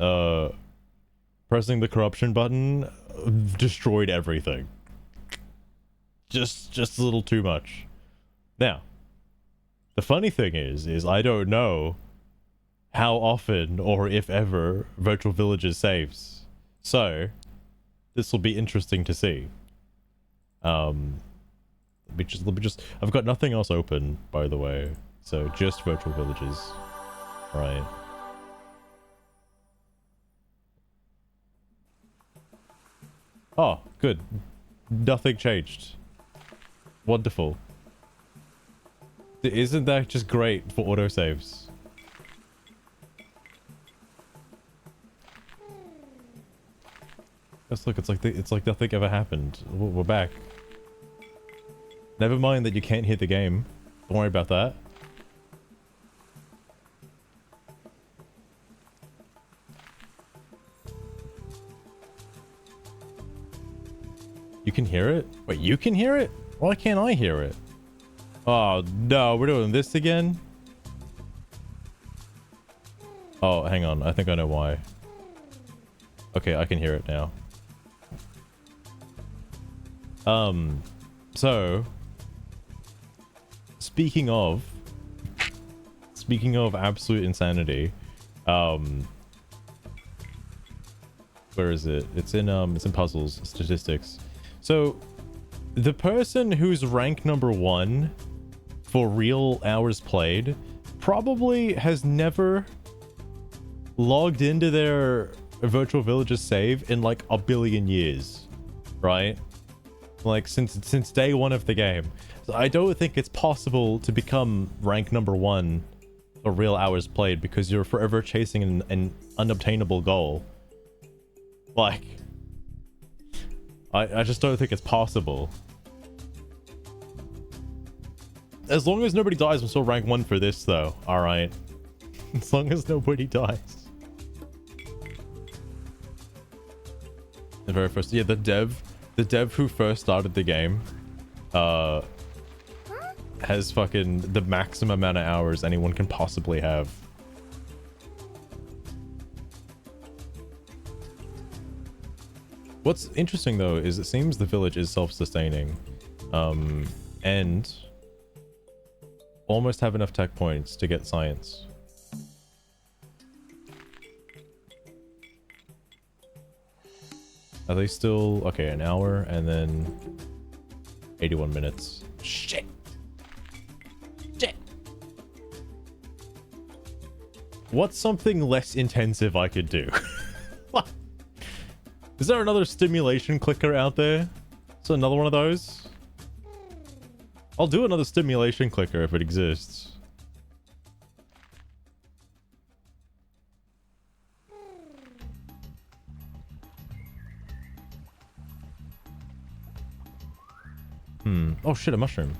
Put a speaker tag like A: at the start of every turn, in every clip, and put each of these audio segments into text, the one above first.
A: uh, pressing the corruption button destroyed everything. Just a little too much. Now, the funny thing is I don't know how often or if ever Virtual Villages saves. So, this will be interesting to see. Let me just, I've got nothing else open, by the way. So, just Virtual Villages. Right. Oh, good. Nothing changed. Wonderful. Isn't that just great for autosaves? Let's look, it's like nothing ever happened. We're back. Never mind that you can't hear the game. Don't worry about that. You can hear it? Wait, you can hear it? Why can't I hear it? Oh, no, we're doing this again? Oh, hang on. I think I know why. Okay, I can hear it now. So... Speaking of absolute insanity, where is it? It's in puzzles, statistics. So, the person who's rank number 1 for real hours played probably has never logged into their Virtual Villages save in like a billion years, right? Like since day 1 of the game. So I don't think it's possible to become rank number 1 for real hours played because you're forever chasing an unobtainable goal. Like, I just don't think it's possible. As long as nobody dies, I'm still rank 1 for this though. Alright. As long as nobody dies. The very first, yeah, the dev who first started the game, has fucking the maximum amount of hours anyone can possibly have. What's interesting though is it seems the village is self-sustaining, and almost have enough tech points to get science. Are they still... Okay, an hour and then 81 minutes. Shit! Shit! What's something less intensive I could do? What? Is there another stimulation clicker out there? Is there another one of those? I'll do another stimulation clicker if it exists. Oh shit, a mushroom.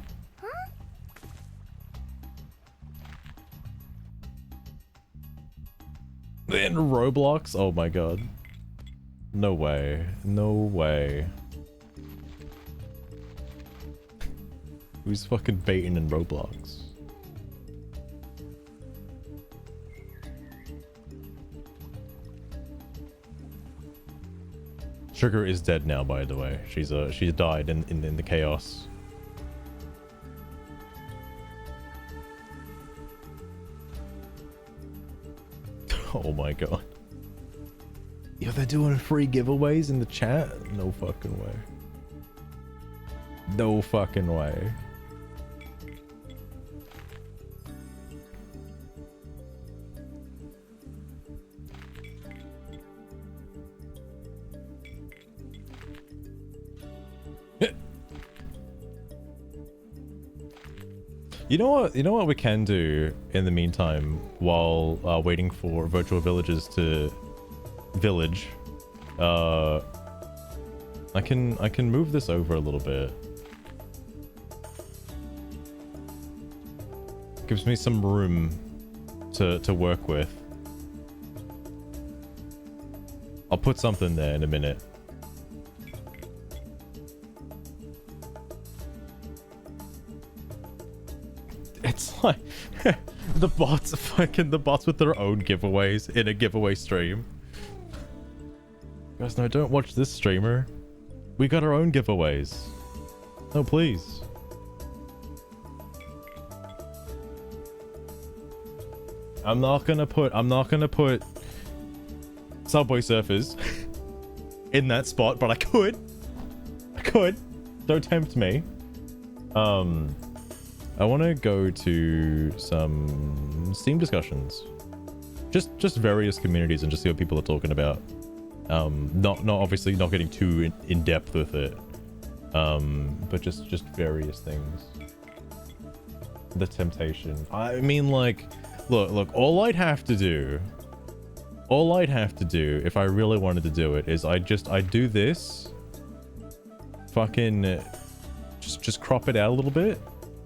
A: In Roblox? Oh my god. No way. No way. Who's fucking baiting in Roblox? Sugar is dead now, by the way. She's died in the chaos. Oh my god. Yo, they're doing free giveaways in the chat? No fucking way. No fucking way. You know what we can do in the meantime while waiting for Virtual Villages to village? I can move this over a little bit. Gives me some room to work with. I'll put something there in a minute. It's like the bots with their own giveaways in a giveaway stream. Guys, no, don't watch this streamer. We got our own giveaways. No, please. I'm not gonna put Subway Surfers in that spot, but I could. Don't tempt me. I want to go to some Steam discussions. Just various communities and just see what people are talking about. Not obviously not getting too in depth with it. But just various things. The temptation. I mean, like, look, all I'd have to do if I really wanted to do it is I do this. Fucking just crop it out a little bit,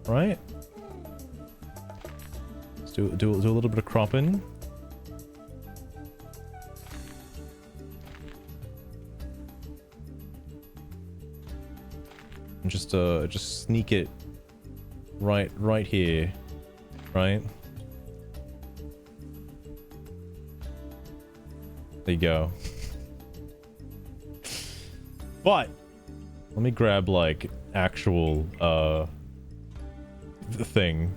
A: right? Let's do a little bit of cropping. And just sneak it right here, right? There you go. But let me grab like actual the thing.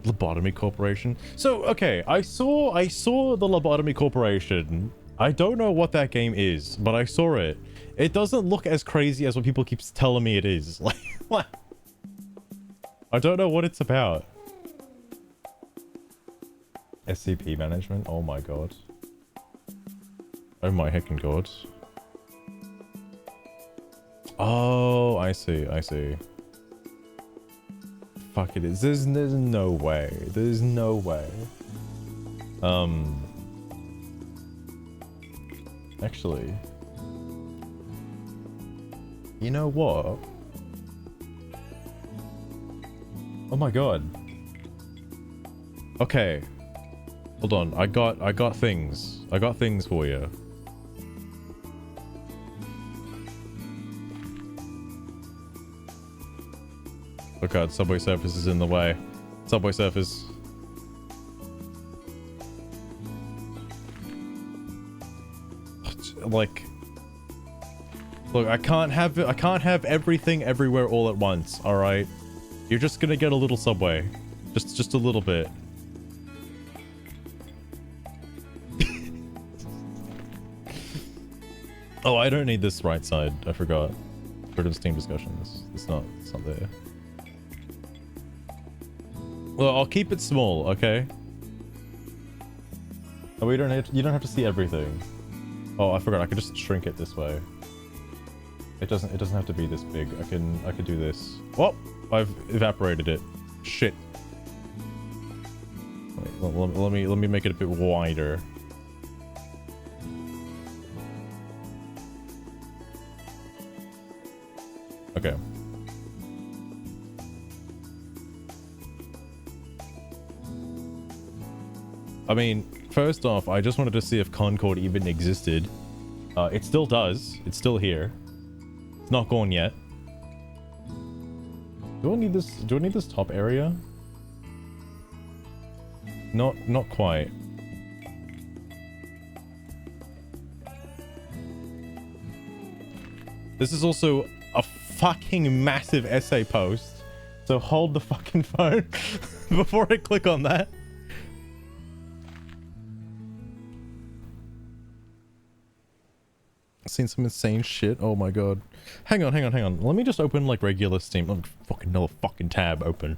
A: Lobotomy Corporation. So okay, I saw the Lobotomy Corporation. I don't know what that game is, but I saw it. It doesn't look as crazy as what people keep telling me it is. Like, what? I don't know what it's about. SCP management? Oh my god. Oh my heckin' god. Oh, I see. Fuck it is. There's no way. There's no way. Actually, you know what? Oh my god. Okay. Hold on. I got things. I got things for you. Oh god, Subway Surfers is in the way. Subway Surfers. Like, look, I can't have everything everywhere all at once, all right? You're just gonna get a little Subway. Just a little bit. Oh, I don't need this right side. I forgot. Rid of Steam discussions. It's not there. Well, I'll keep it small, okay? Oh, you don't have to see everything. Oh, I forgot. I could just shrink it this way. It doesn't have to be this big. I could do this. Oh, I've evaporated it. Shit. Wait, let me make it a bit wider. Okay. I mean, first off, I just wanted to see if Concord even existed. It still does. It's still here. It's not gone yet. Do I need this top area? Not quite. This is also a fucking massive essay post. So hold the fucking phone before I click on that. Seen some insane shit. Oh my god. Hang on. Let me just open like regular Steam. Let me fucking another fucking tab open.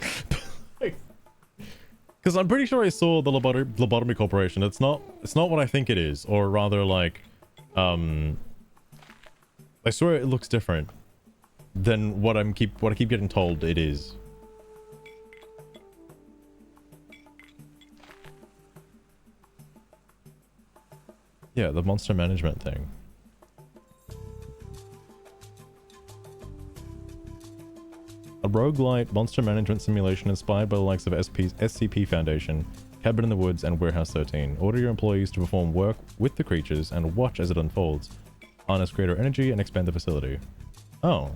A: Because I'm pretty sure I saw the Lobotomy Corporation. It's not what I think it is, or rather like I swear it looks different than what I keep getting told it is. Yeah, the monster management thing. A roguelite monster management simulation inspired by the likes of SCP Foundation, Cabin in the Woods, and Warehouse 13. Order your employees to perform work with the creatures and watch as it unfolds. Harness greater energy and expand the facility. Oh.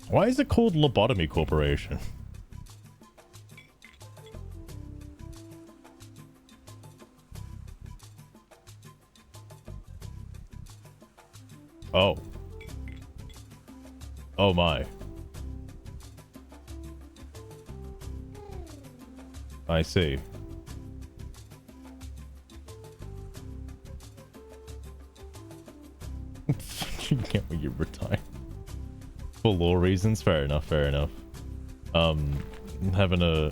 A: Why is it called Lobotomy Corporation? Oh. Oh my. I see. You can't wait, you retire. For law reasons, fair enough, fair enough. Having a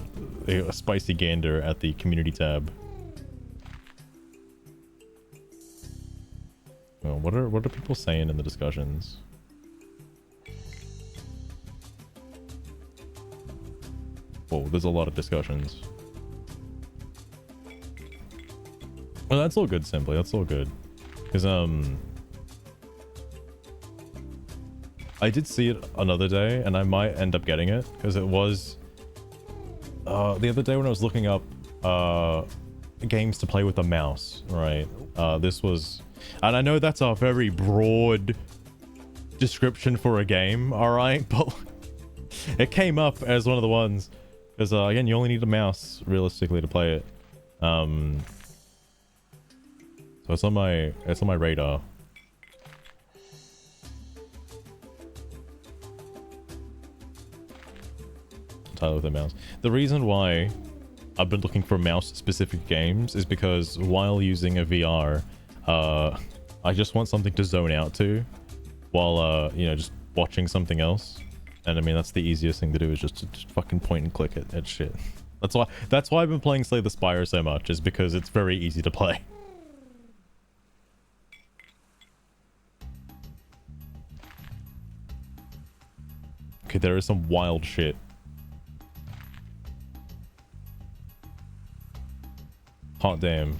A: spicy gander at the community tab. Oh, what are people saying in the discussions? Whoa, there's a lot of discussions. Well, that's all good, Simply. That's all good. Because, I did see it another day, and I might end up getting it, because it was... the other day when I was looking up, games to play with a mouse, right? This was... And I know that's a very broad description for a game, alright? But it came up as one of the ones. Because, again, you only need a mouse, realistically, to play it. So it's on my radar. Title with a mouse. The reason why I've been looking for mouse-specific games is because while using a VR, I just want something to zone out to while, you know, just watching something else. And I mean, that's the easiest thing to do is just fucking point and click at shit. That's why I've been playing Slay the Spire so much, is because it's very easy to play. Okay, there is some wild shit. Hot damn.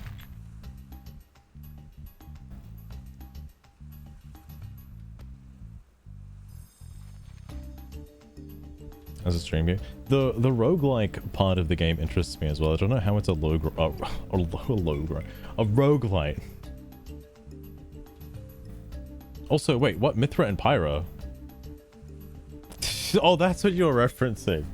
A: As a stream game, the roguelike part of the game interests me as well. I don't know how it's a roguelite. Also, wait, what? Mithra and Pyra? Oh, that's what you're referencing.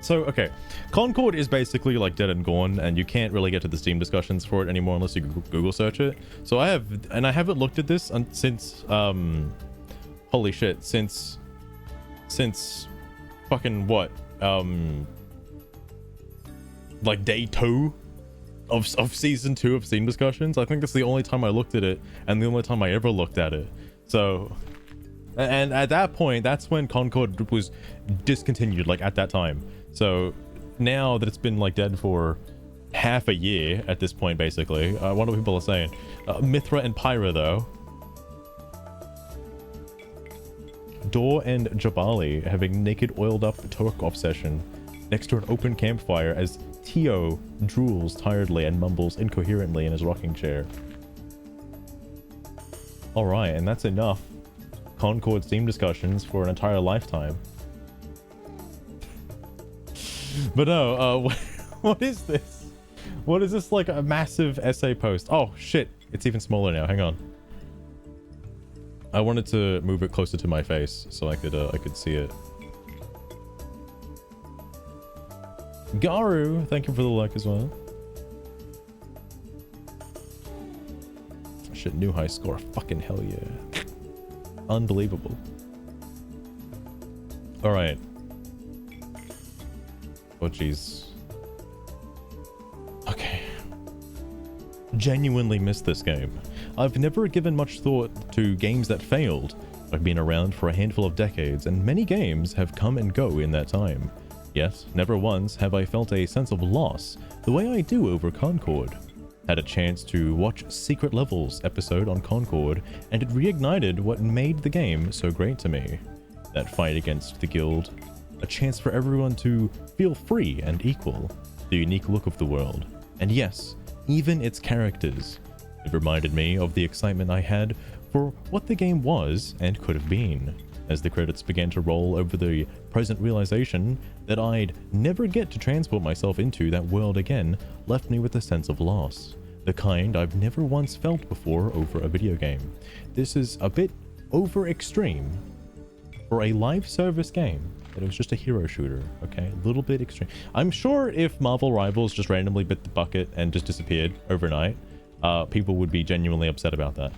A: So, okay. Concord is basically like dead and gone, and you can't really get to the Steam discussions for it anymore unless you Google search it. So I haven't looked at this since, holy shit, since fucking what? Like day 2 of season 2 of Steam discussions. I think that's the only time I looked at it, and the only time I ever looked at it. So, and at that point, that's when Concord was discontinued, like at that time. So now that it's been like dead for half a year at this point, basically, what are people are saying? Mithra and Pyra, though. Dor and Jabali having naked oiled up Turkov session next to an open campfire as Tio drools tiredly and mumbles incoherently in his rocking chair. Alright, and that's enough Concord Steam discussions for an entire lifetime. But no, what is this? What is this, like a massive essay post? Oh shit, it's even smaller now, hang on. I wanted to move it closer to my face so I could see it. Garu, thank you for the like as well. Shit, new high score, fucking hell yeah. Unbelievable. Alright. Oh jeez. Okay. Genuinely missed this game. I've never given much thought to games that failed. I've been around for a handful of decades, and many games have come and go in that time. Yet, never once have I felt a sense of loss the way I do over Concord. Had a chance to watch Secret Levels episode on Concord, and it reignited what made the game so great to me. That fight against the guild. A chance for everyone to feel free and equal. The unique look of the world. And yes, even its characters. It reminded me of the excitement I had for what the game was and could have been. As the credits began to roll over the present realization that I'd never get to transport myself into that world again left me with a sense of loss. The kind I've never once felt before over a video game. This is a bit over extreme for a live service game. It was just a hero shooter, okay? A little bit extreme. I'm sure if Marvel Rivals just randomly bit the bucket and just disappeared overnight, people would be genuinely upset about that.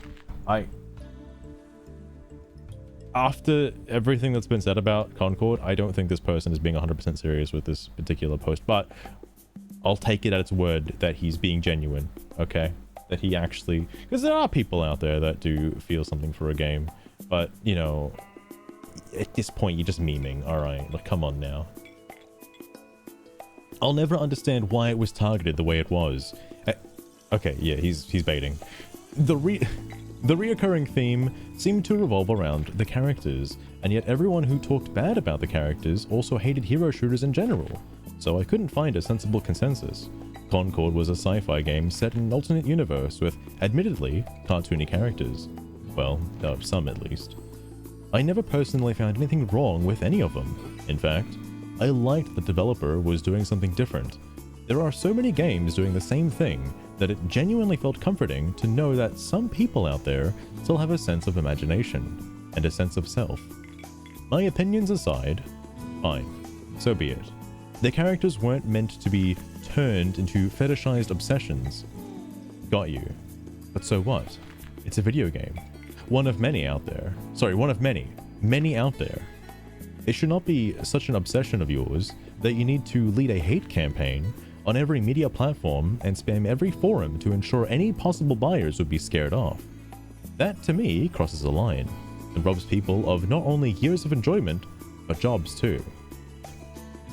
A: After everything that's been said about Concord, I don't think this person is being 100% serious with this particular post, but I'll take it at its word that he's being genuine, okay? That he actually... Because there are people out there that do feel something for a game, but, you know, at this point, you're just memeing, alright? Like, come on now. I'll never understand why it was targeted the way it was. Okay, yeah, he's baiting. The reoccurring theme seemed to revolve around the characters, and yet everyone who talked bad about the characters also hated hero shooters in general, so I couldn't find a sensible consensus. Concord was a sci-fi game set in an alternate universe with, admittedly, cartoony characters. Well, some at least. I never personally found anything wrong with any of them. In fact, I liked the developer was doing something different. There are so many games doing the same thing that it genuinely felt comforting to know that some people out there still have a sense of imagination and a sense of self. My opinions aside, fine, so be it. The characters weren't meant to be turned into fetishized obsessions. Got you. But so what? It's a video game. One of many out there. Sorry, one of many. Many out there. It should not be such an obsession of yours that you need to lead a hate campaign on every media platform and spam every forum to ensure any possible buyers would be scared off. That, to me, crosses a line and robs people of not only years of enjoyment, but jobs too.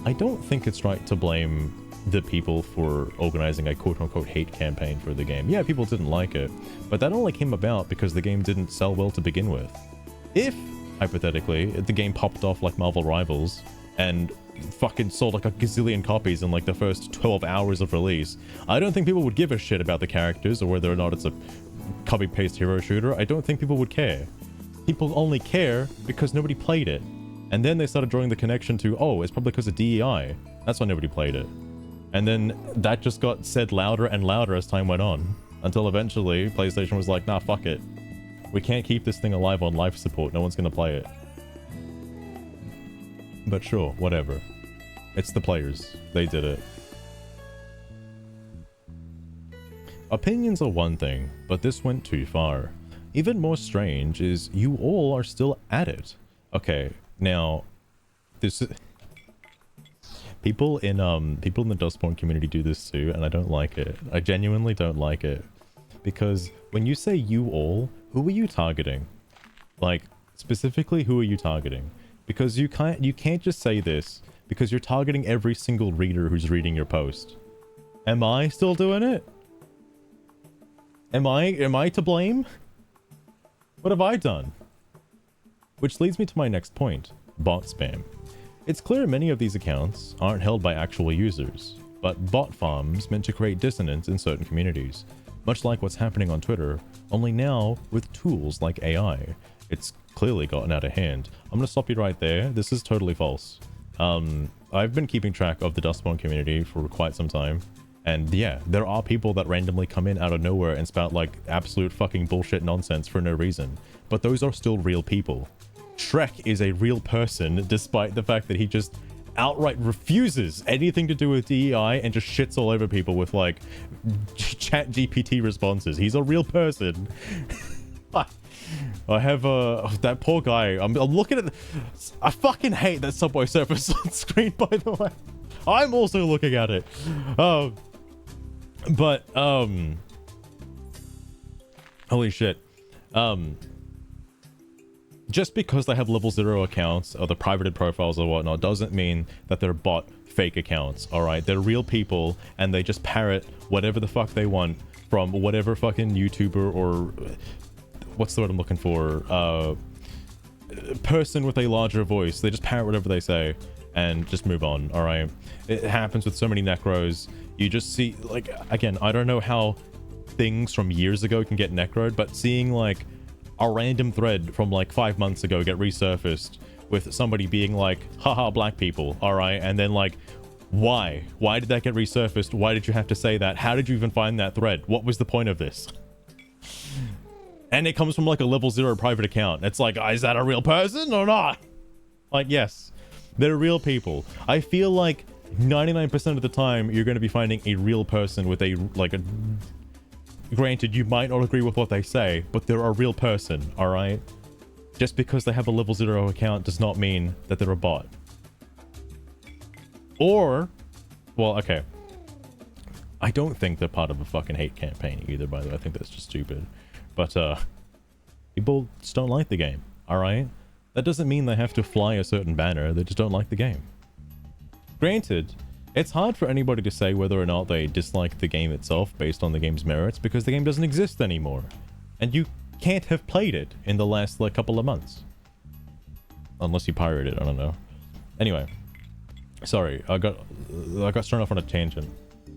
A: I don't think it's right to blame the people for organizing a quote-unquote hate campaign for the game. Yeah, people didn't like it, but that only came about because the game didn't sell well to begin with. If, hypothetically, the game popped off like Marvel Rivals and fucking sold like a gazillion copies in like the first 12 hours of release, I don't think people would give a shit about the characters or whether or not it's a copy-paste hero shooter. I don't think people would care. People only care because nobody played it. And then they started drawing the connection to, oh, it's probably because of DEI. That's why nobody played it. And then that just got said louder and louder as time went on, until eventually PlayStation was like, nah, fuck it. We can't keep this thing alive on life support. No one's gonna play it. But sure, whatever. It's the players. They did it. Opinions are one thing, but this went too far. Even more strange is you all are still at it. Okay, now, this... People in the Dustborn community do this too, and I don't like it. I genuinely don't like it. Because when you say you all, who are you targeting? Like, specifically, who are you targeting? Because you can't just say this, because you're targeting every single reader who's reading your post. Am I still doing it? Am I to blame? What have I done? Which leads me to my next point, bot spam. It's clear many of these accounts aren't held by actual users, but bot farms meant to create dissonance in certain communities, much like what's happening on Twitter, only now with tools like AI. It's clearly gotten out of hand. I'm gonna stop you right there. This is totally false. I've been keeping track of the Dustborn community for quite some time, and yeah, there are people that randomly come in out of nowhere and spout like absolute fucking bullshit nonsense for no reason, but those are still real people. Shrek is a real person, despite the fact that he just outright refuses anything to do with DEI and just shits all over people with like chat GPT responses. He's a real person. I have that poor guy. I'm looking at I fucking hate that Subway Surfers on screen, by the way. I'm also looking at it. Holy shit. Just because they have level 0 accounts or the privated profiles or whatnot doesn't mean that they're bot fake accounts, alright? They're real people and they just parrot whatever the fuck they want from whatever fucking YouTuber or... what's the word I'm looking for? Person with a larger voice. They just parrot whatever they say and just move on, alright? It happens with so many necros. You just see, like, again, I don't know how things from years ago can get necroed, but seeing, like, a random thread from like 5 months ago get resurfaced with somebody being like, haha, black people, alright, and then like, why did that get resurfaced? Why did you have to say that? How did you even find that thread? What was the point of this? And it comes from like a level 0 private account. It's like, is that a real person or not? Like, yes, they're real people. I feel like 99% of the time you're going to be finding a real person with a like a granted, you might not agree with what they say, but they're a real person, alright? Just because they have a level 0 account does not mean that they're a bot. Or, well, okay. I don't think they're part of a fucking hate campaign either, by the way. I think that's just stupid. But, people just don't like the game, alright? That doesn't mean they have to fly a certain banner, they just don't like the game. Granted, it's hard for anybody to say whether or not they dislike the game itself based on the game's merits because the game doesn't exist anymore. And you can't have played it in the last, like, couple of months. Unless you pirated it, I don't know. Anyway. Sorry, I got thrown off on a tangent.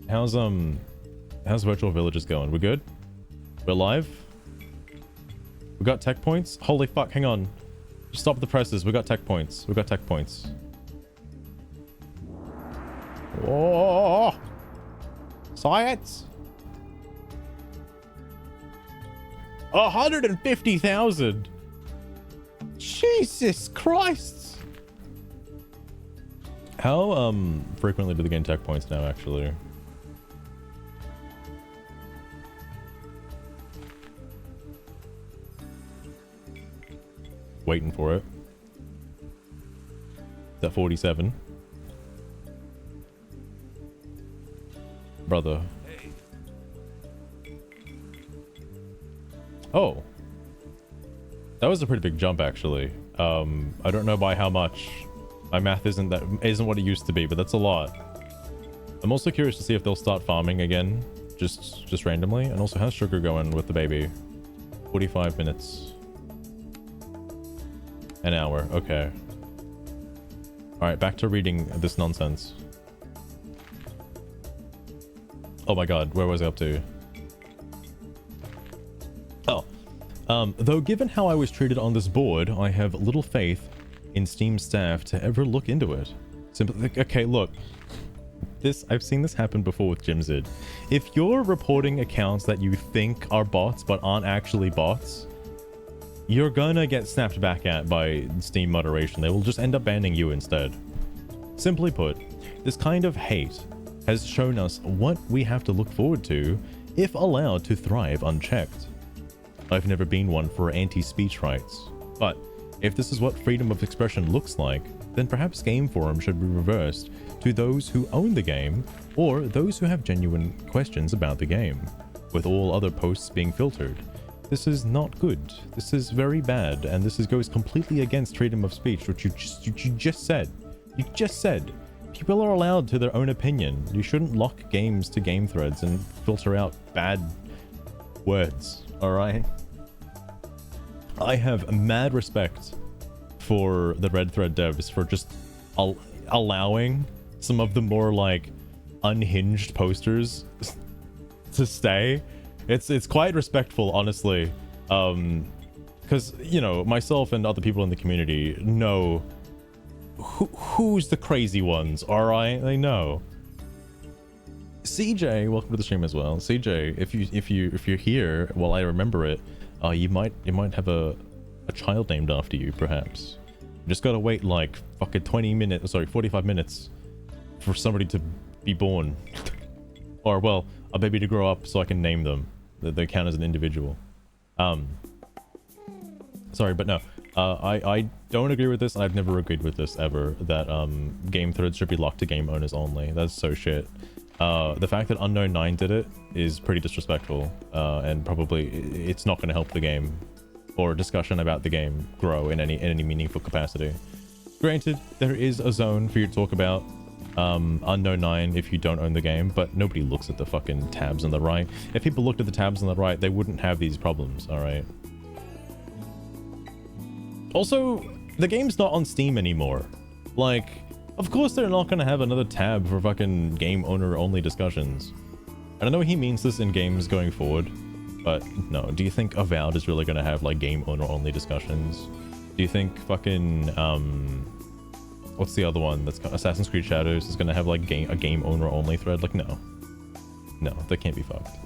A: How's Virtual Villages going? We good? We're live? We got tech points? Holy fuck, hang on. Just stop the presses, we got tech points. We got tech points. Oh, science. 150,000. Jesus Christ. How frequently do they gain tech points now, actually? Waiting for it. Is that 47? Brother. Oh. That was a pretty big jump, actually. I don't know by how much. My math isn't what it used to be, but that's a lot. I'm also curious to see if they'll start farming again, just randomly. And also, how's Sugar going with the baby? 45 minutes. An hour, okay. Alright, back to reading this nonsense. Oh my god, where was I up to? Oh. Though given how I was treated on this board, I have little faith in Steam staff to ever look into it. Simply, okay, look. I've seen this happen before with Jimzid. If you're reporting accounts that you think are bots but aren't actually bots, you're gonna get snapped back at by Steam moderation. They will just end up banning you instead. Simply put, this kind of hate has shown us what we have to look forward to if allowed to thrive unchecked. I've never been one for anti-speech rights, but if this is what freedom of expression looks like, then perhaps Game Forum should be reversed to those who own the game or those who have genuine questions about the game, with all other posts being filtered. This is not good. This is very bad, and this goes completely against freedom of speech, which you just said. You just said. People are allowed to their own opinion. You shouldn't lock games to game threads and filter out bad words, alright? I have mad respect for the Red Thread devs for just allowing some of the more, like, unhinged posters to stay. It's quite respectful, honestly. Because, you know, myself and other people in the community know who's the crazy ones, alright? They know. CJ, welcome to the stream as well. CJ, if you're here while I remember it, you might have a child named after you, perhaps. You just gotta wait like fucking 45 minutes for somebody to be born. Or, well, a baby to grow up so I can name them. They count as an individual. Sorry, but no. I don't agree with this, and I've never agreed with this ever, that game threads should be locked to game owners only. That's so shit. The fact that Unknown9 did it is pretty disrespectful, and probably it's not going to help the game or discussion about the game grow in any meaningful capacity. Granted, there is a zone for you to talk about Unknown9 if you don't own the game, but nobody looks at the fucking tabs on the right. If people looked at the tabs on the right, they wouldn't have these problems, alright? Also, the game's not on Steam anymore. Like, of course they're not gonna have another tab for fucking game owner only discussions. I don't know he means this in games going forward, but no. Do you think Avowed is really gonna have like game owner only discussions? Do you think fucking what's the other one that's Assassin's Creed Shadows is gonna have like a game owner only thread? Like, no, that can't be fucked.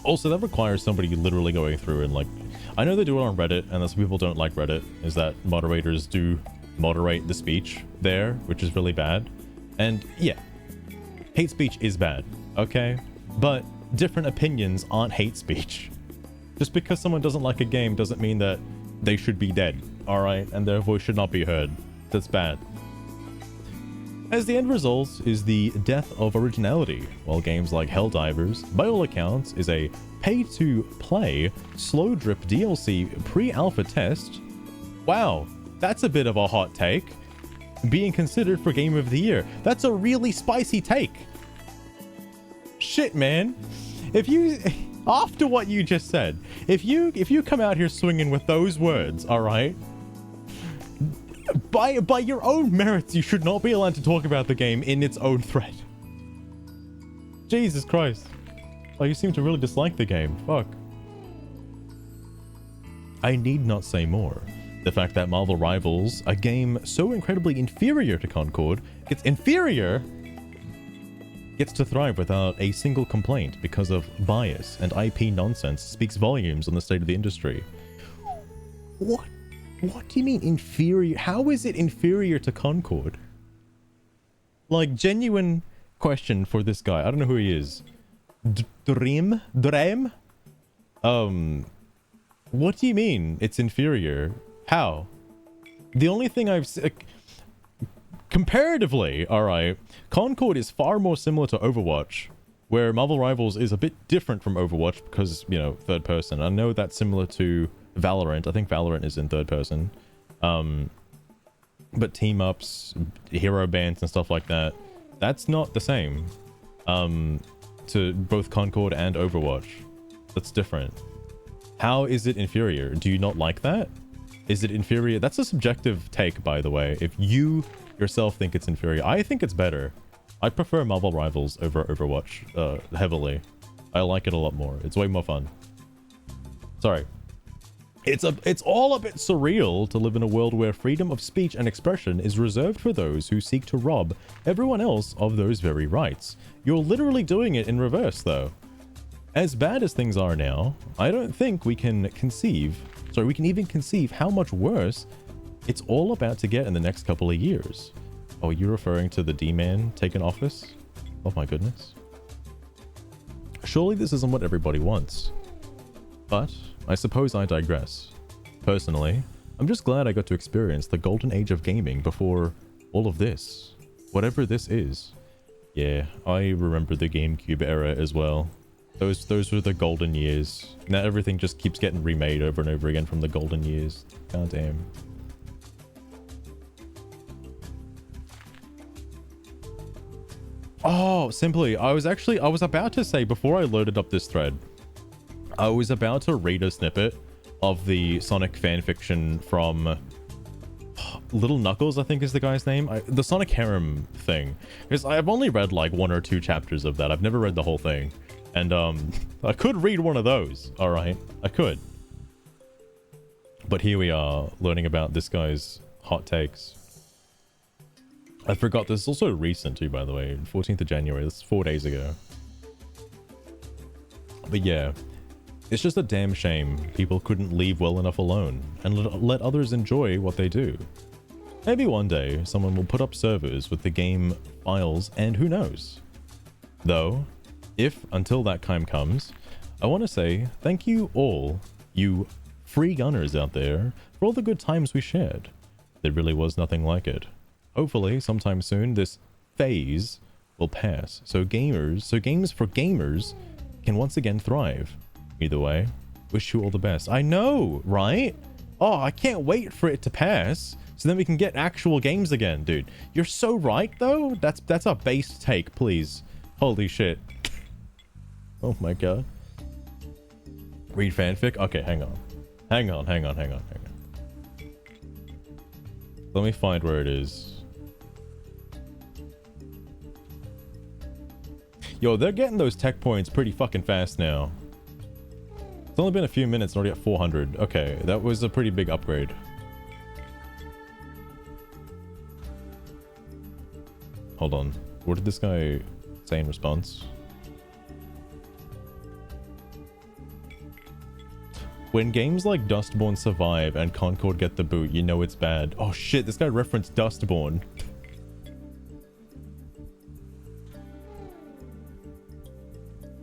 A: Also, that requires somebody literally going through and like, I know they do it on Reddit, and that's why people don't like Reddit, is that moderators do moderate the speech there, which is really bad. And yeah, hate speech is bad. okay? But different opinions aren't hate speech. Just because someone doesn't like a game doesn't mean that they should be dead, alright? And their voice should not be heard. That's bad. As the end result is the death of originality, while games like Helldivers, by all accounts, is a pay-to-play, slow drip DLC pre-alpha test. Wow, that's a bit of a hot take. Being considered for Game of the Year. That's a really spicy take. Shit, man. If you, after what you just said, if you come out here swinging with those words, all right, by your own merits, you should not be allowed to talk about the game in its own thread. Jesus Christ. Like, you seem to really dislike the game. Fuck. I need not say more. The fact that Marvel Rivals, a game so incredibly inferior to Concord, gets to thrive without a single complaint because of bias and IP nonsense speaks volumes on the state of the industry. What do you mean inferior? How is it inferior to Concord? Like, genuine question for this guy. I don't know who he is. Dream? What do you mean it's inferior? How? The only thing I've comparatively, alright, Concord is far more similar to Overwatch, where Marvel Rivals is a bit different from Overwatch because, you know, third person. I know that's similar to Valorant. I think Valorant is in third person. But team ups, hero bans and stuff like that, that's not the same to both Concord and Overwatch. That's different. How is it inferior? Do you not like that? Is it inferior? That's a subjective take, by the way. If you yourself think it's inferior, I think it's better. I prefer Marvel Rivals over Overwatch heavily. I like it a lot more. It's way more fun. Sorry. It's all a bit surreal to live in a world where freedom of speech and expression is reserved for those who seek to rob everyone else of those very rights. You're literally doing it in reverse, though. As bad as things are now, I don't think we can even conceive how much worse it's all about to get in the next couple of years. Oh, are you referring to the D-Man taking office? Oh my goodness. Surely this isn't what everybody wants. But I suppose I digress. Personally, I'm just glad I got to experience the golden age of gaming before all of this. Whatever this is. Yeah, I remember the GameCube era as well. Those were the golden years. Now everything just keeps getting remade over and over again from the golden years. God damn. Oh, simply, I was about to say, before I loaded up this thread, I was about to read a snippet of the Sonic fanfiction from Little Knuckles, I think is the guy's name. The Sonic Harem thing. Because I've only read like 1 or 2 chapters of that. I've never read the whole thing. And I could read one of those, alright? I could. But here we are, learning about this guy's hot takes. I forgot, this is also recent too, by the way. 14th of January, that's 4 days ago. But yeah, it's just a damn shame people couldn't leave well enough alone and let others enjoy what they do. Maybe one day, someone will put up servers with the game files, and who knows? Though, if until that time comes, I want to say thank you all, you free gunners out there, for all the good times we shared. There really was nothing like it. Hopefully, sometime soon, this phase will pass, so games for gamers can once again thrive. Either way, wish you all the best. I know, right? Oh, I can't wait for it to pass, so then we can get actual games again, dude. You're so right, though. That's a base take, please. Holy shit. Oh my god. Read fanfic? Okay, hang on. Let me find where it is. Yo, they're getting those tech points pretty fucking fast now. It's only been a few minutes and already at 400. Okay, that was a pretty big upgrade. Hold on. What did this guy say in response? When games like Dustborn survive and Concord get the boot, you know it's bad. Oh shit, this guy referenced Dustborn.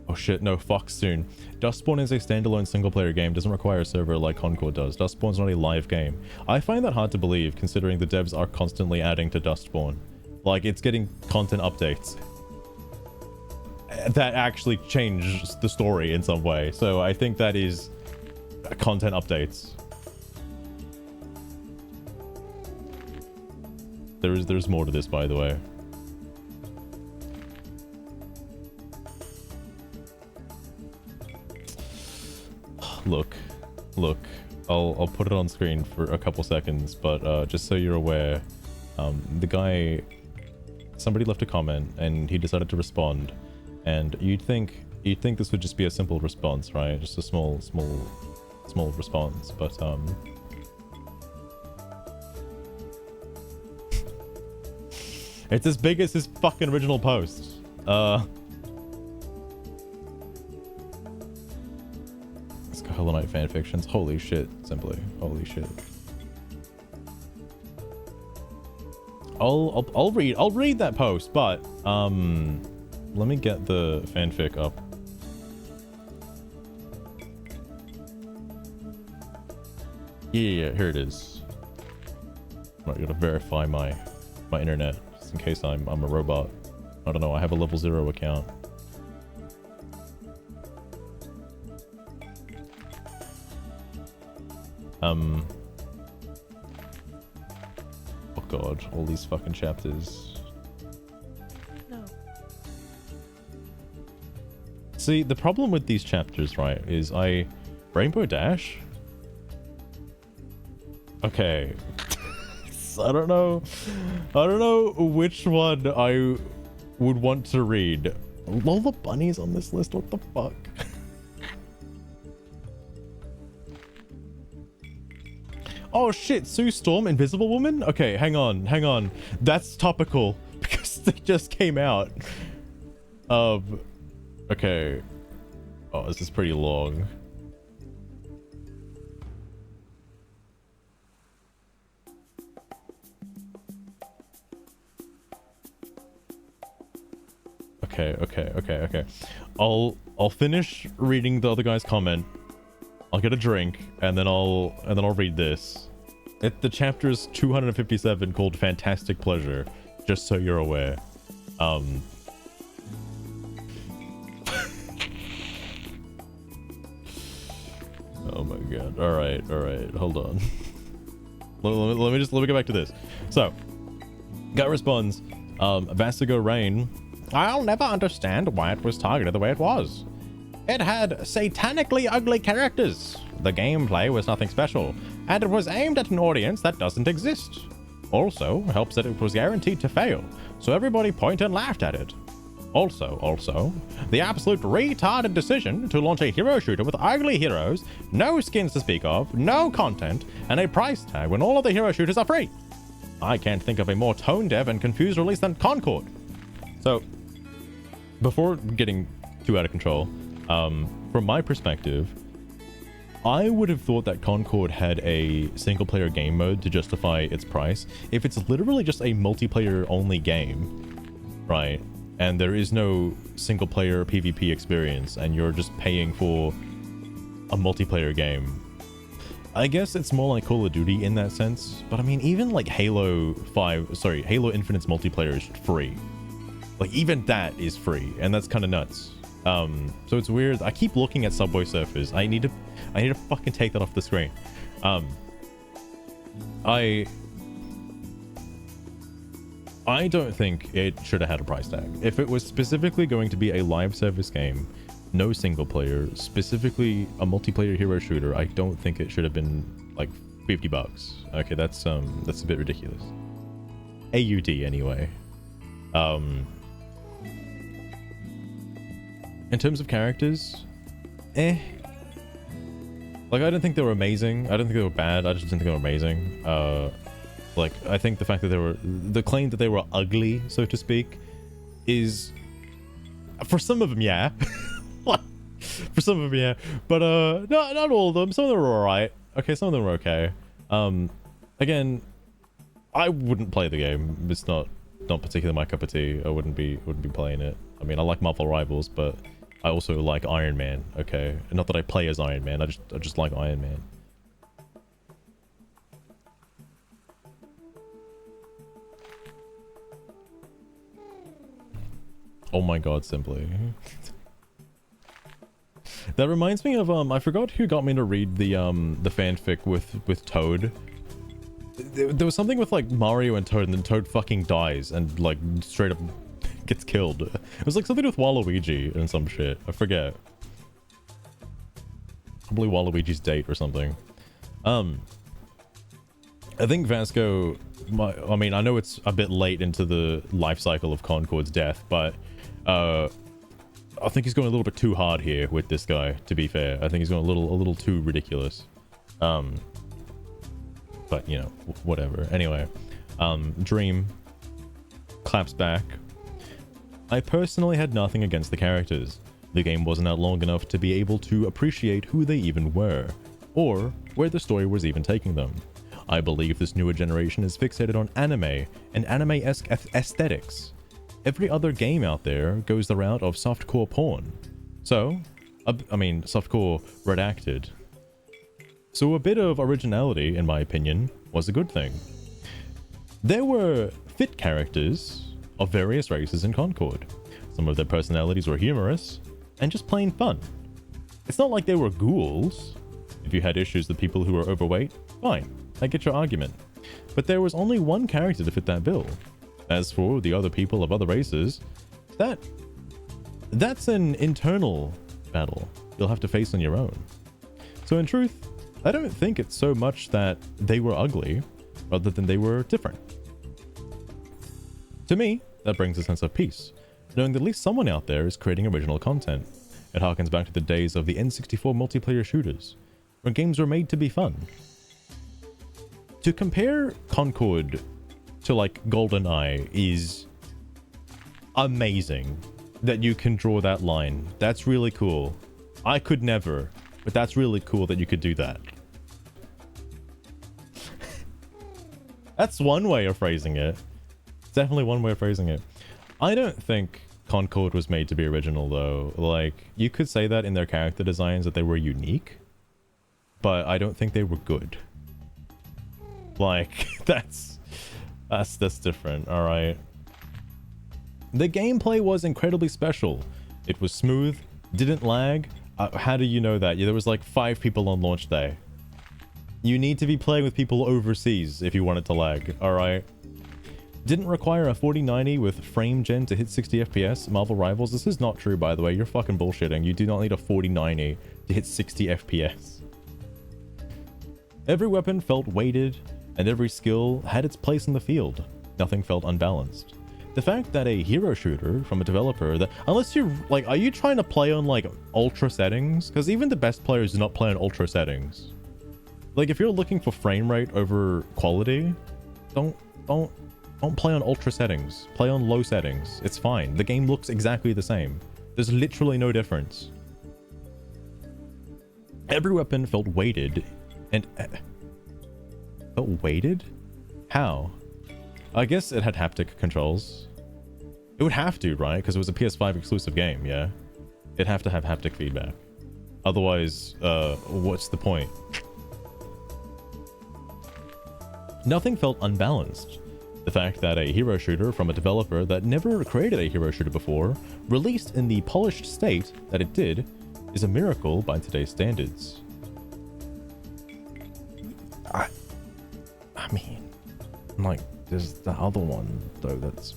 A: Oh shit, no, Fox soon. Dustborn is a standalone single-player game, doesn't require a server like Concord does. Dustborn's not a live game. I find that hard to believe, considering the devs are constantly adding to Dustborn. Like, it's getting content updates that actually change the story in some way. So I think that is content updates. There's more to this, by the way. Look, I'll put it on screen for a couple seconds, but just so you're aware, the guy, somebody left a comment and he decided to respond, and you'd think this would just be a simple response, right? Just a small response, but it's as big as his fucking original post. Hollow Knight fanfictions. Holy shit, simply. Holy shit. I'll read that post, but let me get the fanfic up. Yeah, here it is. I gotta verify my internet just in case I'm a robot. I don't know, I have a level 0 account. Oh god, all these fucking chapters.
B: No.
A: See, the problem with these chapters, right, is Rainbow Dash? Okay. I don't know which one I would want to read. All the bunnies on this list, what the fuck? Oh shit, Sue Storm, Invisible Woman? Okay, hang on. That's topical because they just came out. Okay. Oh, this is pretty long. Okay. I'll finish reading the other guy's comment. I'll get a drink, and then I'll read this. The chapter is 257, called Fantastic Pleasure, just so you're aware. Oh my god. Alright, hold on. let me get back to this. So, guy responds, Vastigo Rain, I'll never understand why it was targeted the way it was. It had satanically ugly characters. The gameplay was nothing special, and it was aimed at an audience that doesn't exist. Also, helps that it was guaranteed to fail, so everybody pointed and laughed at it. Also, the absolute retarded decision to launch a hero shooter with ugly heroes, no skins to speak of, no content, and a price tag when all of the hero shooters are free. I can't think of a more tone-deaf and confused release than Concord. So, before getting too out of control, from my perspective, I would have thought that Concord had a single-player game mode to justify its price. If it's literally just a multiplayer-only game, right, and there is no single-player PvP experience, and you're just paying for a multiplayer game, I guess it's more like Call of Duty in that sense. But I mean, even like Halo Infinite's multiplayer is free. Like, even that is free, and that's kind of nuts. So it's weird. I keep looking at Subway Surfers. I need to fucking take that off the screen. I don't think it should have had a price tag. If it was specifically going to be a live service game, no single player, specifically a multiplayer hero shooter, I don't think it should have been like $50. Okay, that's a bit ridiculous. AUD anyway. In terms of characters, Like, I didn't think they were amazing. I didn't think they were bad. I just didn't think they were amazing. Like, I think the fact that the claim that they were ugly, so to speak, is, for some of them, yeah. For some of them, yeah. But, not all of them. Some of them were alright. Okay, some of them were okay. Again, I wouldn't play the game. It's not particularly my cup of tea. I wouldn't be playing it. I mean, I like Marvel Rivals, but I also like Iron Man, okay? Not that I play as Iron Man, I just like Iron Man. Oh my god, Simply. That reminds me of I forgot who got me to read the fanfic with Toad. There was something with like Mario and Toad, and then Toad fucking dies and like straight up gets killed. It was like something with Waluigi and some shit. I forget. Probably Waluigi's date or something. I think Vasco, I mean, I know it's a bit late into the life cycle of Concord's death, but I think he's going a little bit too hard here with this guy, to be fair. I think he's going a little too ridiculous. But, you know, whatever. Anyway, Dream claps back. I personally had nothing against the characters. The game wasn't out long enough to be able to appreciate who they even were, or where the story was even taking them. I believe this newer generation is fixated on anime and anime-esque aesthetics. Every other game out there goes the route of softcore porn. So, I mean, softcore redacted. So a bit of originality, in my opinion, was a good thing. There were fit characters of various races in Concord. Some of their personalities were humorous and just plain fun. It's not like they were ghouls. If you had issues with people who were overweight, fine, I get your argument. But there was only one character to fit that bill. As for the other people of other races, that's an internal battle you'll have to face on your own. So in truth, I don't think it's so much that they were ugly, rather than they were different. To me, that brings a sense of peace, knowing that at least someone out there is creating original content. It harkens back to the days of the N64 multiplayer shooters, when games were made to be fun. To compare Concord to like GoldenEye is amazing that you can draw that line. That's really cool. I could never, but that's really cool that you could do that. That's one way of phrasing it. Definitely one way of phrasing it. I don't think Concord was made to be original though. Like, you could say that in their character designs that they were unique, but I don't think they were good. Like, that's different, alright? The gameplay was incredibly special. It was smooth, didn't lag. How do you know that? Yeah, there was like 5 people on launch day. You need to be playing with people overseas if you want it to lag, alright? Didn't require a 4090 with frame gen to hit 60 FPS. Marvel Rivals, this is not true by the way. You're fucking bullshitting. You do not need a 4090 to hit 60 FPS. Every weapon felt weighted, and every skill had its place in the field. Nothing felt unbalanced. The fact that a hero shooter from a developer that, unless you're like, are you trying to play on like ultra settings? Because even the best players do not play on ultra settings. Like, if you're looking for frame rate over quality, don't play on ultra settings. Play on low settings. It's fine. The game looks exactly the same. There's literally no difference. Every weapon felt weighted and felt weighted? How? I guess it had haptic controls. It would have to, right? Because it was a PS5 exclusive game, yeah? It'd have to have haptic feedback. Otherwise, what's the point? Nothing felt unbalanced. The fact that a hero shooter from a developer that never created a hero shooter before, released in the polished state that it did, is a miracle by today's standards. I mean, like, there's the other one, though, that's...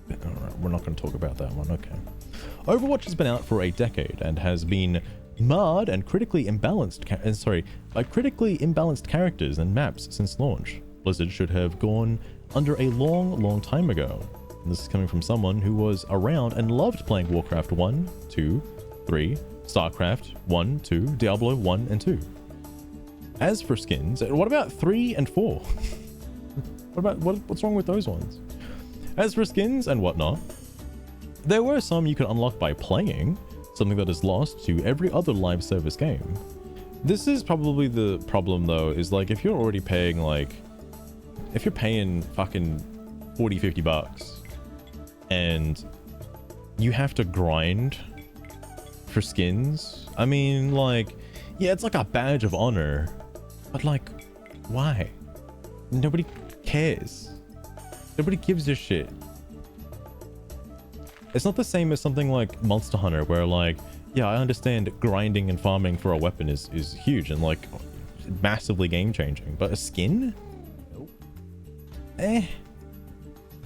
A: Alright, we're not going to talk about that one, okay. Overwatch has been out for a decade and has been marred and critically imbalanced by critically imbalanced characters and maps since launch. Blizzard should have gone under a long time ago. And this is coming from someone who was around and loved playing Warcraft 1, 2, 3, StarCraft 1, 2, Diablo 1 and 2. As for skins, what about 3 and 4? What's wrong with those ones? As for skins and whatnot, there were some you could unlock by playing, something that is lost to every other live service game. This is probably the problem though, is like if you're already paying like, if you're paying fucking 40, 50 bucks and you have to grind for skins. I mean, like, yeah, it's like a badge of honor, but like, why? Nobody cares. Nobody gives a shit. It's not the same as something like Monster Hunter, where like, yeah, I understand grinding and farming for a weapon is huge and like massively game changing, but a skin? Nope.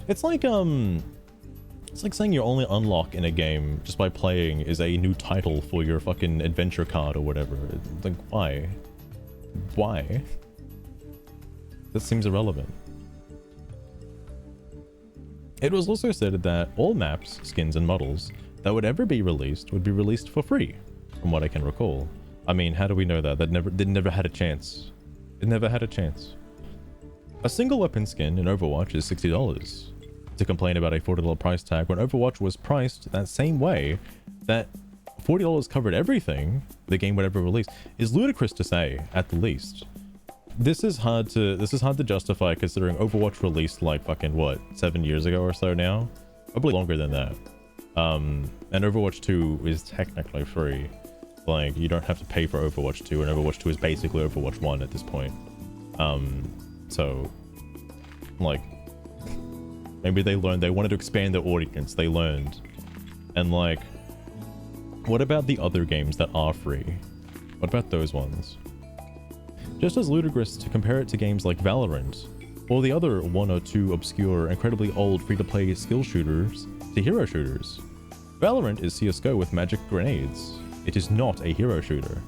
A: It's like saying your only unlock in a game just by playing is a new title for your fucking adventure card or whatever. Like, why? Why? That seems irrelevant. It was also stated that all maps, skins, and models that would ever be released would be released for free, from what I can recall. I mean, how do we know that? They never had a chance. It never had a chance. A single weapon skin in Overwatch is $60. To complain about a $40 price tag when Overwatch was priced that same way, that $40 covered everything the game would ever release, is ludicrous to say, at the least. This is hard to justify considering Overwatch released like fucking what, 7 years ago or so now? Probably longer than that. And Overwatch 2 is technically free. Like, you don't have to pay for Overwatch 2, and Overwatch 2 is basically Overwatch 1 at this point. So, like, maybe they learned they wanted to expand their audience. They learned. And like, what about the other games that are free? What about those ones? Just as ludicrous to compare it to games like Valorant, or the other one or two obscure, incredibly old free-to-play skill shooters to hero shooters. Valorant is CSGO with magic grenades. It is not a hero shooter.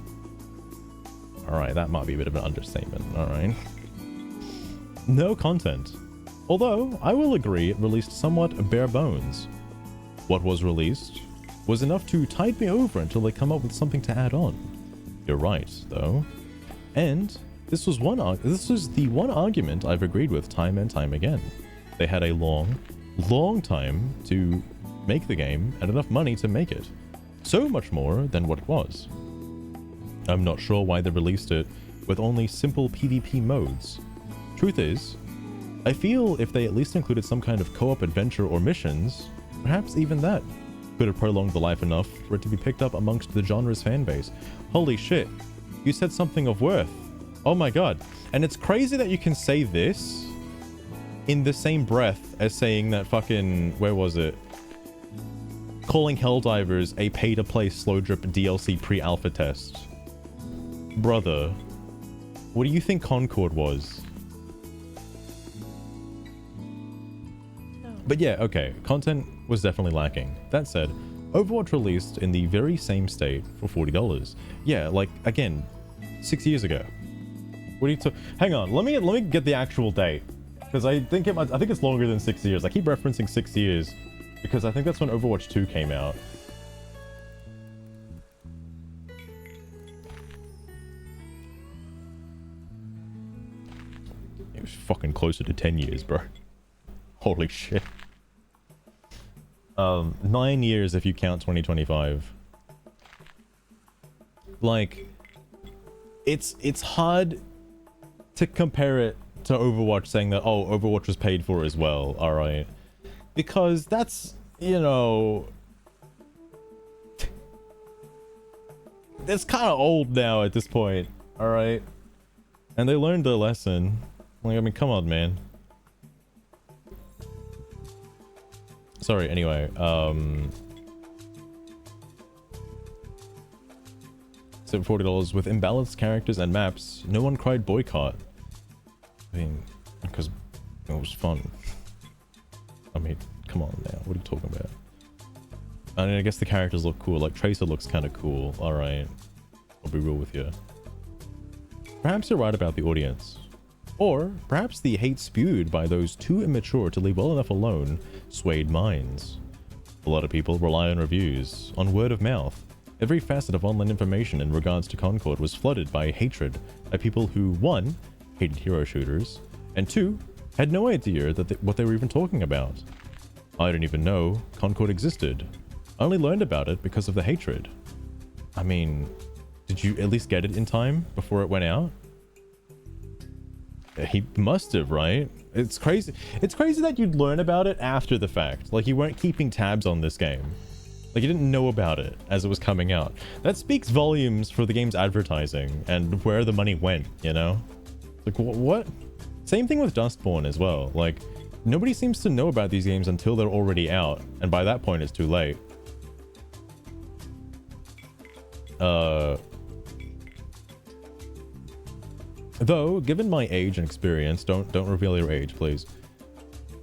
A: Alright, that might be a bit of an understatement, alright. No content. Although, I will agree it released somewhat bare bones. What was released was enough to tide me over until they come up with something to add on. You're right, though. And this was the one argument I've agreed with time and time again. They had a long time to make the game and enough money to make it. So much more than what it was. I'm not sure why they released it with only simple PvP modes. Truth is, I feel if they at least included some kind of co-op adventure or missions, perhaps even that could have prolonged the life enough for it to be picked up amongst the genre's fanbase. Holy shit, you said something of worth. Oh my god. And it's crazy that you can say this in the same breath as saying that fucking, where was it? Calling Helldivers a pay-to-play slow drip DLC pre-alpha test. Brother, what do you think Concord was? But yeah, okay, content was definitely lacking. That said, Overwatch released in the very same state for $40. Yeah, like, again, 6 years ago. What are you hang on, let me get the actual date. Because I think it's longer than 6 years. I keep referencing 6 years because I think that's when Overwatch 2 came out. It was fucking closer to 10 years, bro. Holy shit. 9 years if you count 2025. Like, it's hard to compare it to Overwatch saying that, oh, Overwatch was paid for as well, alright? Because that's, you know, that's kind of old now at this point, alright? And they learned their lesson. Like, I mean, come on, man. Sorry, anyway, so $40 with imbalanced characters and maps. No one cried boycott. I mean, because it was fun. I mean, come on now, what are you talking about? I mean, I guess the characters look cool. Like, Tracer looks kind of cool. Alright, I'll be real with you. Perhaps you're right about the audience. Or perhaps the hate spewed by those too immature to leave well enough alone swayed minds. A lot of people rely on reviews, on word of mouth. Every facet of online information in regards to Concord was flooded by hatred by people who, 1, hated hero shooters, and 2, had no idea that what they were even talking about. I didn't even know Concord existed. I only learned about it because of the hatred. I mean, did you at least get it in time before it went out? He must have, right? It's crazy. It's crazy that you'd learn about it after the fact. Like, you weren't keeping tabs on this game. Like, you didn't know about it as it was coming out. That speaks volumes for the game's advertising and where the money went, you know? Like, what? Same thing with Dustborn as well. Like, nobody seems to know about these games until they're already out, and by that point, it's too late. Though, given my age and experience, don't reveal your age, please.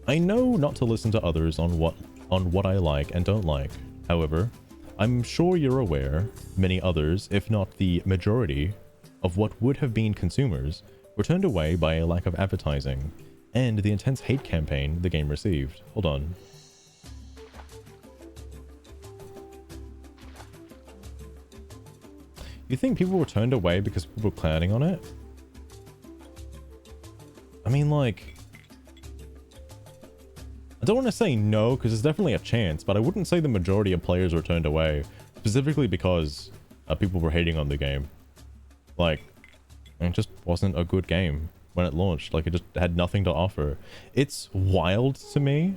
A: I know not to listen to others on what I like and don't like. However, I'm sure you're aware many others, if not the majority, of what would have been consumers were turned away by a lack of advertising and the intense hate campaign the game received. Hold on. You think people were turned away because people were clowning on it? I mean, like, I don't want to say no, because there's definitely a chance, but I wouldn't say the majority of players were turned away, specifically because people were hating on the game. Like, it just wasn't a good game when it launched. Like, it just had nothing to offer. It's wild to me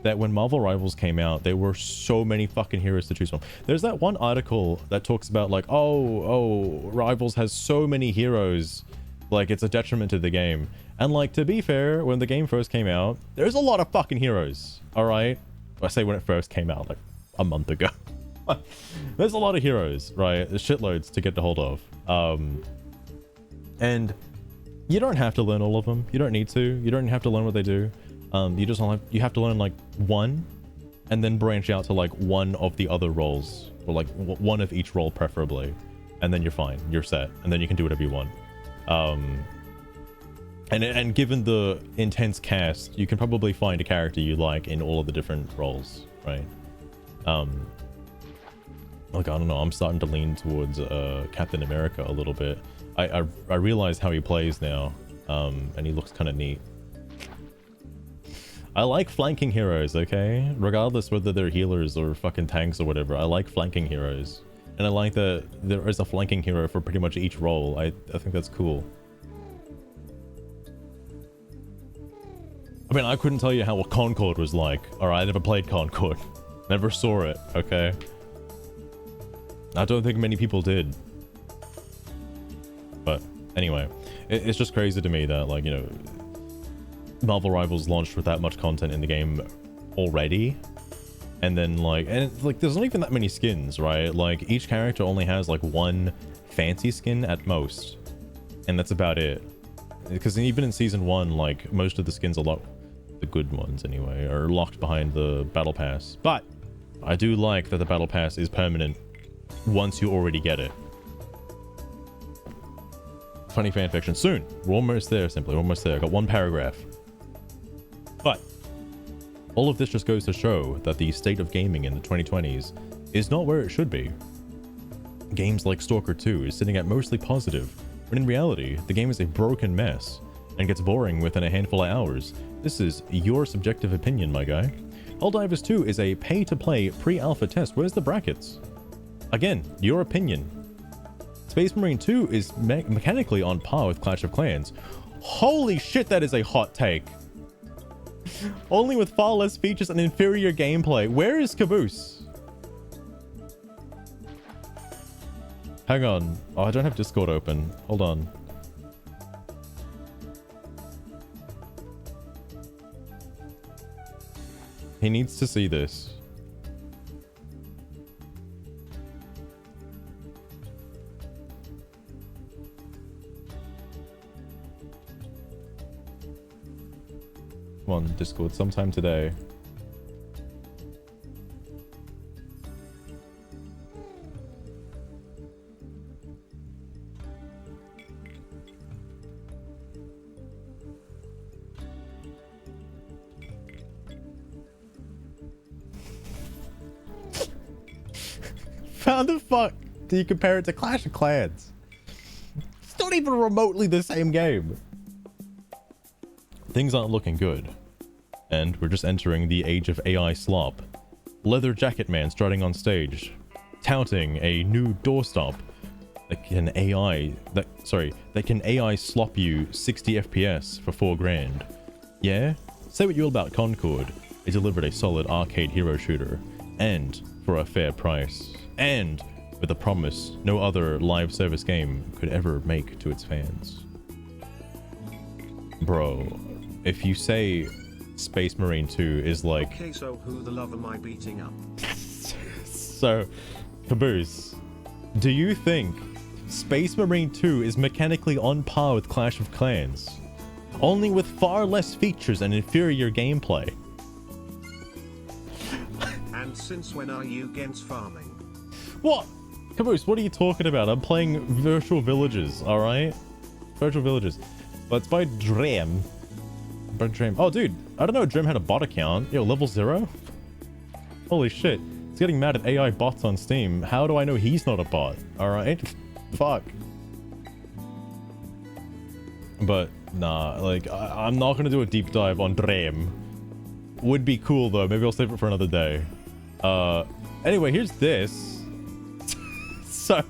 A: that when Marvel Rivals came out, there were so many fucking heroes to choose from. There's that one article that talks about, like, oh, Rivals has so many heroes, like, it's a detriment to the game. And, like, to be fair, when the game first came out, there's a lot of fucking heroes, alright? I say when it first came out, like, a month ago. There's a lot of heroes, right? There's shitloads to get a hold of. And you don't have to learn all of them. You don't need to. You don't have to learn what they do. You have to learn, like, one, and then branch out to, like, one of the other roles, or, like, one of each role, preferably. And then you're fine. You're set. And then you can do whatever you want. And given the intense cast, you can probably find a character you like in all of the different roles, right? Like, I don't know, I'm starting to lean towards Captain America a little bit. I realize how he plays now, and he looks kind of neat. I like flanking heroes, okay? Regardless whether they're healers or fucking tanks or whatever, I like flanking heroes. And I like that there is a flanking hero for pretty much each role. I think that's cool. I mean, I couldn't tell you how a Concord was like. Alright, I never played Concord. Never saw it, okay? I don't think many people did. But, anyway. It's just crazy to me that, like, you know, Marvel Rivals launched with that much content in the game already. And then, like, there's not even that many skins, right? Like, each character only has, like, one fancy skin at most. And that's about it. Because even in Season 1, like, most of the skins are locked, the good ones anyway, are locked behind the Battle Pass. But I do like that the Battle Pass is permanent once you already get it. Funny fanfiction. Soon. We're almost there, simply. We're almost there. I got one paragraph. But all of this just goes to show that the state of gaming in the 2020s is not where it should be. Games like Stalker 2 is sitting at mostly positive, when in reality, the game is a broken mess and gets boring within a handful of hours. This is your subjective opinion, my guy. Helldivers 2 is a pay-to-play pre-alpha test. Where's the brackets? Again, your opinion. Space Marine 2 is mechanically on par with Clash of Clans. Holy shit, that is a hot take. Only with far less features and inferior gameplay. Where is Caboose? Hang on. Oh, I don't have Discord open. Hold on. He needs to see this. Come on, Discord, sometime today. How the fuck do you compare it to Clash of Clans? It's not even remotely the same game. Things aren't looking good. And we're just entering the age of AI slop. Leather Jacket Man strutting on stage, touting a new doorstop that can AI slop you 60 FPS for 4 grand. Yeah? Say what you will about Concord. It delivered a solid arcade hero shooter. and for a fair price, and with a promise no other live service game could ever make to its fans. Bro, if you say Space Marine 2 is like...
C: Okay, so who the love am I beating up?
A: So, Caboose, do you think Space Marine 2 is mechanically on par with Clash of Clans, only with far less features and inferior gameplay?
C: And since when are you against farming?
A: What? Caboose, what are you talking about? I'm playing Virtual Villages, alright? Virtual Villages. But it's by Dream. By Dream. Oh, dude, I don't know Dream had a bot account. Yo, level 0? Holy shit. He's getting mad at AI bots on Steam. How do I know he's not a bot? Alright? Fuck. But, nah, like, I'm not gonna do a deep dive on Dream. Would be cool, though. Maybe I'll save it for another day. Anyway, here's this. So... Oh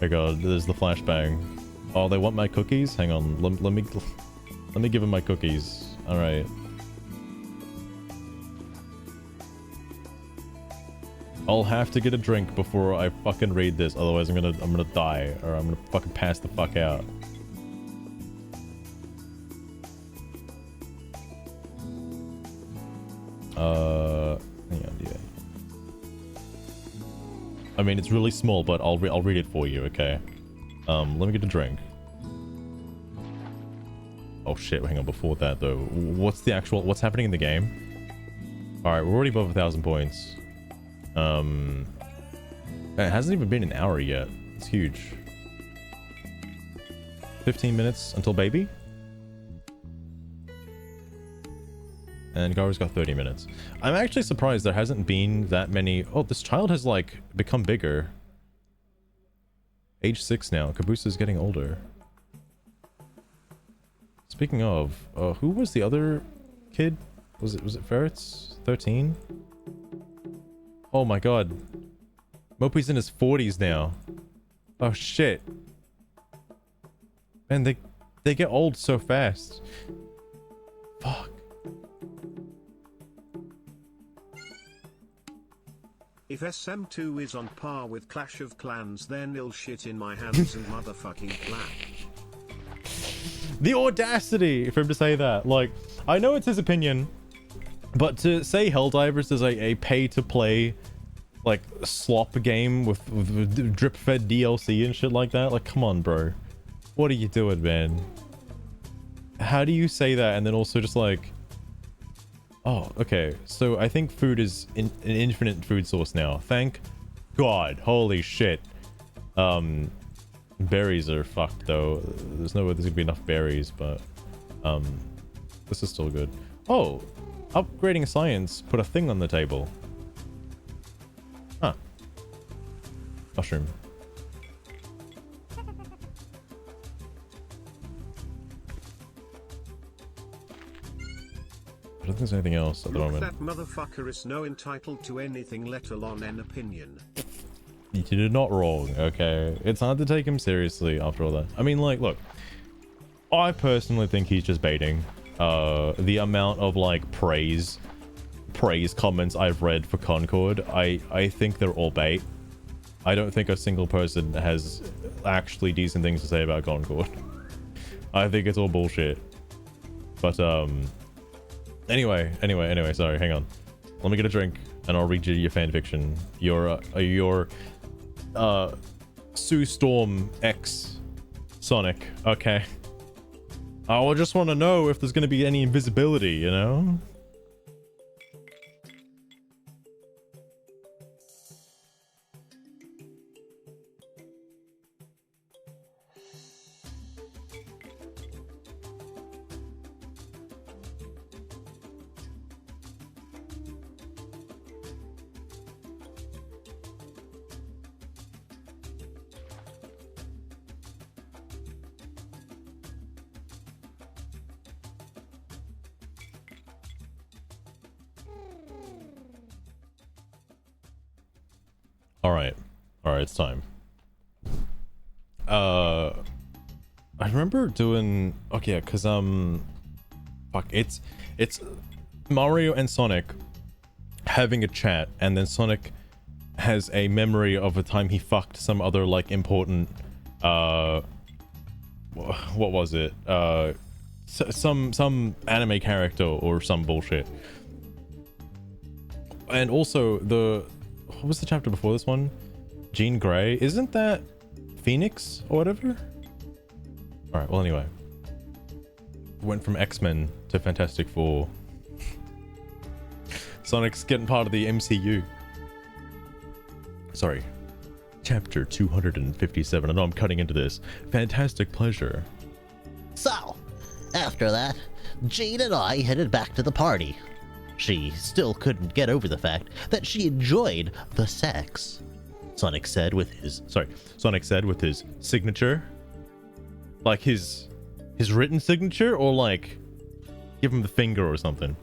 A: my god, there's the flashbang. Oh, they want my cookies? Hang on, let me give them my cookies. Alright. I'll have to get a drink before I fucking read this, otherwise I'm gonna die, or I'm gonna fucking pass the fuck out. Hang on, yeah. I mean, it's really small, but I'll read it for you, okay? Let me get a drink. Oh shit, hang on, before that though, what's happening in the game? Alright, we're already above 1,000 points. It hasn't even been an hour yet. It's huge. 15 minutes until baby? And Garu's got 30 minutes. I'm actually surprised there hasn't been that many... Oh, this child has, like, become bigger. Age 6 now. Caboose is getting older. Speaking of, who was the other kid? Was it Ferrets? 13? Oh my god. Mopi's in his 40s now. Oh shit. Man, they get old so fast. Fuck.
C: If SM2 is on par with Clash of Clans, then it'll shit in my hands and motherfucking clap.
A: The audacity for him to say that. Like, I know it's his opinion, but to say Helldivers is a pay-to-play, like, slop game with drip-fed DLC and shit like that, like, come on, bro. What are you doing, man? How do you say that and then also just like... Oh, okay. So I think food is an infinite food source now. Thank God. Holy shit. Berries are fucked though. There's no way there's gonna be enough berries, but this is still good. Oh, upgrading science put a thing on the table. Huh. Mushroom. I don't think there's anything else at the moment.
C: That motherfucker is no entitled to anything, let alone an opinion.
A: You did not wrong, okay? It's hard to take him seriously after all that. I mean, like, look. I personally think he's just baiting. The amount of, like, praise comments I've read for Concord, I think they're all bait. I don't think a single person has actually decent things to say about Concord. I think it's all bullshit. But, Anyway, sorry, hang on. Let me get a drink, and I'll read you your fanfiction. Your Sue Storm X Sonic, okay? I just want to know if there's gonna be any invisibility, you know? Alright, it's time. I remember doing... Okay, yeah, because, fuck, it's Mario and Sonic having a chat, and then Sonic has a memory of a time he fucked some other like important what was it, some anime character or some bullshit. And also what was the chapter before this one? Jean Grey, isn't that Phoenix or whatever? All right, well, anyway, went from X-Men to Fantastic Four. Sonic's getting part of the MCU. Sorry, chapter 257. I know I'm cutting into this. Fantastic pleasure.
D: So, after that, Jean and I headed back to the party. She still couldn't get over the fact that she enjoyed the sex. Sonic said with his signature. Like his written signature, or like give him the finger or something.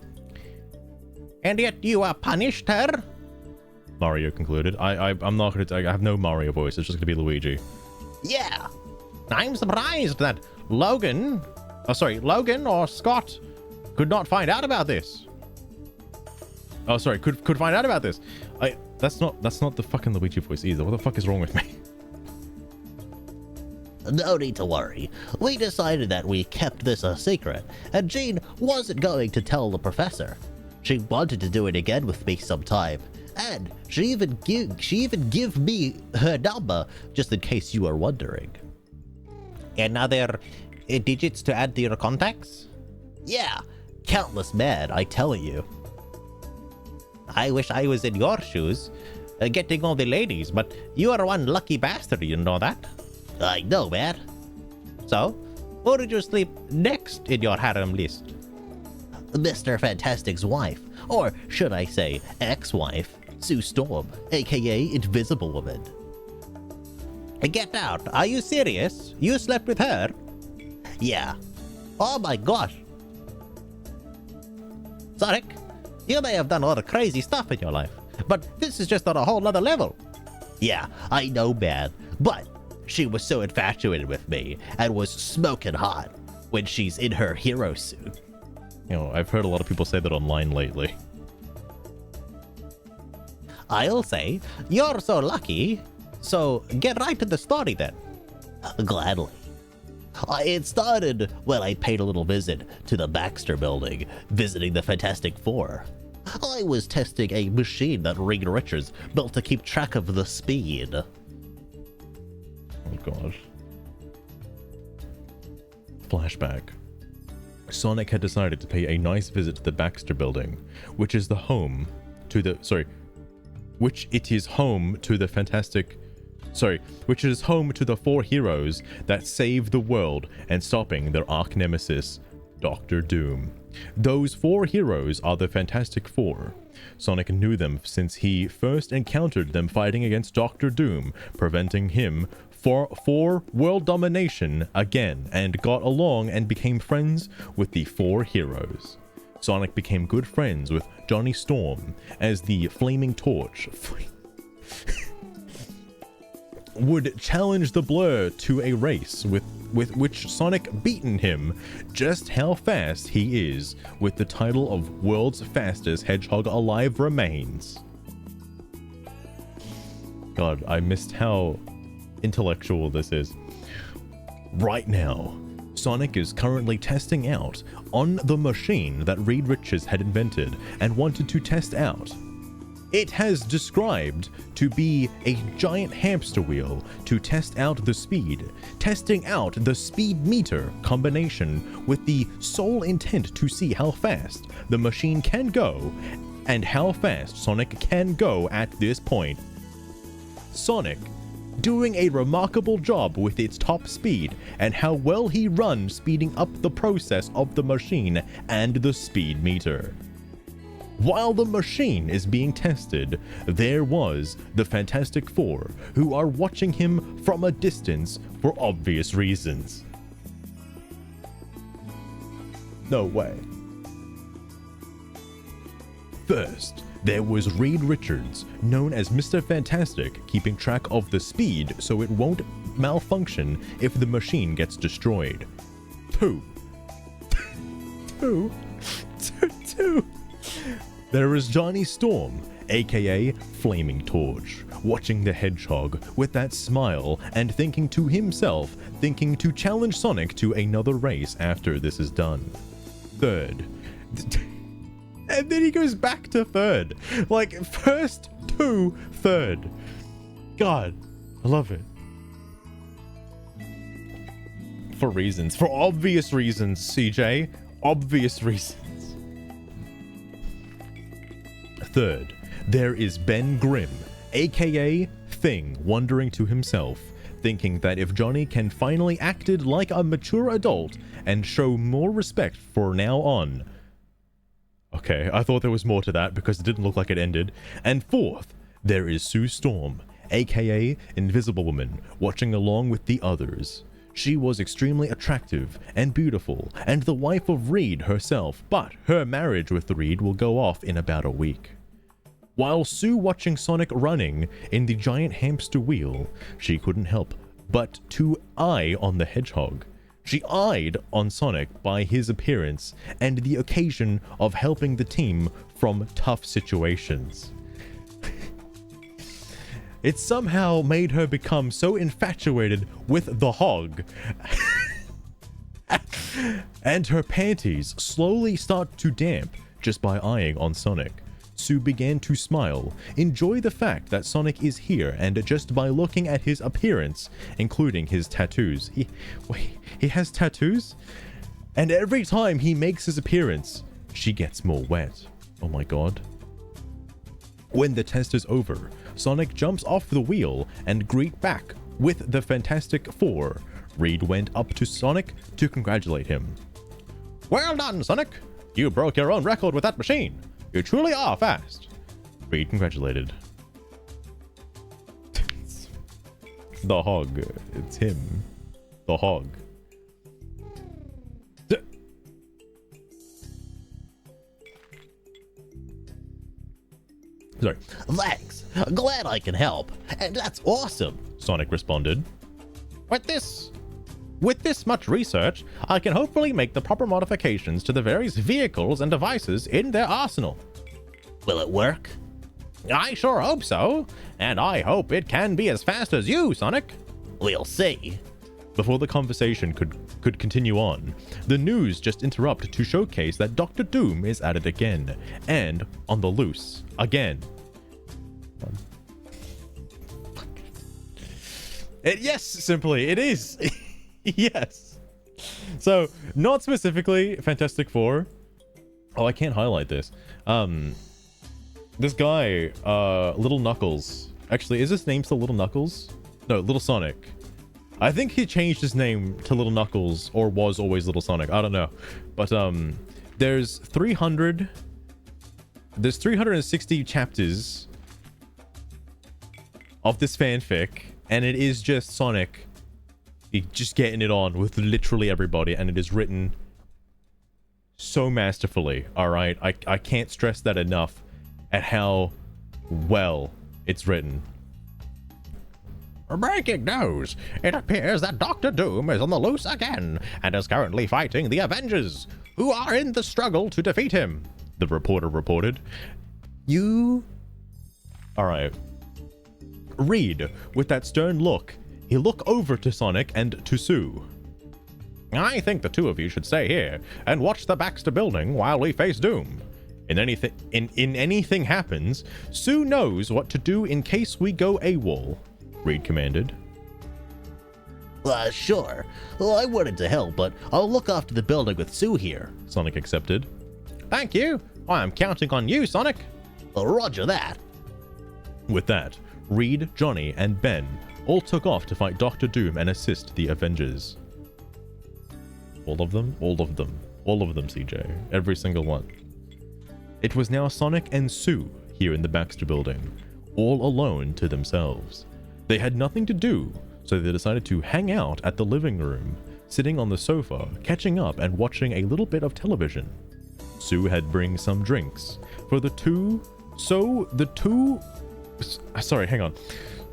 D: And yet you are punished her? Mario concluded. I'm not gonna, I have no Mario voice, it's just gonna be Luigi. Yeah, I'm surprised that Logan or Scott could not find out about this. Oh, sorry, could find out about this. That's not the fucking Luigi voice either. What the fuck is wrong with me? No need to worry. We decided that we kept this a secret, and Jean wasn't going to tell the professor. She wanted to do it again with me sometime, and she even give me her number, just in case you are wondering. And other digits to add to your contacts? Yeah, countless, man, I tell you. I wish I was in your shoes, getting all the ladies, but you are one lucky bastard, you know that? I know, man. So, who did you sleep next in your harem list? Mr. Fantastic's wife, or should I say ex-wife, Sue Storm, aka Invisible Woman. Get out, are you serious? You slept with her? Yeah. Oh my gosh. Sonic, you may have done a lot of crazy stuff in your life, but this is just on a whole nother level. Yeah, I know, man, but she was so infatuated with me and was smoking hot when she's in her hero suit.
A: You know, I've heard a lot of people say that online lately.
D: I'll say, you're so lucky. So get right to the story then. Gladly. It started when I paid a little visit to the Baxter Building, visiting the Fantastic Four. I was testing a machine that Reed Richards built to keep track of the speed.
A: Oh god. Flashback. Sonic had decided to pay a nice visit to the Baxter Building, which is home to the four heroes that saved the world and stopping their arch nemesis, Dr. Doom. Those four heroes are the Fantastic Four. Sonic knew them since he first encountered them fighting against Dr. Doom, preventing him for world domination again, and got along and became friends with the four heroes. Sonic became good friends with Johnny Storm as the Flaming Torch would challenge the Blur to a race with which Sonic beaten him. Just how fast he is, with the title of World's Fastest Hedgehog Alive remains. God, I missed how intellectual this is. Right now, Sonic is currently testing out on the machine that Reed Richards had invented and wanted to test out. It has described to be a giant hamster wheel to test out the speed, testing out the speed meter combination with the sole intent to see how fast the machine can go and how fast Sonic can go at this point. Sonic doing a remarkable job with its top speed and how well he runs speeding up the process of the machine and the speed meter. While the machine is being tested, there was the Fantastic Four, who are watching him from a distance for obvious reasons. No way. First, there was Reed Richards, known as Mr. Fantastic, keeping track of the speed so it won't malfunction if the machine gets destroyed. Two. there is Johnny Storm, aka Flaming Torch, watching the hedgehog with that smile and thinking to himself, thinking to challenge Sonic to another race after this is done. Third. And then he goes back to third. Like, first to third. God, I love it. For reasons. For obvious reasons, CJ. Obvious reasons. Third, there is Ben Grimm, aka Thing, wondering to himself, thinking that if Johnny can finally acted like a mature adult and show more respect for now on. Okay, I thought there was more to that because it didn't look like it ended. And fourth, there is Sue Storm, aka Invisible Woman, watching along with the others. She was extremely attractive and beautiful and the wife of Reed herself, but her marriage with Reed will go off in about a week. While Sue watching Sonic running in the giant hamster wheel, she couldn't help but to eye on the hedgehog. She eyed on Sonic by his appearance and the occasion of helping the team from tough situations. It somehow made her become so infatuated with the hog. And her panties slowly start to damp just by eyeing on Sonic. Sue began to smile, enjoy the fact that Sonic is here, and just by looking at his appearance, including his tattoos. He has tattoos? And every time he makes his appearance, she gets more wet. Oh my god. When the test is over, Sonic jumps off the wheel and greet back with the Fantastic Four. Reed went up to Sonic to congratulate him. Well done, Sonic! You broke your own record with that machine. You truly are fast. Reed congratulated. The hog. It's him. The hog. Sorry.
D: Thanks. Glad I can help. And that's awesome.
A: Sonic responded. With this much research, I can hopefully make the proper modifications to the various vehicles and devices in their arsenal.
D: Will it work?
A: I sure hope so, and I hope it can be as fast as you, Sonic.
D: We'll see.
A: Before the conversation could continue on, the news just interrupted to showcase that Dr. Doom is at it again, and on the loose, again. Yes, simply, it is. Yes. So, not specifically Fantastic Four. Oh, I can't highlight this. This guy, Little Knuckles. Actually, is his name still Little Knuckles? No, Little Sonic. I think he changed his name to Little Knuckles, or was always Little Sonic. I don't know. But, there's 360 chapters of this fanfic, and it is just Sonic just getting it on with literally everybody, and it is written so masterfully. All right, I can't stress that enough at how well it's written. Breaking news! It appears that Dr. Doom is on the loose again and is currently fighting the Avengers, who are in the struggle to defeat him, the reporter reported. All right. Reed, with that stern look, he looked over to Sonic and to Sue. I think the two of you should stay here and watch the Baxter building while we face Doom. In anything happens, Sue knows what to do in case we go AWOL, Reed commanded.
D: Sure. Well, I wanted to help, but I'll look after the building with Sue here.
A: Sonic accepted. Thank you. I'm counting on you, Sonic.
D: Roger that.
A: With that, Reed, Johnny, and Ben all took off to fight Dr. Doom and assist the Avengers. All of them? All of them. All of them, CJ. Every single one. It was now Sonic and Sue here in the Baxter building, all alone to themselves. They had nothing to do, so they decided to hang out at the living room, sitting on the sofa, catching up and watching a little bit of television. Sue had bring some drinks for the two, sorry, hang on.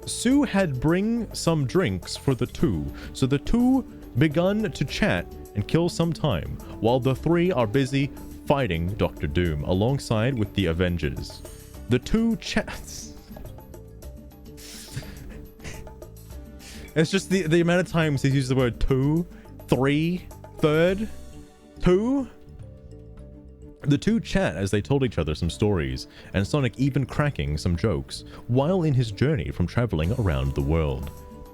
A: Sue had bring some drinks for the two, so the two begun to chat and kill some time, while the three are busy fighting Doctor Doom alongside with the Avengers. The two chats. It's just the amount of times he's used the word two, three, third, two. The two chat as they told each other some stories, and Sonic even cracking some jokes while in his journey from traveling around the world.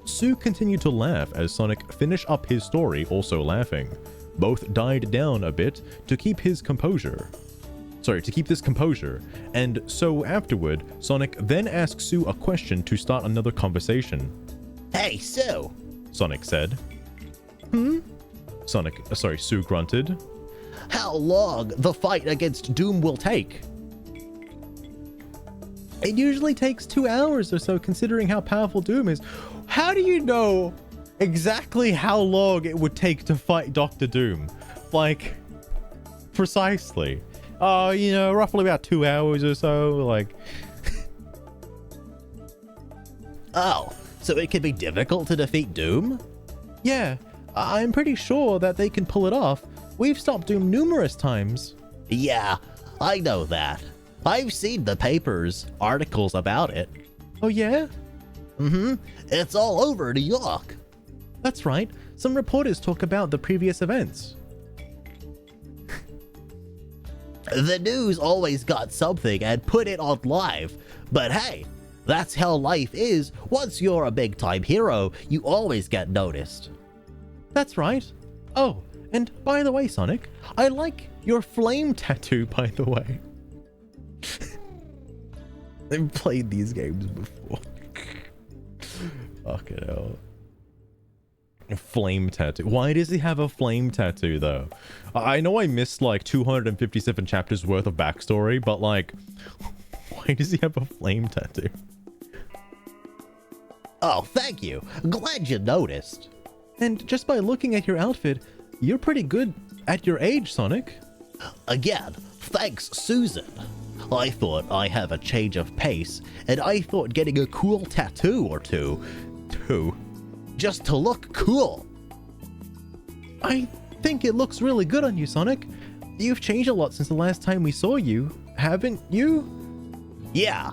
A: Sue continued to laugh as Sonic finished up his story, also laughing. Both died down a bit to keep his composure. To keep this composure, and so afterward, Sonic then asked Sue a question to start another conversation.
D: Hey, Sue!
A: Sonic said. Sue grunted.
D: How long the fight against Doom will take?
A: It usually takes 2 hours or so, considering how powerful Doom is. How do you know exactly how long it would take to fight Doctor Doom? Like, precisely. Roughly about 2 hours or so, like...
D: Oh, so it can be difficult to defeat Doom?
A: Yeah, I'm pretty sure that they can pull it off. We've stopped Doom numerous times.
D: Yeah, I know that. I've seen the papers, articles about it.
A: Oh yeah?
D: It's all over New York.
A: That's right. Some reporters talk about the previous events.
D: The news always got something and put it on live. But hey, that's how life is. Once you're a big-time hero, you always get noticed.
A: That's right. Oh, and by the way, Sonic, I like your flame tattoo, by the way. I've played these games before. Fucking hell. Flame tattoo. Why does he have a flame tattoo, though? I know I missed, like, 257 chapters worth of backstory, but, like, why does he have a flame tattoo?
D: Oh, thank you. Glad you noticed.
A: And just by looking at your outfit, you're pretty good at your age, Sonic.
D: Again, thanks, Susan. I thought I have a change of pace, and I thought getting a cool tattoo or two, just to look cool.
A: I think it looks really good on you, Sonic. You've changed a lot since the last time we saw you, haven't you?
D: Yeah.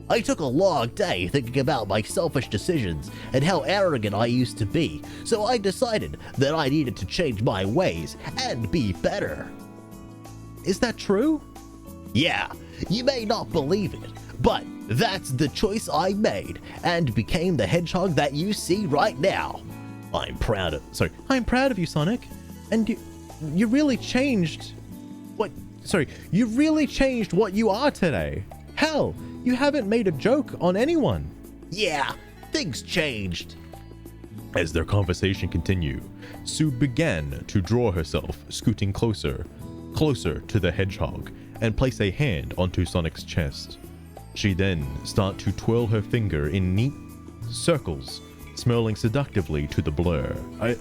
D: I took a long day thinking about my selfish decisions and how arrogant I used to be, so I decided that I needed to change my ways and be better.
A: Is that true?
D: Yeah, you may not believe it, but that's the choice I made and became the hedgehog that you see right now. I'm proud of
A: you, Sonic. And you really changed you really changed what you are today. Hell, you haven't made a joke on anyone.
D: Yeah, things changed.
A: As their conversation continued, Sue began to draw herself, scooting closer to the hedgehog, and place a hand onto Sonic's chest. She then started to twirl her finger in neat circles, smiling seductively to the Blur. I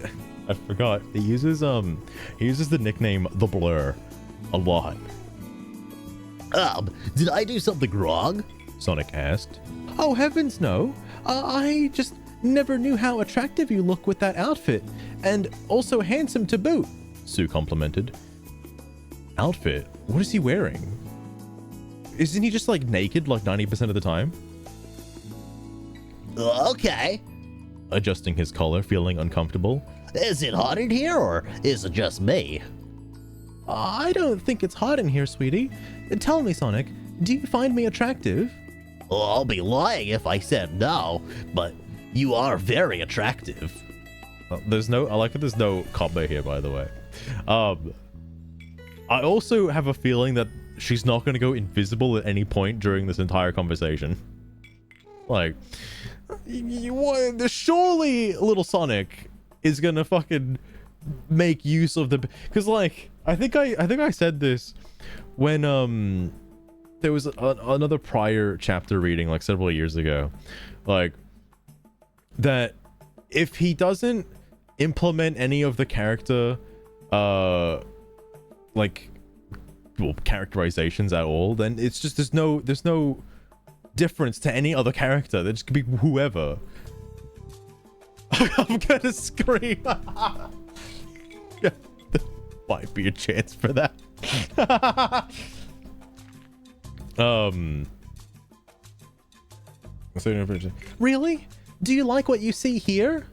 A: forgot. He uses the nickname The Blur a lot.
D: Did I do something wrong?
A: Sonic asked. Oh, heavens no. I just never knew how attractive you look with that outfit, and also handsome to boot, Sue complimented. Outfit? What is he wearing? Isn't he just like naked like 90% of the time?
D: Okay.
A: Adjusting his collar, feeling uncomfortable.
D: Is it hot in here, or is it just me?
A: I don't think it's hot in here, sweetie. Tell me, Sonic, do you find me attractive?
D: Well, I'll be lying if I said no, but you are very attractive.
A: I like that there's no combo here, by the way. I also have a feeling that she's not going to go invisible at any point during this entire conversation. Like, surely little Sonic is going to fucking make use of the... Because, like, I think I said this when there was another prior chapter reading, like, several years ago. Like, that if he doesn't implement any of the character characterizations at all, then it's just there's no difference to any other character. That just could be whoever. I'm gonna scream. Yeah, there might be a chance for that. Really? Do you like what you see here?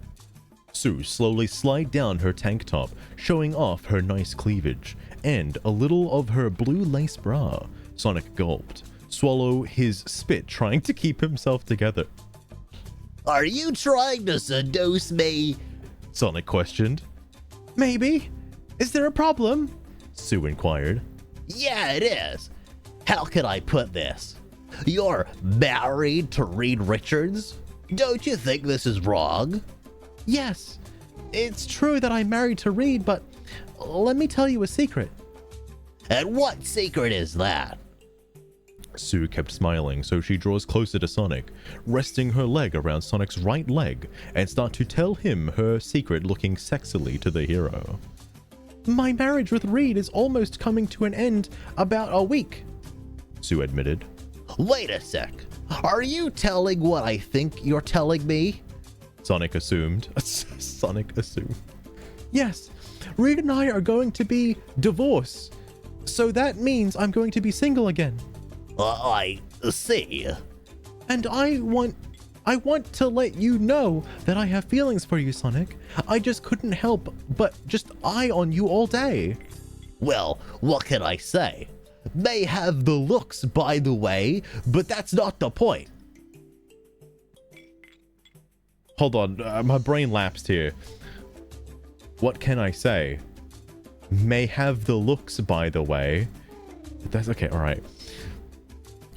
A: Sue slowly slid down her tank top, showing off her nice cleavage and a little of her blue lace bra. Sonic gulped, swallow his spit, trying to keep himself together.
D: Are you trying to seduce me?
A: Sonic questioned. Maybe. Is there a problem? Sue inquired.
D: Yeah, it is. How can I put this? You're married to Reed Richards? Don't you think this is wrong?
A: Yes, it's true that I'm married to Reed, but let me tell you a secret.
D: And what secret is that?
A: Sue kept smiling, so she draws closer to Sonic, resting her leg around Sonic's right leg, and start to tell him her secret, looking sexily to the hero. My marriage with Reed is almost coming to an end about a week, Sue admitted.
D: Wait a sec. Are you telling what I think you're telling me?
A: Sonic assumed. Sonic assumed. Yes, Reed and I are going to be divorced, so that means I'm going to be single again.
D: I see.
A: And I want to let you know that I have feelings for you, Sonic. I just couldn't help but just eye on you all day.
D: Well, what can I say? May have the looks, by the way, but that's not the point.
A: Hold on, my brain lapsed here. What can I say? May have the looks, by the way. That's okay, all right.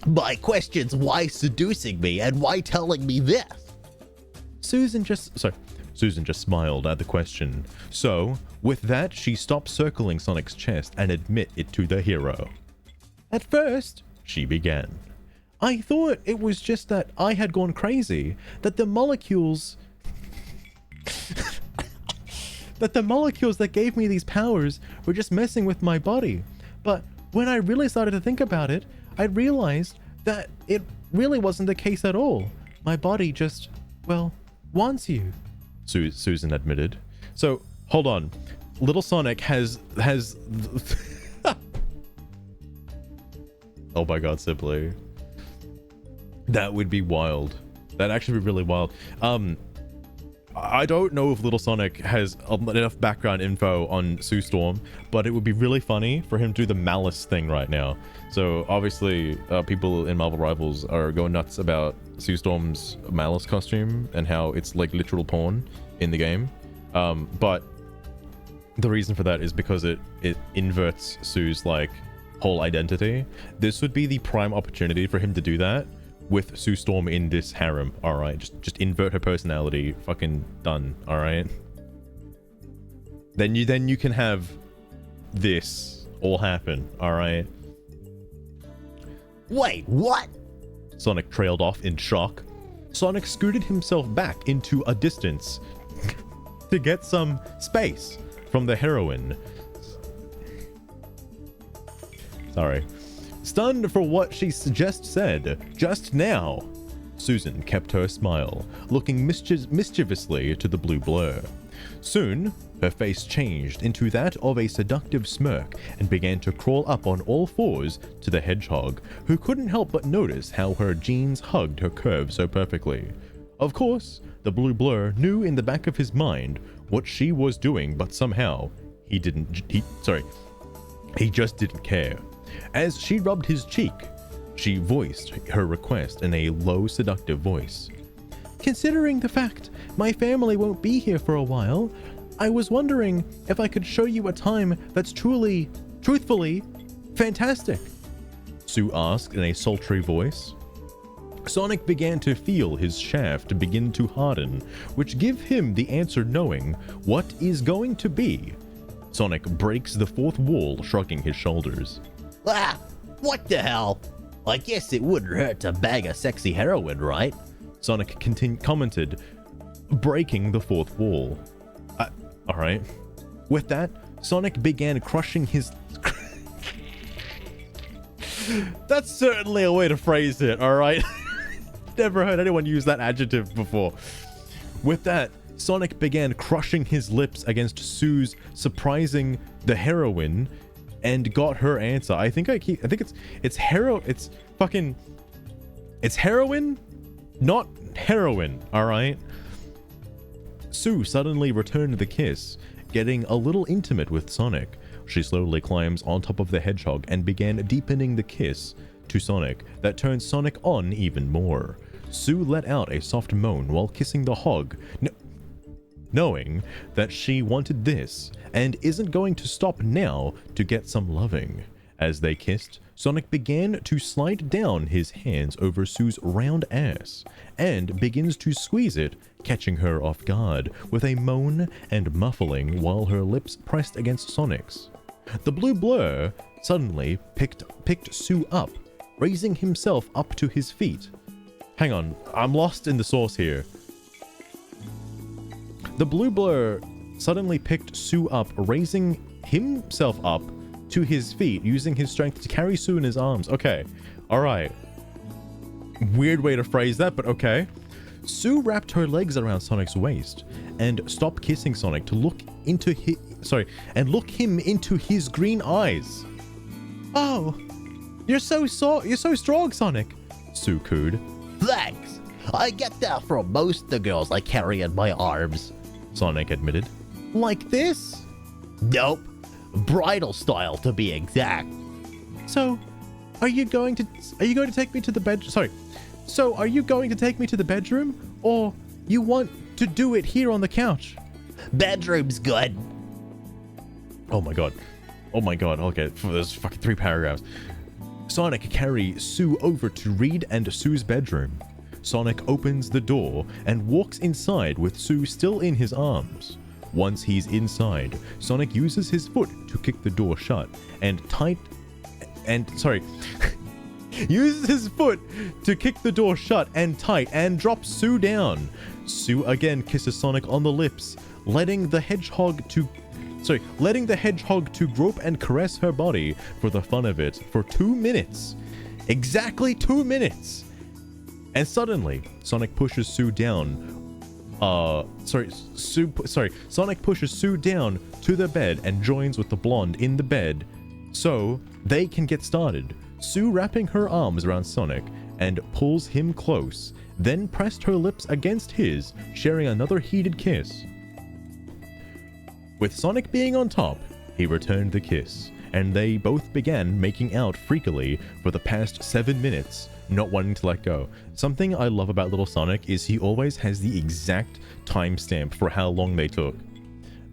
D: My question's why seducing me and why telling me this?
A: Susan just smiled at the question. So, with that, she stopped circling Sonic's chest and admit it to the hero. At first, she began, I thought it was just that I had gone crazy, that the molecules that gave me these powers were just messing with my body. But when I really started to think about it, I realized that it really wasn't the case at all. My body just, well, wants you, Susan admitted. So, hold on. Little Sonic has oh my god, Sibley. That would be wild. That'd actually be really wild. I don't know if Little Sonic has enough background info on Sue Storm, but it would be really funny for him to do the malice thing right now. So obviously, people in Marvel Rivals are going nuts about Sue Storm's malice costume and how it's like literal porn in the game. But the reason for that is because it inverts Sue's like whole identity. This would be the prime opportunity for him to do that with Sue Storm in this harem. All right, just invert her personality. Fucking done. All right. Then you can have this all happen. All right.
D: Wait, what?
A: Sonic trailed off in shock. Sonic scooted himself back into a distance to get some space from the heroine. Sorry. Stunned for what she just said just now, Susan kept her smile, looking mischievously to the blue blur. Soon, her face changed into that of a seductive smirk and began to crawl up on all fours to the hedgehog, who couldn't help but notice how her jeans hugged her curves so perfectly. Of course, the blue blur knew in the back of his mind what she was doing, but somehow he just didn't care. As she rubbed his cheek, she voiced her request in a low, seductive voice. Considering the fact my family won't be here for a while, I was wondering if I could show you a time that's truthfully, fantastic, Sue asked in a sultry voice. Sonic began to feel his shaft begin to harden, which gave him the answer knowing what is going to be. Sonic breaks the fourth wall, shrugging his shoulders.
D: Ah, what the hell? I guess it wouldn't hurt to bag a sexy heroine, right?
A: Sonic commented, breaking the fourth wall. Alright. With that, Sonic began crushing his... That's certainly a way to phrase it, alright? Never heard anyone use that adjective before. With that, Sonic began crushing his lips against Sue's, surprising the heroine and got her answer. I think it's heroin, not heroin, all right? Sue suddenly returned the kiss, getting a little intimate with Sonic. She slowly climbs on top of the hedgehog and began deepening the kiss to Sonic that turned Sonic on even more. Sue let out a soft moan while kissing the hog, knowing that she wanted this and isn't going to stop now to get some loving. As they kissed, Sonic began to slide down his hands over Sue's round ass and begins to squeeze it, catching her off guard with a moan and muffling while her lips pressed against Sonic's. The blue blur suddenly picked Sue up, raising himself up to his feet. Hang on, I'm lost in the source here. The blue blur suddenly picked Sue up, raising himself up to his feet, using his strength to carry Sue in his arms. Okay, all right. Weird way to phrase that, but okay. Sue wrapped her legs around Sonic's waist and stopped kissing Sonic to look into him into his green eyes. Oh, you're so strong, Sonic, Sue cooed.
D: Thanks. I get that from most of the girls I carry in my arms,
A: Sonic admitted. Like this?
D: Nope. Bridal style, to be exact.
A: So, are you going to take me to the bed? Sorry. So, are you going to take me to the bedroom, or you want to do it here on the couch?
D: Bedroom's good.
A: Oh my god. Oh my god. Okay, there's fucking 3 paragraphs. Sonic carries Sue over to Reed and Sue's bedroom. Sonic opens the door and walks inside with Sue still in his arms. Once he's inside, Sonic uses his foot to kick the door shut uses his foot to kick the door shut and tight and drops Sue down. Sue again kisses Sonic on the lips, letting the hedgehog to grope and caress her body for the fun of it for 2 minutes. Exactly 2 minutes. And suddenly, Sonic pushes Sue down. Sonic pushes Sue down to the bed and joins with the blonde in the bed so they can get started. Sue wrapping her arms around Sonic and pulls him close, then pressed her lips against his, sharing another heated kiss. With Sonic being on top, he returned the kiss, and they both began making out freakily for the past 7 minutes, not wanting to let go. Something I love about little Sonic is he always has the exact timestamp for how long they took.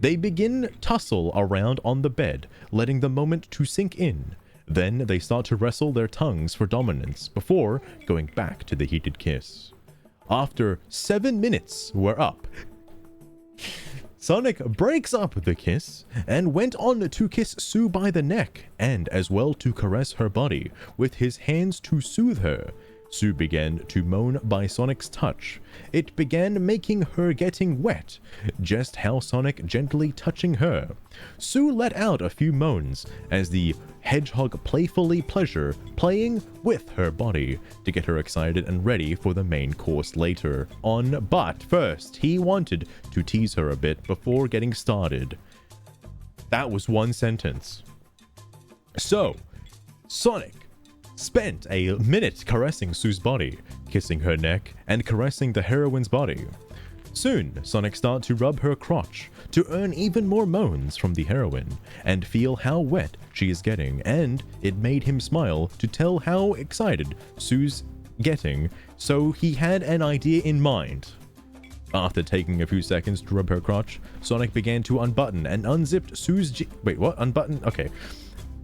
A: They begin tussle around on the bed, letting the moment to sink in. Then they start to wrestle their tongues for dominance before going back to the heated kiss. After 7 minutes were up, Sonic breaks up the kiss and went on to kiss Sue by the neck and as well to caress her body with his hands to soothe her. Sue began to moan by Sonic's touch. It began making her getting wet, just how Sonic gently touching her. Sue let out a few moans as the hedgehog playfully playing with her body to get her excited and ready for the main course later on. But first, he wanted to tease her a bit before getting started. That was 1 sentence. So, Sonic spent a minute caressing Sue's body, kissing her neck, and caressing the heroine's body. Soon, Sonic started to rub her crotch to earn even more moans from the heroine and feel how wet she is getting, and it made him smile to tell how excited Sue's getting, so he had an idea in mind. After taking a few seconds to rub her crotch, Sonic began to unbutton and unzipped Sue's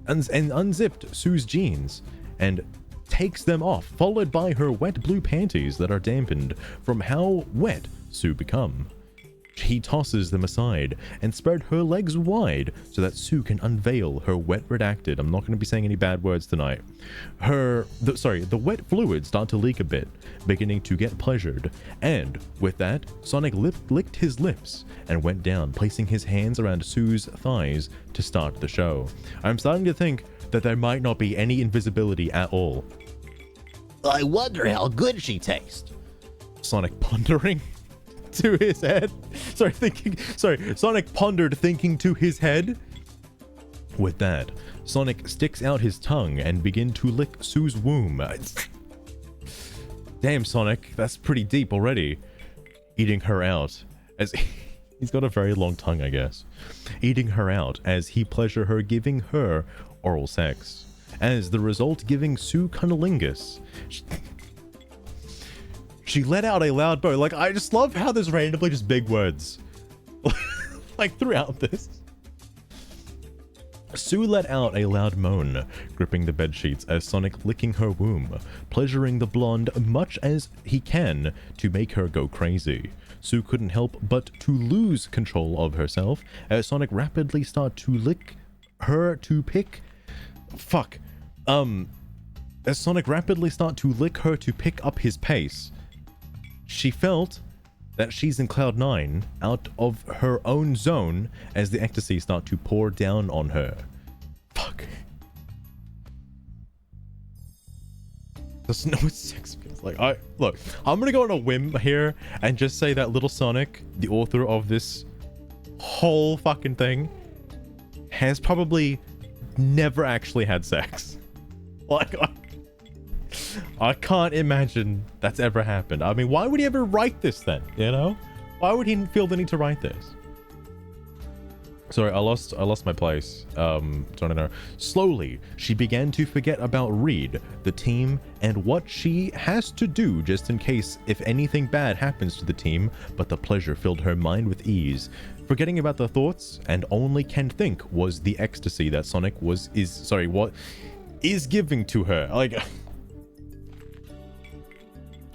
A: unzipped Sue's jeans and takes them off, followed by her wet blue panties that are dampened from how wet Sue become. He tosses them aside and spread her legs wide so that Sue can unveil her wet redacted. I'm not going to be saying any bad words tonight. The wet fluids start to leak a bit, beginning to get pleasured. And with that, Sonic licked his lips and went down, placing his hands around Sue's thighs to start the show. I'm starting to think that there might not be any invisibility at all.
D: I wonder how good she tastes.
A: Sonic pondering to his head. Sonic pondered, thinking to his head. With that, Sonic sticks out his tongue and begins to lick Sue's womb. Damn, Sonic, that's pretty deep already. Eating her out as he's got a very long tongue, I guess. Eating her out as he pleasure her, giving her oral sex. As the result, giving Sue cunnilingus. She let out a loud moan. Like, I just love how there's randomly just big words like throughout this. Sue let out a loud moan, gripping the bedsheets as Sonic licking her womb, pleasuring the blonde much as he can to make her go crazy. Sue couldn't help but to lose control of herself as Sonic rapidly started to lick her to pick... As Sonic rapidly started to lick her to pick up his pace, she felt that she's in Cloud 9, out of her own zone, as the ecstasy start to pour down on her. Fuck. Does know what sex feels like. Look, I'm gonna go on a whim here and just say that Little Sonic, the author of this whole fucking thing, has probably never actually had sex. Like, I can't imagine that's ever happened. I mean, why would he ever write this then? You know, why would he feel the need to write this? Sorry, I lost my place. Don't know. Slowly, she began to forget about Reed, the team, and what she has to do just in case if anything bad happens to the team. But the pleasure filled her mind with ease, forgetting about the thoughts, and only can think was the ecstasy that Sonic is giving to her. Like.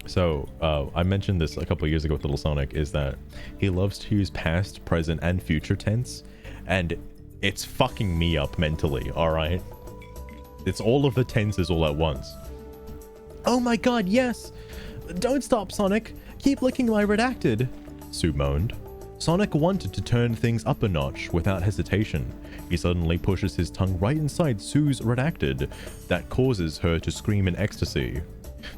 A: So, I mentioned this a couple of years ago with Little Sonic, is that he loves to use past, present, and future tense, and it's fucking me up mentally, alright? It's all of the tenses all at once. Oh my god, yes! Don't stop, Sonic! Keep licking my redacted! Sue moaned. Sonic wanted to turn things up a notch without hesitation. He suddenly pushes his tongue right inside Sue's redacted, that causes her to scream in ecstasy.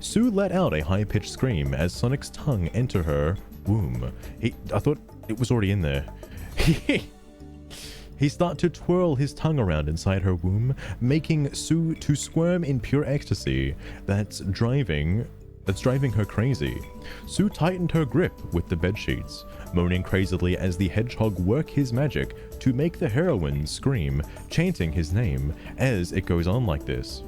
A: Sue let out a high-pitched scream as Sonic's tongue entered her womb. I thought it was already in there. He started to twirl his tongue around inside her womb, making Sue to squirm in pure ecstasy that's driving her crazy. Sue tightened her grip with the bedsheets, moaning crazily as the hedgehog worked his magic to make the heroine scream, chanting his name as it goes on like this.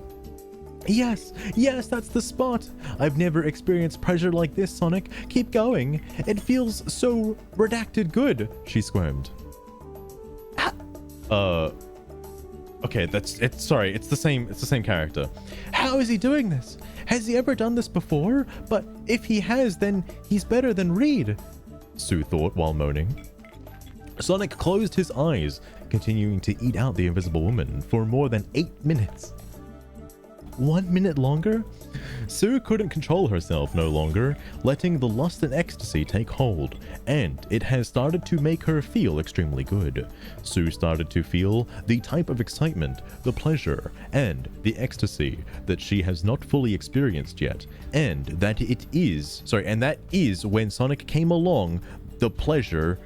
A: Yes, that's the spot. I've never experienced pleasure like this, Sonic. Keep going. It feels so redacted good, she squirmed. Okay, it's the same character. How is he doing this? Has he ever done this before? But if he has, then he's better than Reed, Sue thought while moaning. Sonic closed his eyes, continuing to eat out the invisible woman for more than 8 minutes. 1 minute longer? Sue couldn't control herself no longer, letting the lust and ecstasy take hold, and it has started to make her feel extremely good. Sue started to feel the type of excitement, the pleasure, and the ecstasy that she has not fully experienced yet, and that is when Sonic came along, the pleasure...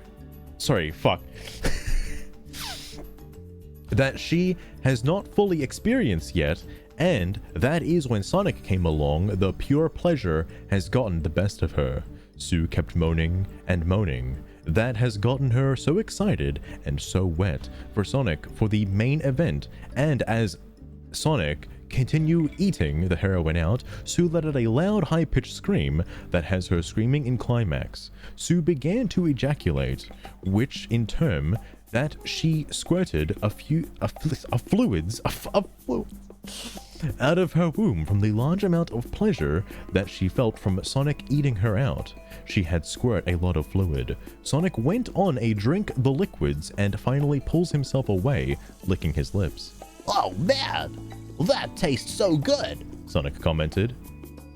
A: that she has not fully experienced yet, and that is when Sonic came along, the pure pleasure has gotten the best of her. Sue kept moaning and moaning. That has gotten her so excited and so wet for Sonic for the main event, and as Sonic continued eating the heroine out, Sue let out a loud high-pitched scream that has her screaming in climax. Sue began to ejaculate, which in turn that she squirted fluids out of her womb from the large amount of pleasure that she felt from Sonic eating her out. She had squirt a lot of fluid. Sonic went on a drink the liquids and finally pulls himself away, licking his lips.
D: Oh man, that tastes so good,
A: Sonic commented.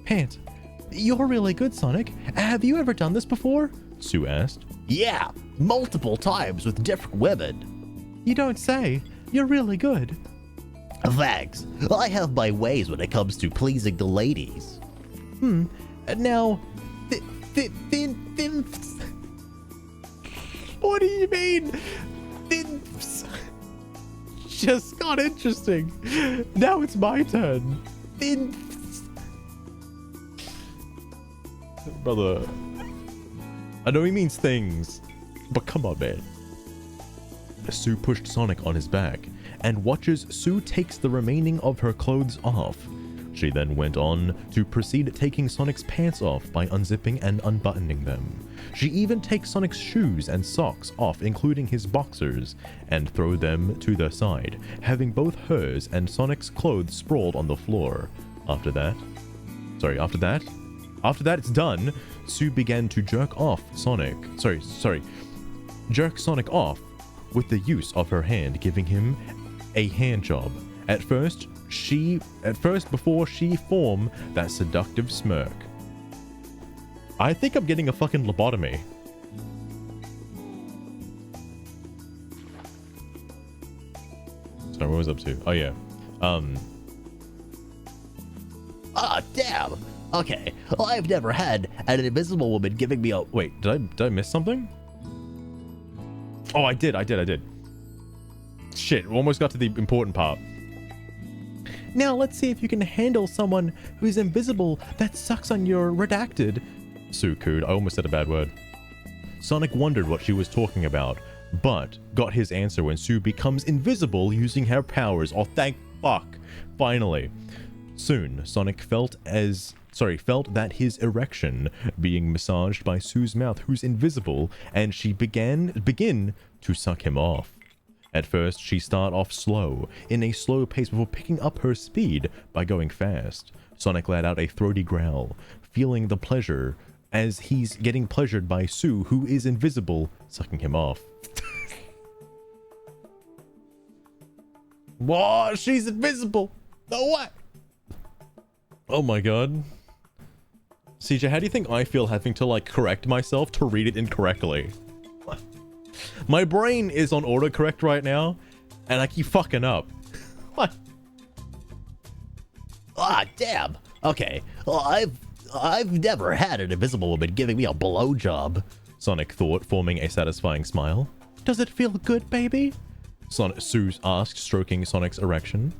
A: Pant, you're really good, Sonic. Have you ever done this before? Sue asked.
D: Yeah, multiple times with different women.
A: You don't say. You're really good.
D: Thanks. I have my ways when it comes to pleasing the ladies.
A: Now, what do you mean? just got interesting. Now it's my turn. Brother, I know he means things, but come on, man. Sue pushed Sonic on his back and watches Sue takes the remaining of her clothes off. She then went on to proceed taking Sonic's pants off by unzipping and unbuttoning them. She even takes Sonic's shoes and socks off, including his boxers, and throw them to the side, having both hers and Sonic's clothes sprawled on the floor. After that it's done, Sue began to jerk Sonic off with the use of her hand, giving him a hand job. At first, before she formed that seductive smirk. I think I'm getting a fucking lobotomy. Sorry, what was I up to? Oh yeah.
D: Ah, damn. Okay, well, I've never had an invisible woman giving me a...
A: Wait, did I miss something? Oh, I did. Shit, almost got to the important part. Now let's see if you can handle someone who's invisible that sucks on your redacted. Sue cooed. I almost said a bad word. Sonic wondered what she was talking about, but got his answer when Sue becomes invisible using her powers. Oh, thank fuck. Finally. Soon, Sonic felt that his erection being massaged by Sue's mouth, who's invisible, and she begin to suck him off. At first, she started off slow, in a slow pace before picking up her speed by going fast. Sonic let out a throaty growl, feeling the pleasure as he's getting pleasured by Sue, who is invisible, sucking him off. Whoa, she's invisible! No way! Oh my god. CJ, how do you think I feel having to, like, correct myself to read it incorrectly? My brain is on autocorrect right now, and I keep fucking up. What?
D: Ah, damn. Okay, well, I've never had an invisible woman giving me a blowjob.
A: Sonic thought, forming a satisfying smile. Does it feel good, baby? Sue asked, stroking Sonic's erection.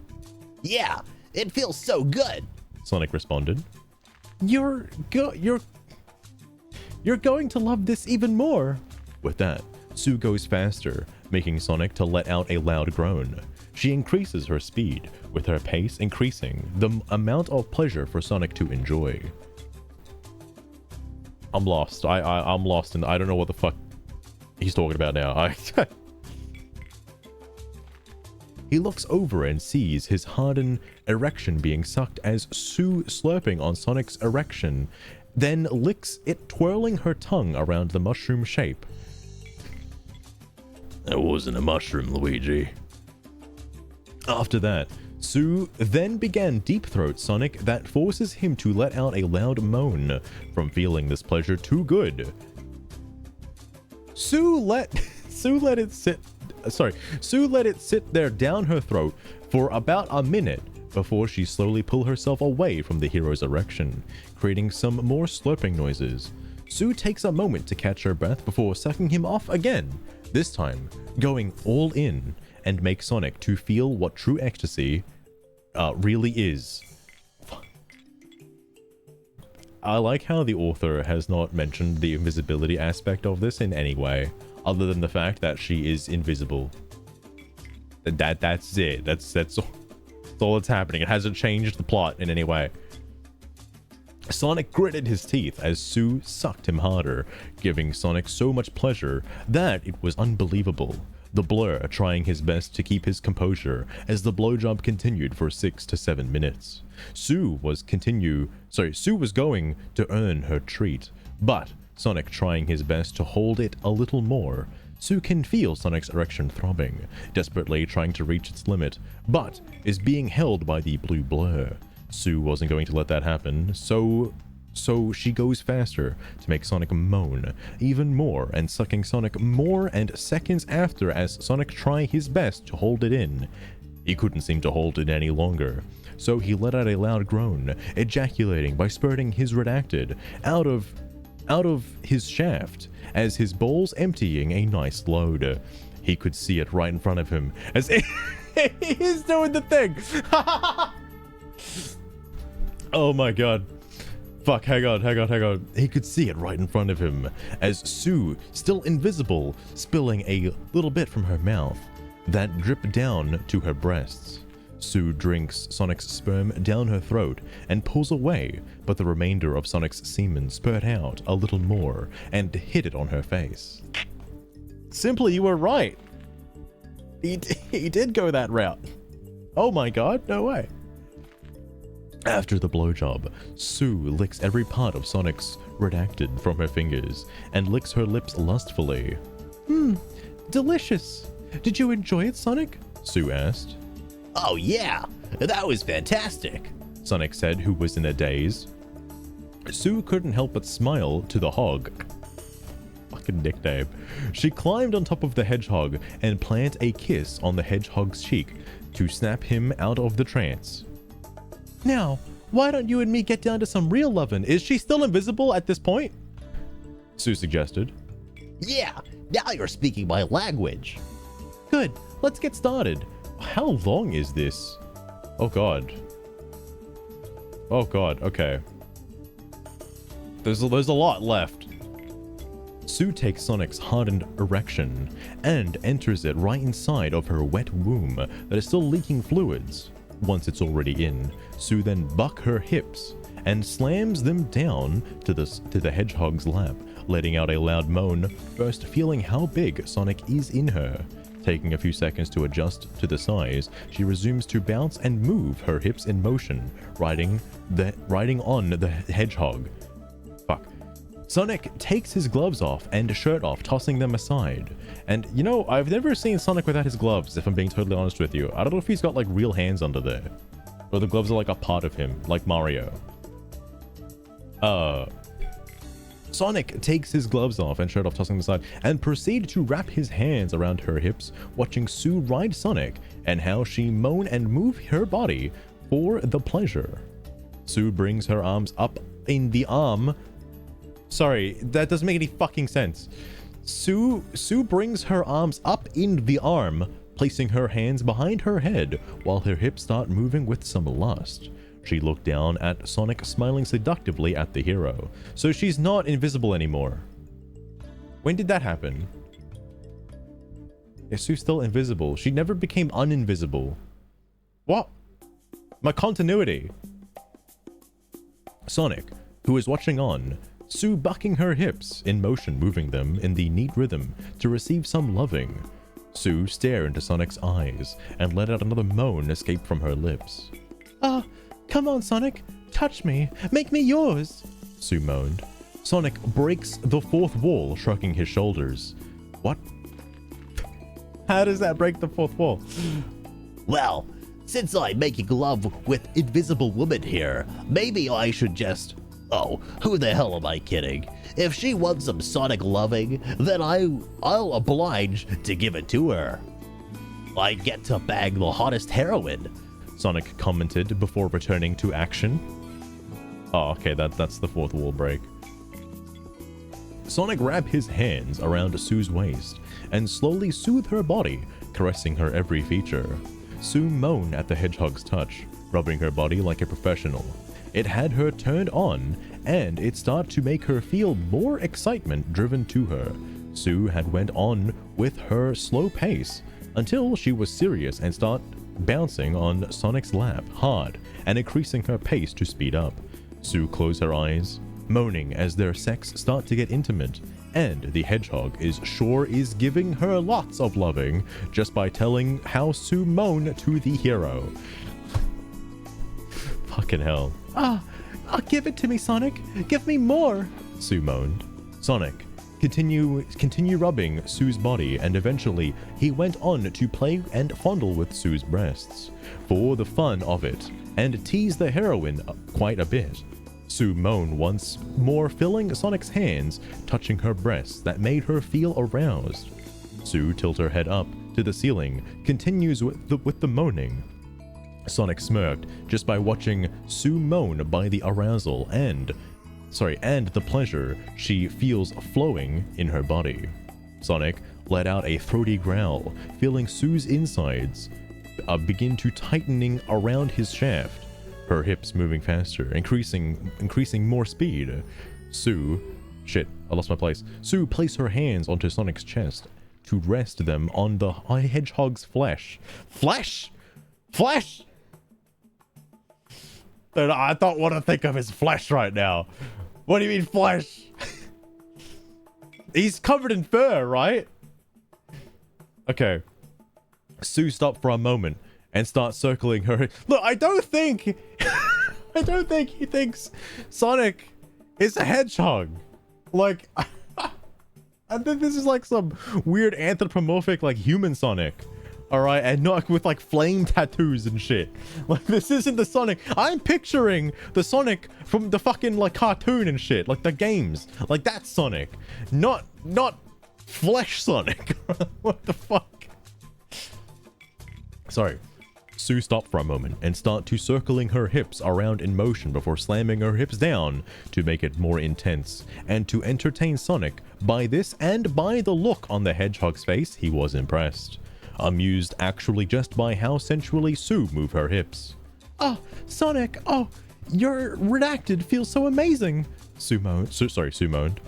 D: Yeah, it feels so good.
A: Sonic responded. You're going to love this even more. With that, Sue goes faster, making Sonic to let out a loud groan. She increases her speed, with her pace increasing the amount of pleasure for Sonic to enjoy. I'm lost. I'm lost, and I don't know what the fuck he's talking about now. He looks over and sees his hardened erection being sucked as Sue slurping on Sonic's erection, then licks it, twirling her tongue around the mushroom shape. That wasn't a mushroom, Luigi. After that, Sue then began deep throat Sonic that forces him to let out a loud moan from feeling this pleasure too good. Sue let it sit there down her throat for about a minute before she slowly pulled herself away from the hero's erection, creating some more slurping noises. Sue takes a moment to catch her breath before sucking him off again, this time going all in, and make Sonic to feel what true ecstasy really is. I like how the author has not mentioned the invisibility aspect of this in any way, other than the fact that she is invisible. That's it. That's all that's happening. It hasn't changed the plot in any way. Sonic gritted his teeth as Sue sucked him harder, giving Sonic so much pleasure that it was unbelievable. The Blur trying his best to keep his composure as the blowjob continued for 6 to 7 minutes. Sue was going to earn her treat, but Sonic trying his best to hold it a little more. Sue can feel Sonic's erection throbbing, desperately trying to reach its limit, but is being held by the blue blur. Sue wasn't going to let that happen, so she goes faster to make Sonic moan even more and sucking Sonic more, and seconds after as Sonic tried his best to hold it in. He couldn't seem to hold it any longer, so he let out a loud groan, ejaculating by spurting his redacted out of his shaft as his balls emptying a nice load. He could see it right in front of him as He's doing the thing. Oh my god. Fuck, hang on. He could see it right in front of him as Sue, still invisible, spilling a little bit from her mouth that dripped down to her breasts. Sue drinks Sonic's sperm down her throat and pulls away, but the remainder of Sonic's semen spurt out a little more and hit it on her face. Simply, you were right. He did go that route. Oh my god, no way. After the blowjob, Sue licks every part of Sonic's redacted from her fingers and licks her lips lustfully. Delicious. Did you enjoy it, Sonic? Sue asked.
D: Oh yeah, that was fantastic,
A: Sonic said, who was in a daze. Sue couldn't help but smile to the hog. Fucking nickname. She climbed on top of the hedgehog and planted a kiss on the hedgehog's cheek to snap him out of the trance. Now, why don't you and me get down to some real lovin'? Is she still invisible at this point? Sue suggested.
D: Yeah, now you're speaking my language.
A: Good, let's get started. How long is this? Oh god. Oh god, okay. There's a lot left. Sue takes Sonic's hardened erection and enters it right inside of her wet womb that is still leaking fluids. Once it's already in, Sue then bucks her hips and slams them down to the hedgehog's lap, letting out a loud moan, first feeling how big Sonic is in her. Taking a few seconds to adjust to the size, she resumes to bounce and move her hips in motion, riding on the hedgehog. Fuck. Sonic takes his gloves off and shirt off, tossing them aside. And, you know, I've never seen Sonic without his gloves, if I'm being totally honest with you. I don't know if he's got, like, real hands under there. Or the gloves are, like, a part of him, like Mario. Sonic takes his gloves off and shirt off, tossing them aside, and proceeds to wrap his hands around her hips, watching Sue ride Sonic, and how she moan and move her body for the pleasure. Sue brings her arms up in the arm. Sorry, that doesn't make any fucking sense. Sue brings her arms up in the arm, placing her hands behind her head while her hips start moving with some lust. She looked down at Sonic, smiling seductively at the hero. So she's not invisible anymore. When did that happen? Is Sue still invisible? She never became uninvisible. What? My continuity. Sonic, who is watching on, Sue bucking her hips, in motion moving them in the neat rhythm to receive some loving. Sue stared into Sonic's eyes and let out another moan escape from her lips. Come on, Sonic. Touch me. Make me yours, Sue moaned. Sonic breaks the fourth wall, shrugging his shoulders. What? How does that break the fourth wall?
D: Well, since I'm making love with Invisible Woman here, maybe I should just... Oh, who the hell am I kidding? If she wants some Sonic loving, then I'll oblige to give it to her. I get to bag the hottest heroine, Sonic commented before returning to action. Oh, okay, that's the fourth wall break. Sonic wrapped his hands around Sue's waist and slowly soothed her body, caressing her every feature. Sue moaned at the hedgehog's touch, rubbing her body like a professional. It had her turned on, and it started to make her feel more excitement driven to her. Sue had went on with her slow pace until she was serious and started bouncing on Sonic's lap hard and increasing her pace to speed up. Sue closed her eyes, moaning as their sex start to get intimate, and the hedgehog is giving her lots of loving just by telling how Sue moaned to the hero. Fucking hell. Give it to me, Sonic. Give me more, Sue moaned. Sonic, continue rubbing Sue's body, and eventually he went on to play and fondle with Sue's breasts for the fun of it and tease the heroine quite a bit. Sue moaned once more, filling Sonic's hands, touching her breasts that made her feel aroused. Sue tilted her head up to the ceiling, continues with the moaning. Sonic smirked just by watching Sue moan by the arousal and the pleasure she feels flowing in her body. Sonic let out a throaty growl, feeling Sue's insides
A: begin to tightening around his shaft, her hips moving faster, increasing more speed. Shit, I lost my place. Sue placed her hands onto Sonic's chest to rest them on the hedgehog's flesh. Flesh? Flesh? Dude, I don't want to think of his flesh right now. What do you mean flesh? He's covered in fur, right? Okay. Sue stopped for a moment and starts circling her. Look, I don't think he thinks Sonic is a hedgehog. Like, I think this is like some weird anthropomorphic, like, human Sonic. Alright, and not with like flame tattoos and shit. Like, this isn't the Sonic. I'm picturing the Sonic from the fucking like cartoon and shit, like the games. Like, that's Sonic. Not flesh Sonic. What the fuck? Sorry. Sue stopped for a moment and started to circling her hips around in motion before slamming her hips down to make it more intense and to entertain Sonic. By this and by the look on the hedgehog's face, he was impressed. Amused actually just by how sensually Sue moved her hips. Oh, Sonic, oh, your redacted feels so amazing. Sue moaned.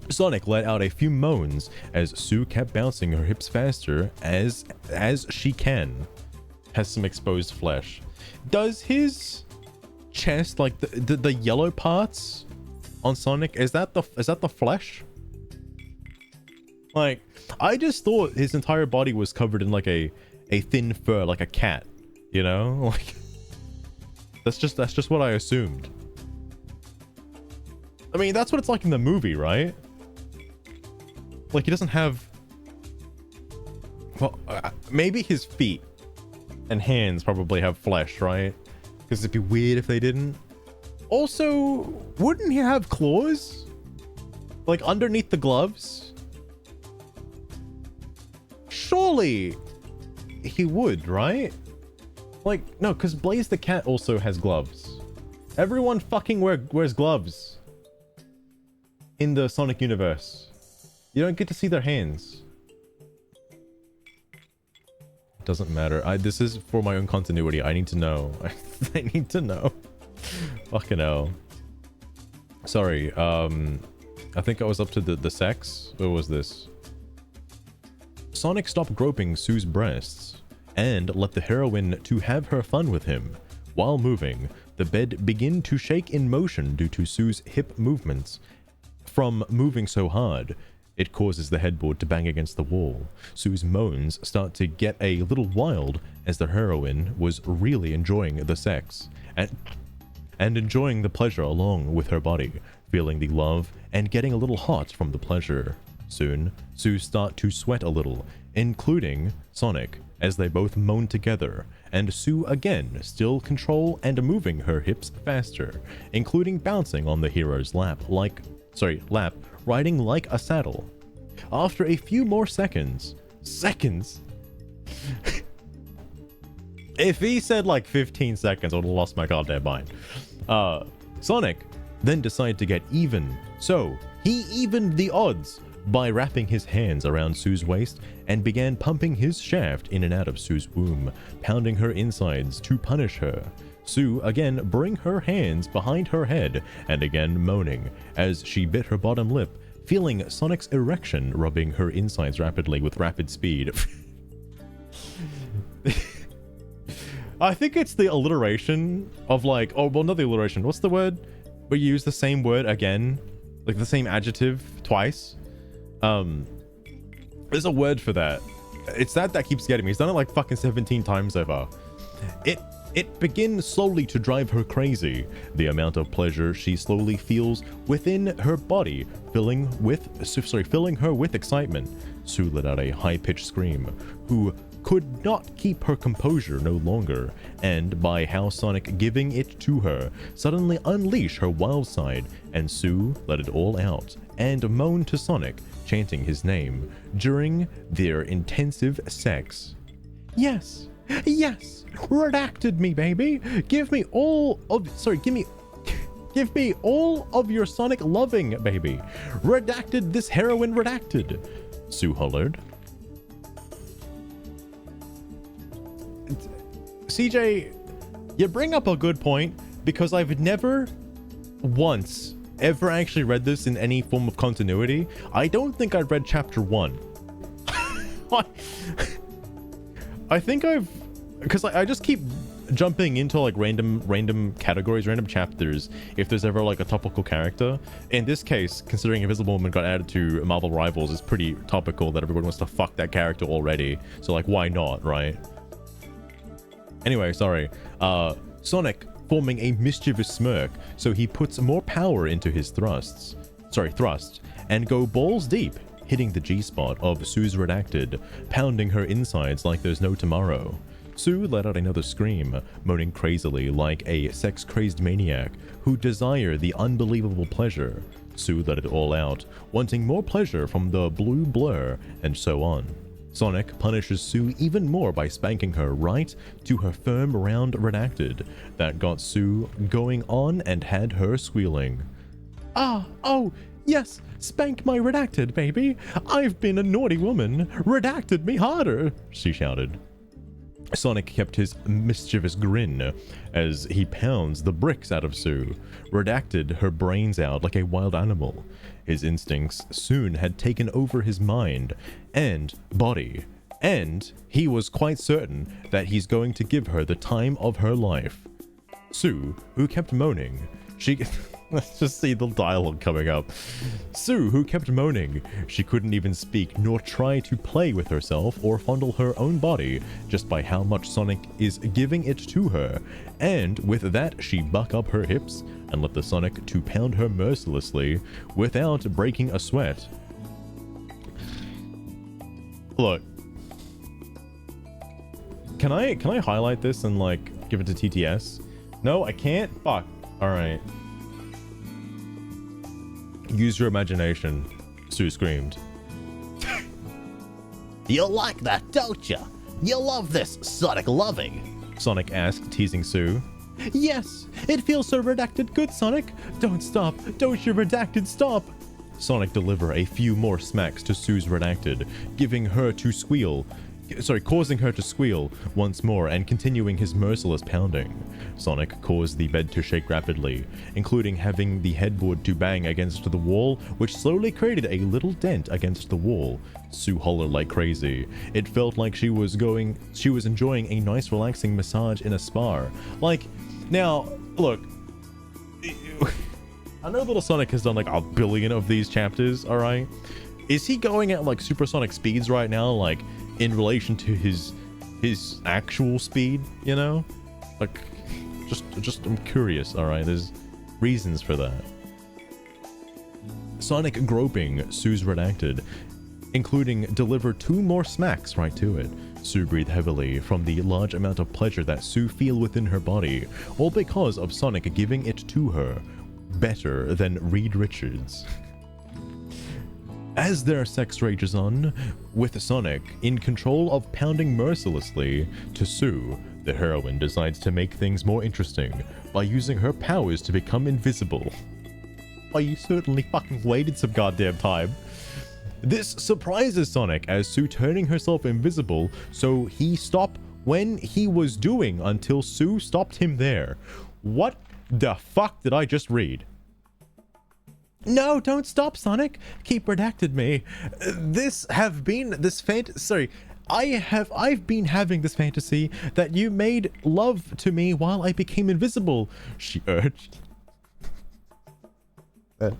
A: Sonic let out a few moans as Sue kept bouncing her hips faster as she can. Has some exposed flesh. Does his chest, like the yellow parts on Sonic, is that the flesh? Like, I just thought his entire body was covered in like a thin fur, like a cat, you know? Like, that's just what I assumed. I mean, that's what it's like in the movie, right? Like, he doesn't have, well, maybe his feet and hands probably have flesh, right? Because it'd be weird if they didn't. Also, wouldn't he have claws? Like, underneath the gloves? Surely he would, right? Like, no, because Blaze the cat also has gloves. Everyone fucking wears gloves in the Sonic universe. You don't get to see their hands. Doesn't matter. This is for my own continuity. I need to know. I need to know. Fucking hell. Sorry. I think I was up to the sex. What was this? Sonic stopped groping Sue's breasts and let the heroine to have her fun with him. While moving, the bed began to shake in motion due to Sue's hip movements. From moving so hard, it causes the headboard to bang against the wall. Sue's moans start to get a little wild as the heroine was really enjoying the sex and enjoying the pleasure along with her body, feeling the love and getting a little hot from the pleasure. Soon, Sue started to sweat a little, including Sonic, as they both moaned together, and Sue again still control and moving her hips faster, including bouncing on the hero's lap, riding like a saddle. After a few more seconds? If he said like 15 seconds, I would have lost my goddamn mind. Sonic then decided to get even, so he evened the odds by wrapping his hands around Sue's waist and began pumping his shaft in and out of Sue's womb, pounding her insides to punish her. Sue again bring her hands behind her head and again moaning as she bit her bottom lip, feeling Sonic's erection rubbing her insides rapidly with rapid speed. I think it's the alliteration of like, oh, well, not the alliteration. What's the word? Where you use the same word again, like the same adjective twice. There's a word for that. It's that keeps getting me. He's done it like fucking 17 times over. It begins slowly to drive her crazy. The amount of pleasure she slowly feels within her body, filling her with excitement. Sue let out a high-pitched scream, who could not keep her composure no longer, and by how Sonic giving it to her suddenly unleash her wild side, and Sue let it all out and moan to Sonic, chanting his name during their intensive sex. Yes, redacted me, baby. Give me all of your Sonic loving, baby. Redacted this heroine, redacted. Sue hollered. CJ, you bring up a good point, because I've never once ever actually read this in any form of continuity. I don't think I've read chapter 1. I think I've, because I just keep jumping into like random categories, random chapters, if there's ever like a topical character. In this case, considering Invisible Woman got added to Marvel Rivals, it's pretty topical that everyone wants to fuck that character already. So like, why not, right? Anyway, sorry. Sonic forming a mischievous smirk, so he puts more power into his thrusts, and go balls deep, hitting the G-spot of Sue's Redacted, pounding her insides like there's no tomorrow. Sue let out another scream, moaning crazily like a sex-crazed maniac who desire the unbelievable pleasure. Sue let it all out, wanting more pleasure from the blue blur, and so on. Sonic punishes Sue even more by spanking her right to her firm round Redacted. That got Sue going on and had her squealing. Oh, yes, spank my Redacted, baby. I've been a naughty woman. Redacted me harder, she shouted. Sonic kept his mischievous grin as he pounds the bricks out of Sue, Redacted her brains out like a wild animal. His instincts soon had taken over his mind and body, and he was quite certain that he's going to give her the time of her life. Sue, who kept moaning, let's just see the dialogue coming up. Sue, who kept moaning, she couldn't even speak nor try to play with herself or fondle her own body just by how much Sonic is giving it to her. And with that, she buck up her hips and let the Sonic to pound her mercilessly without breaking a sweat. Look, can I highlight this and like give it to TTS? No, I can't. Fuck. All right. Use your imagination, Sue screamed.
D: You like that, don't you? You love this Sonic loving?
A: Sonic asked, teasing Sue. Yes, it feels so Redacted good, Sonic. Don't stop. Don't you Redacted stop. Sonic delivered a few more smacks to Sue's Redacted, causing her to squeal once more and continuing his merciless pounding. Sonic caused the bed to shake rapidly, including having the headboard to bang against the wall, which slowly created a little dent against the wall. Sue hollered like crazy. It felt like she was enjoying a nice relaxing massage in a spa. Now, look, I know Little Sonic has done like a billion of these chapters, alright? Is he going at like supersonic speeds right now, like in relation to his actual speed, you know? Like, just I'm curious, alright? There's reasons for that. Sonic groping Sue's Redacted, including deliver 2 more smacks right to it. Sue breathed heavily from the large amount of pleasure that Sue feel within her body, all because of Sonic giving it to her better than Reed Richards. As their sex rages on, with Sonic in control of pounding mercilessly to Sue, the heroine decides to make things more interesting by using her powers to become invisible. Oh, you certainly fucking waited some goddamn time. This surprises Sonic as Sue turning herself invisible, so he stopped when he was doing until Sue stopped him there. What the fuck did I just read? No, don't stop, Sonic. Keep Redacted me. I've been having this fantasy that you made love to me while I became invisible, she urged. That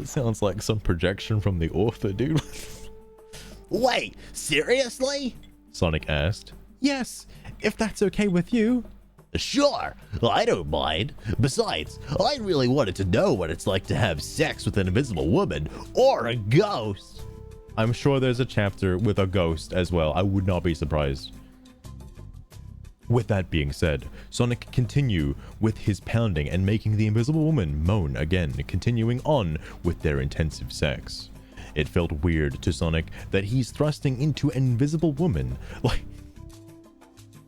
A: sounds like some projection from the author, dude.
D: Wait, seriously?
A: Sonic asked. Yes, if that's okay with you.
D: Sure, I don't mind. Besides, I really wanted to know what it's like to have sex with an invisible woman or a ghost.
A: I'm sure there's a chapter with a ghost as well. I would not be surprised. With that being said, Sonic continued with his pounding and making the invisible woman moan again, continuing on with their intensive sex. It felt weird to Sonic that he's thrusting into an invisible woman.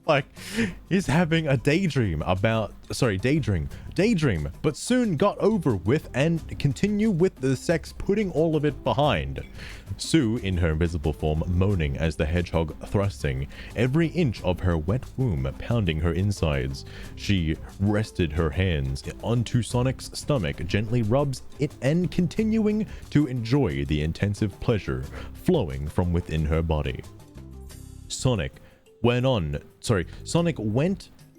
A: Like, he's having a daydream, but soon got over with and continue with the sex, putting all of it behind. Sue, in her invisible form, moaning as the hedgehog thrusting, every inch of her wet womb pounding her insides. She rested her hands onto Sonic's stomach, gently rubs it and continuing to enjoy the intensive pleasure flowing from within her body. Sonic went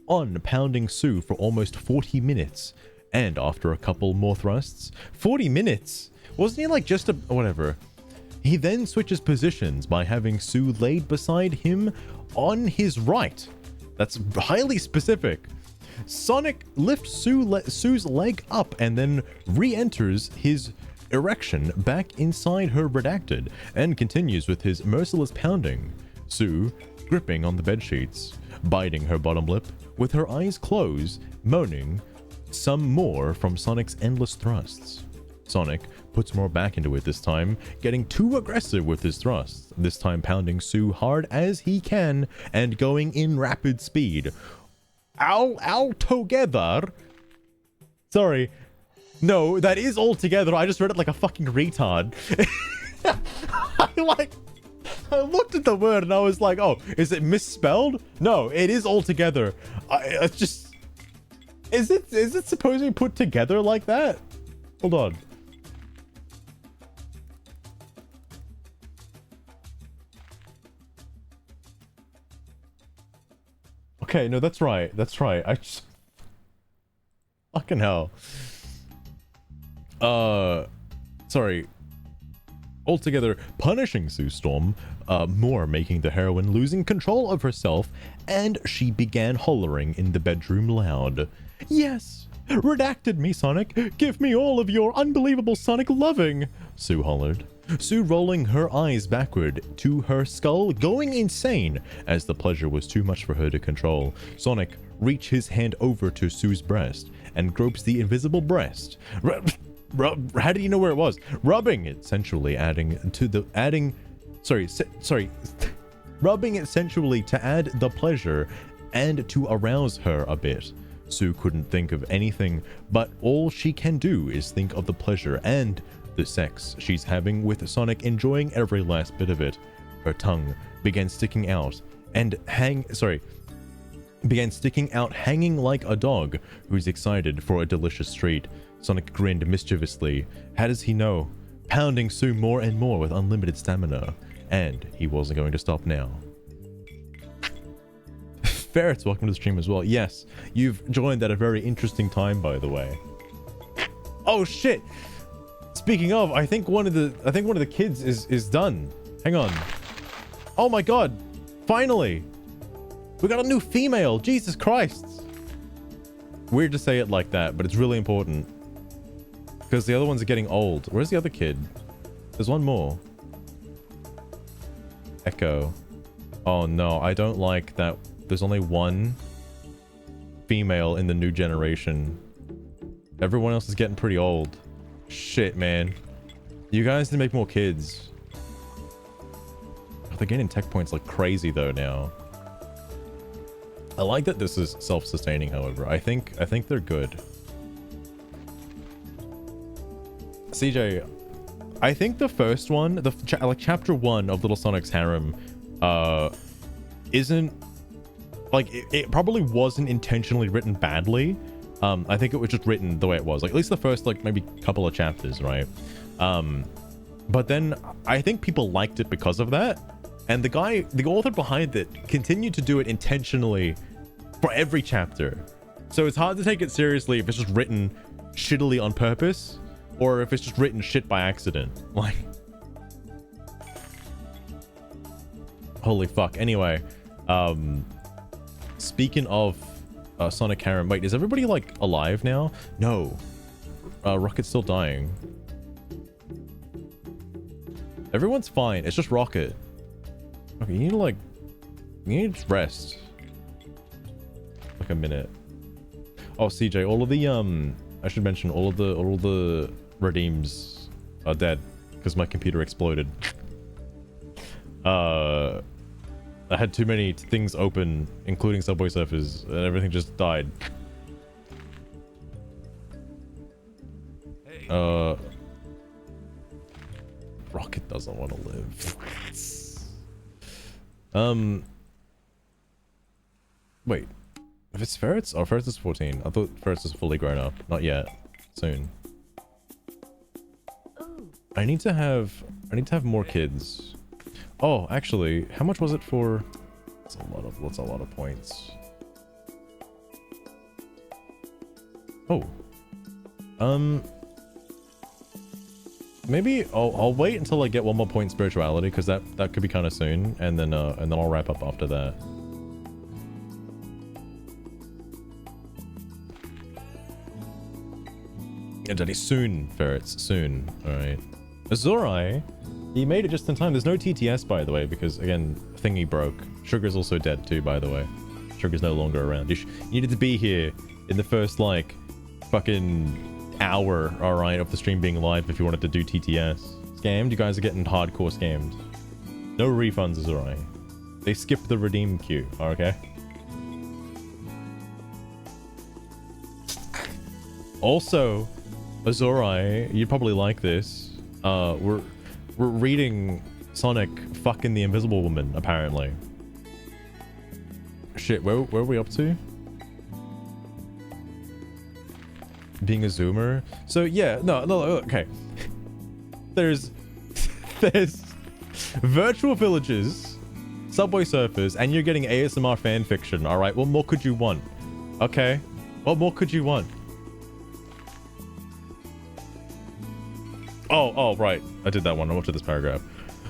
A: on pounding Sue for almost 40 minutes, and after a couple more thrusts, 40 minutes? Wasn't he like just a whatever? He then switches positions by having Sue laid beside him on his right. That's highly specific. Sonic lifts Sue's leg up and then re-enters his erection back inside her redacted and continues with his merciless pounding. Sue gripping on the bedsheets, biting her bottom lip, with her eyes closed, moaning some more from Sonic's endless thrusts. Sonic puts more back into it this time, getting too aggressive with his thrusts, this time pounding Sue hard as he can and going in rapid speed. All together. Sorry. No, that is all together. I just read it like a fucking retard. I looked at the word and I was like, oh, is it misspelled? No, it is all together. It's just... Is it supposed to be put together like that? Hold on. Okay, no, that's right. That's right. I just... Fucking hell. Sorry. Altogether, punishing Sue Storm, more making the heroine losing control of herself, and she began hollering in the bedroom loud. Yes! Redacted me, Sonic! Give me all of your unbelievable Sonic loving! Sue hollered. Sue rolling her eyes backward to her skull, going insane, as the pleasure was too much for her to control. Sonic reached his hand over to Sue's breast, and gropes the invisible breast. How did you know where it was? Rubbing it sensually, rubbing it sensually to add the pleasure and to arouse her a bit. Sue couldn't think of anything, but all she can do is think of the pleasure and the sex she's having with Sonic, enjoying every last bit of it. Her tongue began sticking out hanging like a dog who's excited for a delicious treat. Sonic grinned mischievously. How does he know? Pounding Sue more and more with unlimited stamina. And he wasn't going to stop now. Ferrets, welcome to the stream as well. Yes, you've joined at a very interesting time, by the way. Oh shit! Speaking of, I think one of the kids is done. Hang on. Oh my god! Finally! We got a new female! Jesus Christ! Weird to say it like that, but it's really important. Because the other ones are getting old. Where's the other kid? There's one more. Echo. Oh no, I don't like that. There's only one female in the new generation. Everyone else is getting pretty old. Shit, man. You guys need to make more kids. Oh, they're getting tech points like crazy though now. I like that this is self-sustaining, however. I think they're good. CJ, I think the first one, like chapter 1 of Little Sonic's Harem, isn't like it probably wasn't intentionally written badly. I think it was just written the way it was, like at least the first like maybe couple of chapters, right? But then I think people liked it because of that, and the author behind it continued to do it intentionally for every chapter. So it's hard to take it seriously if it's just written shittily on purpose, or if it's just written shit by accident. Like, holy fuck. Anyway, speaking of Sonic Harem, wait, is everybody like alive now? No. Rocket's still dying. Everyone's fine. It's just Rocket. Okay, you need to rest. Like a minute. Oh, CJ, all of the I should mention all of the redeems are dead because my computer exploded. I had too many things open, including Subway Surfers, and everything just died. Rocket doesn't want to live. Wait. If it's ferrets? Oh, ferrets is 14. I thought ferrets is fully grown up. Not yet. Soon.
B: Ooh.
A: I need to have more kids. Oh, actually, how much was it for? That's a lot of points. Oh. Maybe I'll wait until I get one more point in spirituality, because that could be kind of soon, and then I'll wrap up after that. Yeah, Daddy, soon, ferrets, soon. Alright. Azurai, you made it just in time. There's no TTS, by the way, because, again, thingy broke. Sugar's also dead, too, by the way. Sugar's no longer around. You needed to be here in the first, like, fucking hour, alright, of the stream being live if you wanted to do TTS. Scammed? You guys are getting hardcore scammed. No refunds, Azurai. They skipped the redeem queue, okay? Also, Azurai, you'd probably like this. We're reading Sonic fucking the Invisible Woman, apparently. Shit, where are we up to? Being a zoomer? So yeah, no, okay. There's virtual villages, Subway Surfers, and you're getting ASMR fan fiction. All right, what more could you want? Okay, what more could you want? Oh, right. I did that one. I went to this paragraph.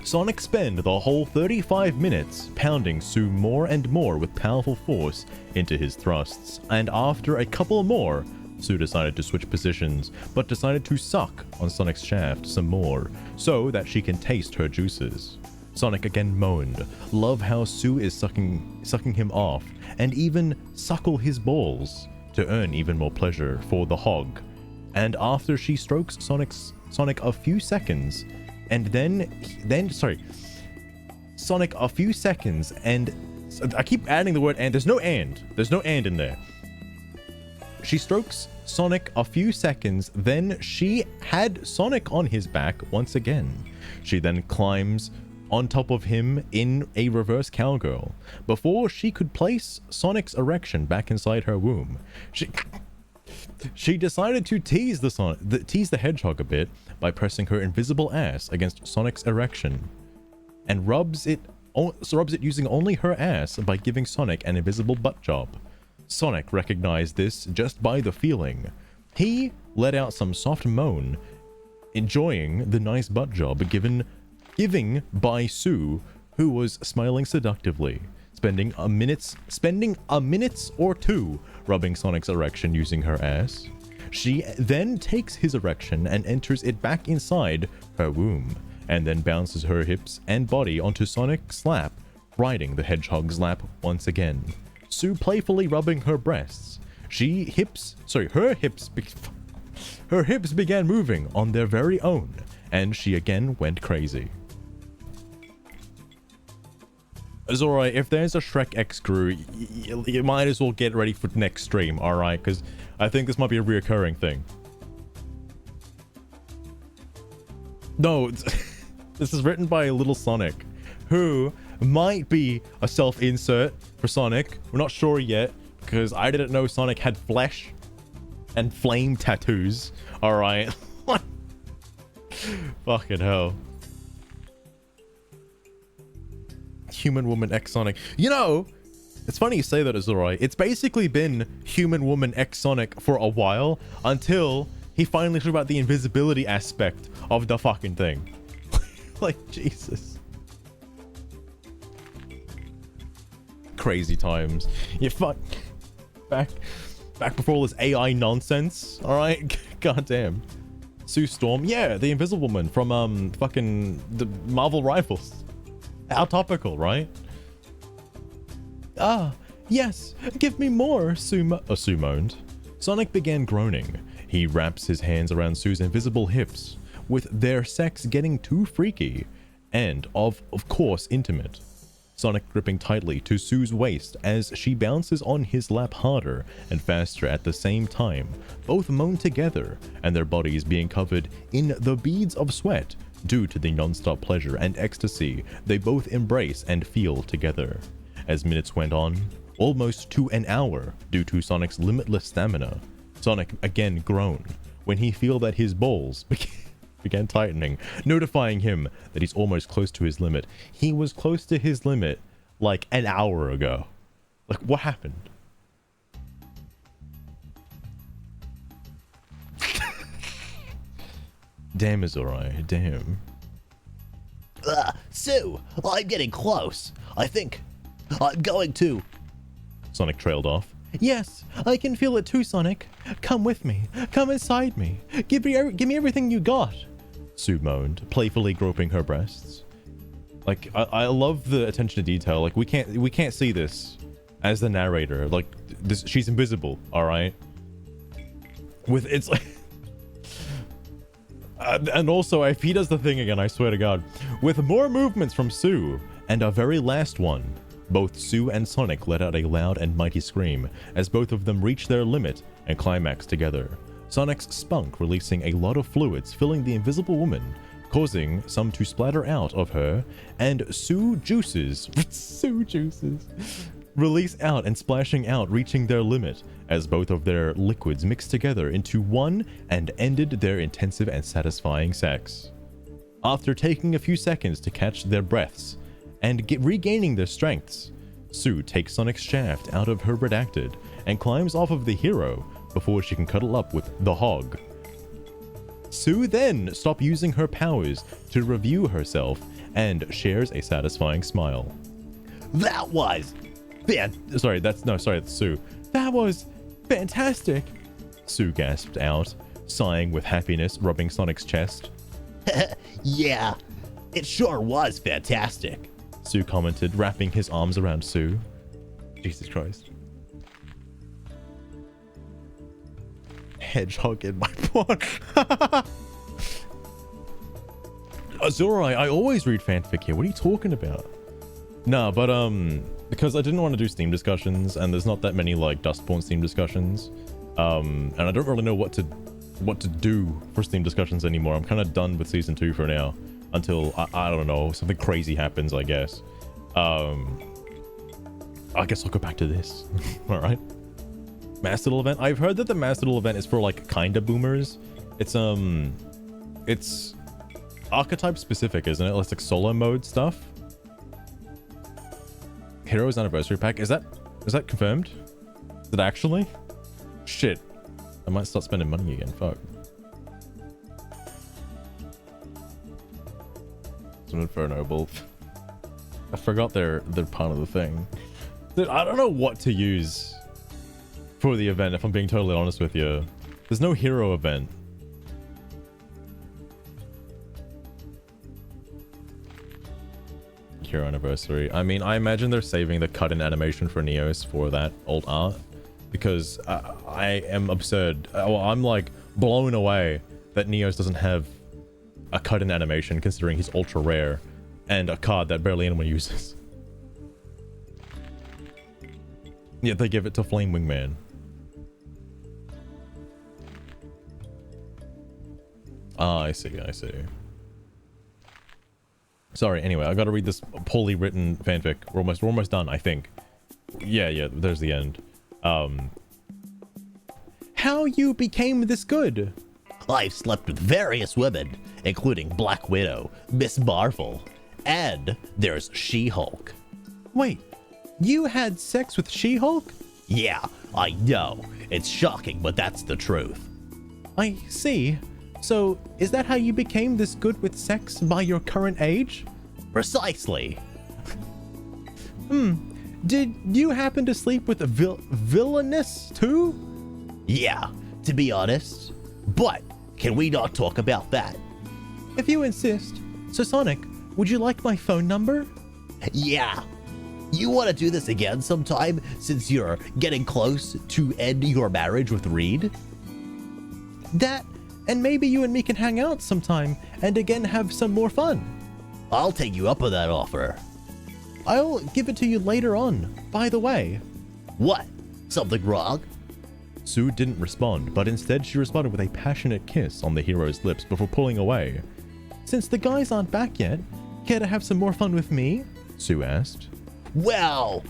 A: Sonic spent the whole 35 minutes pounding Sue more and more with powerful force into his thrusts, and after a couple more, Sue decided to switch positions, but decided to suck on Sonic's shaft some more, so that she can taste her juices. Sonic again moaned, love how Sue is sucking him off, and even suckle his balls, to earn even more pleasure for the hog. And after she strokes Sonic a few seconds, and Sonic a few seconds, and I keep adding the word and. There's no and in there. She strokes Sonic a few seconds, then she had Sonic on his back once again. She then climbs on top of him in a reverse cowgirl. Before she could place Sonic's erection back inside her womb, she decided to tease the hedgehog a bit by pressing her invisible ass against Sonic's erection, and rubs it using only her ass by giving Sonic an invisible butt job. Sonic recognized this just by the feeling. He let out some soft moan, enjoying the nice butt job giving by Sue, who was smiling seductively, spending a minute or two rubbing Sonic's erection using her ass. She then takes his erection and enters it back inside her womb, and then bounces her hips and body onto Sonic's lap, riding the hedgehog's lap once again. Sue playfully rubbing her breasts. Her hips began moving on their very own, and she again went crazy. Azurai, if there's a Shrek X crew, you might as well get ready for next stream, alright? Because I think this might be a reoccurring thing. No, this is written by Little Sonic, who might be a self-insert for Sonic. We're not sure yet, because I didn't know Sonic had flesh and flame tattoos, alright? Fucking hell. Human Woman X Sonic. You know, it's funny you say that, Azurai. It's basically been Human Woman X Sonic for a while, until he finally talked about the invisibility aspect of the fucking thing. Like, Jesus. Crazy times. Yeah, fuck. Back before all this AI nonsense, alright? Goddamn. Sue Storm. Yeah, the Invisible Woman from, fucking the Marvel Rivals. How topical, right? Ah, yes, give me more, Sue moaned. Sonic began groaning. He wraps his hands around Sue's invisible hips, with their sex getting too freaky, and of course intimate. Sonic gripping tightly to Sue's waist as she bounces on his lap harder and faster at the same time. Both moan together, and their bodies being covered in the beads of sweat due to the non-stop pleasure and ecstasy they both embrace and feel together. As minutes went on, almost to an hour due to Sonic's limitless stamina, Sonic again groaned when he feel that his balls began tightening, notifying him that he's almost close to his limit. He was close to his limit like an hour ago. Like, what happened? Damn, Azurai, damn.
D: Sue, I'm getting close. I think I'm going to...
A: Sonic trailed off. Yes, I can feel it too, Sonic. Come with me. Come inside me. Give me everything you got. Sue moaned, playfully groping her breasts. Like, I love the attention to detail. Like, we can't see this as the narrator. Like, this, she's invisible, all right? With, it's like... and also, if he does the thing again, I swear to God. With more movements from Sue, and our very last one, both Sue and Sonic let out a loud and mighty scream as both of them reached their limit and climaxed together. Sonic's spunk releasing a lot of fluids filling the invisible woman, causing some to splatter out of her, and Sue juices release out and splashing out, reaching their limit as both of their liquids mixed together into one and ended their intensive and satisfying sex. After taking a few seconds to catch their breaths and regaining their strengths, Sue takes Sonic's shaft out of her redacted and climbs off of the hero before she can cuddle up with the hog. Sue then stops using her powers to review herself and shares a satisfying smile.
D: That was...
A: Sorry, that's Sue. That was fantastic, Sue gasped out, sighing with happiness, rubbing Sonic's chest.
D: Yeah, it sure was fantastic,
A: Sue commented, wrapping his arms around Sue. Jesus Christ. Hedgehog in my pod. Azurai, I always read fanfic here. What are you talking about? Nah, but because I didn't want to do Steam discussions, and there's not that many like Dustborn Steam discussions, and I don't really know what to do for Steam discussions anymore. I'm kind of done with season 2 for now, until I don't know, something crazy happens, I guess. I guess I'll go back to this. All right. Mastiddle event. I've heard that the Mastiddle event is for like kinda boomers. It's archetype specific, isn't it? It's like solo mode stuff. Heroes Anniversary Pack. Is that confirmed? Is it actually? Shit. I might start spending money again. Fuck. Some Inferno Bolt. I forgot they're part of the thing. Dude, I don't know what to use for the event, if I'm being totally honest with you. There's no hero event. Hero Anniversary. I mean, I imagine they're saving the cut-in animation for Neos for that old art, because I am absurd. Well, I'm like blown away that Neos doesn't have a cut-in animation, considering he's ultra rare and a card that barely anyone uses. Yet they give it to Flame Wingman. Ah, I see. Sorry, anyway, I gotta read this poorly written fanfic. We're almost done, I think. Yeah, there's the end. How you became this good?
D: I've slept with various women, including Black Widow, Miss Marvel, and there's She-Hulk.
A: Wait, you had sex with She-Hulk?
D: Yeah, I know. It's shocking, but that's the truth.
A: I see. So, is that how you became this good with sex by your current age?
D: Precisely.
A: Did you happen to sleep with a villainess too?
D: Yeah, to be honest. But, can we not talk about that?
A: If you insist. So Sonic, would you like my phone number?
D: Yeah. You want to do this again sometime, since you're getting close to end your marriage with Reed?
A: That, and maybe you and me can hang out sometime, and again have some more fun.
D: I'll take you up on that offer.
A: I'll give it to you later on, by the way.
D: What? Something wrong?
A: Sue didn't respond, but instead she responded with a passionate kiss on the hero's lips before pulling away. Since the guys aren't back yet, care to have some more fun with me? Sue asked.
D: Well,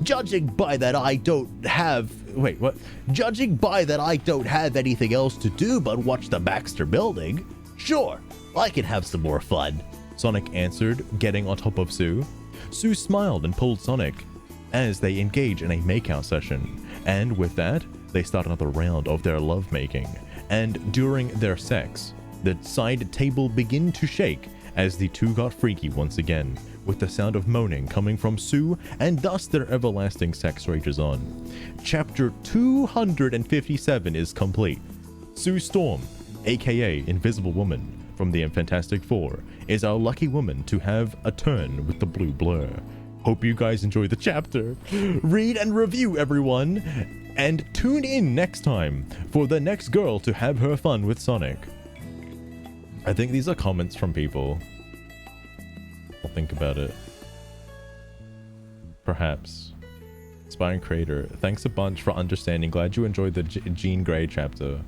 D: judging by that I don't have... Wait, what? Judging by that I don't have anything else to do but watch the Baxter building, sure, I can have some more fun.
A: Sonic answered, getting on top of Sue. Sue smiled and pulled Sonic as they engage in a makeout session. And with that, they start another round of their lovemaking. And during their sex, the side table began to shake as the two got freaky once again, with the sound of moaning coming from Sue, and thus their everlasting sex rages on. Chapter 257 is complete. Sue Storm, aka Invisible Woman from the Fantastic Four, is our lucky woman to have a turn with the blue blur. Hope you guys enjoy the chapter. Read and review, everyone, and tune in next time for the next girl to have her fun with Sonic. I think these are comments from people. I'll think about it. Perhaps. Aspiring Creator, thanks a bunch for understanding. Glad you enjoyed the Jean Grey chapter.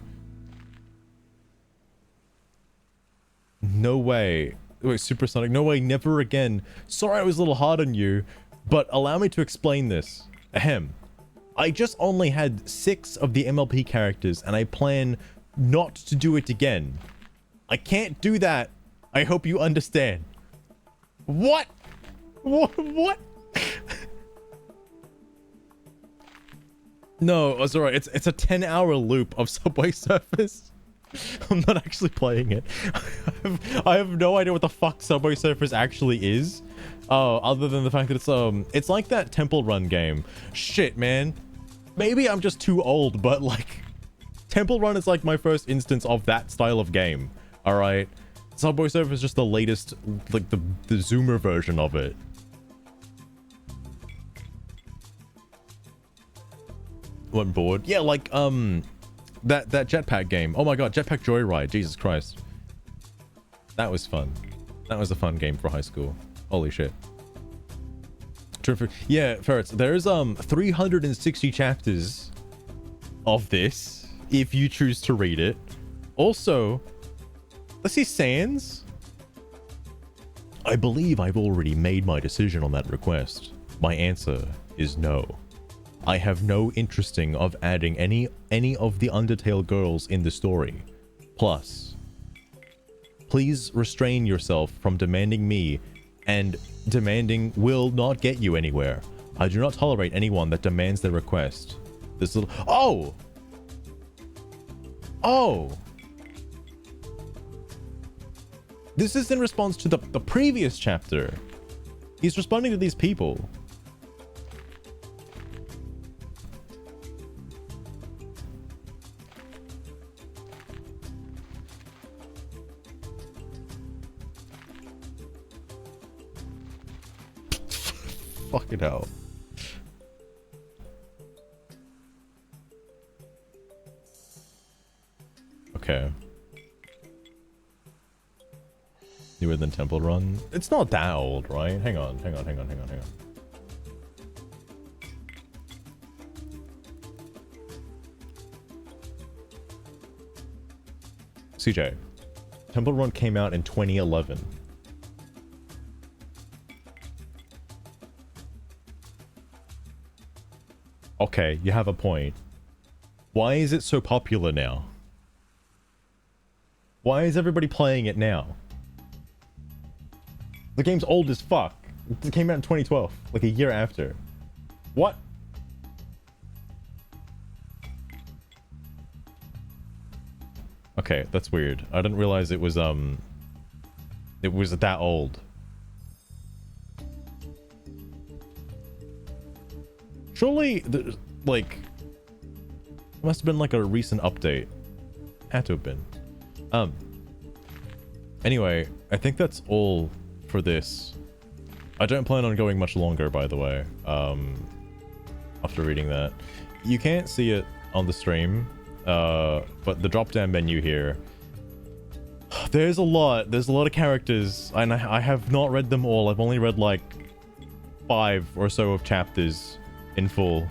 A: No way. Wait, Supersonic, no way, never again. Sorry I was a little hard on you, but allow me to explain this. Ahem. I just only had 6 of the MLP characters, and I plan not to do it again. I can't do that. I hope you understand. What? What? No, it's alright. It's a 10-hour loop of Subway Surfers. I'm not actually playing it. I have no idea what the fuck Subway Surfers actually is. Other than the fact that it's like that Temple Run game. Shit, man. Maybe I'm just too old, but like, Temple Run is like my first instance of that style of game. All right, Subway Surfers is just the latest, like the Zoomer version of it. Went bored. Yeah, like that jetpack game. Oh my god, Jetpack Joyride. Jesus Christ. That was fun. That was a fun game for high school. Holy shit. Terrific. Yeah, Ferrets, there's 360 chapters of this if you choose to read it. Also, let's see Sans. I believe I've already made my decision on that request. My answer is no. I have no interesting of adding any of the Undertale girls in the story. Plus, please restrain yourself from demanding me, and demanding will not get you anywhere. I do not tolerate anyone that demands their request. This little... Oh! Oh! This is in response to the previous chapter. He's responding to these people. Fucking hell. Okay. Newer than Temple Run? It's not that old, right? Hang on. CJ, Temple Run came out in 2011. Okay, you have a point. Why is it so popular now? Why is everybody playing it now? The game's old as fuck. It came out in 2012, like a year after. What? Okay, that's weird. I didn't realize it was that old. Surely, like, it must have been like a recent update. Had to have been. Anyway, I think that's all for this. I don't plan on going much longer, by the way, after reading that. You can't see it on the stream, but the drop-down menu here, there's a lot of characters, and I have not read them all. I've only read like 5 or so of chapters in full.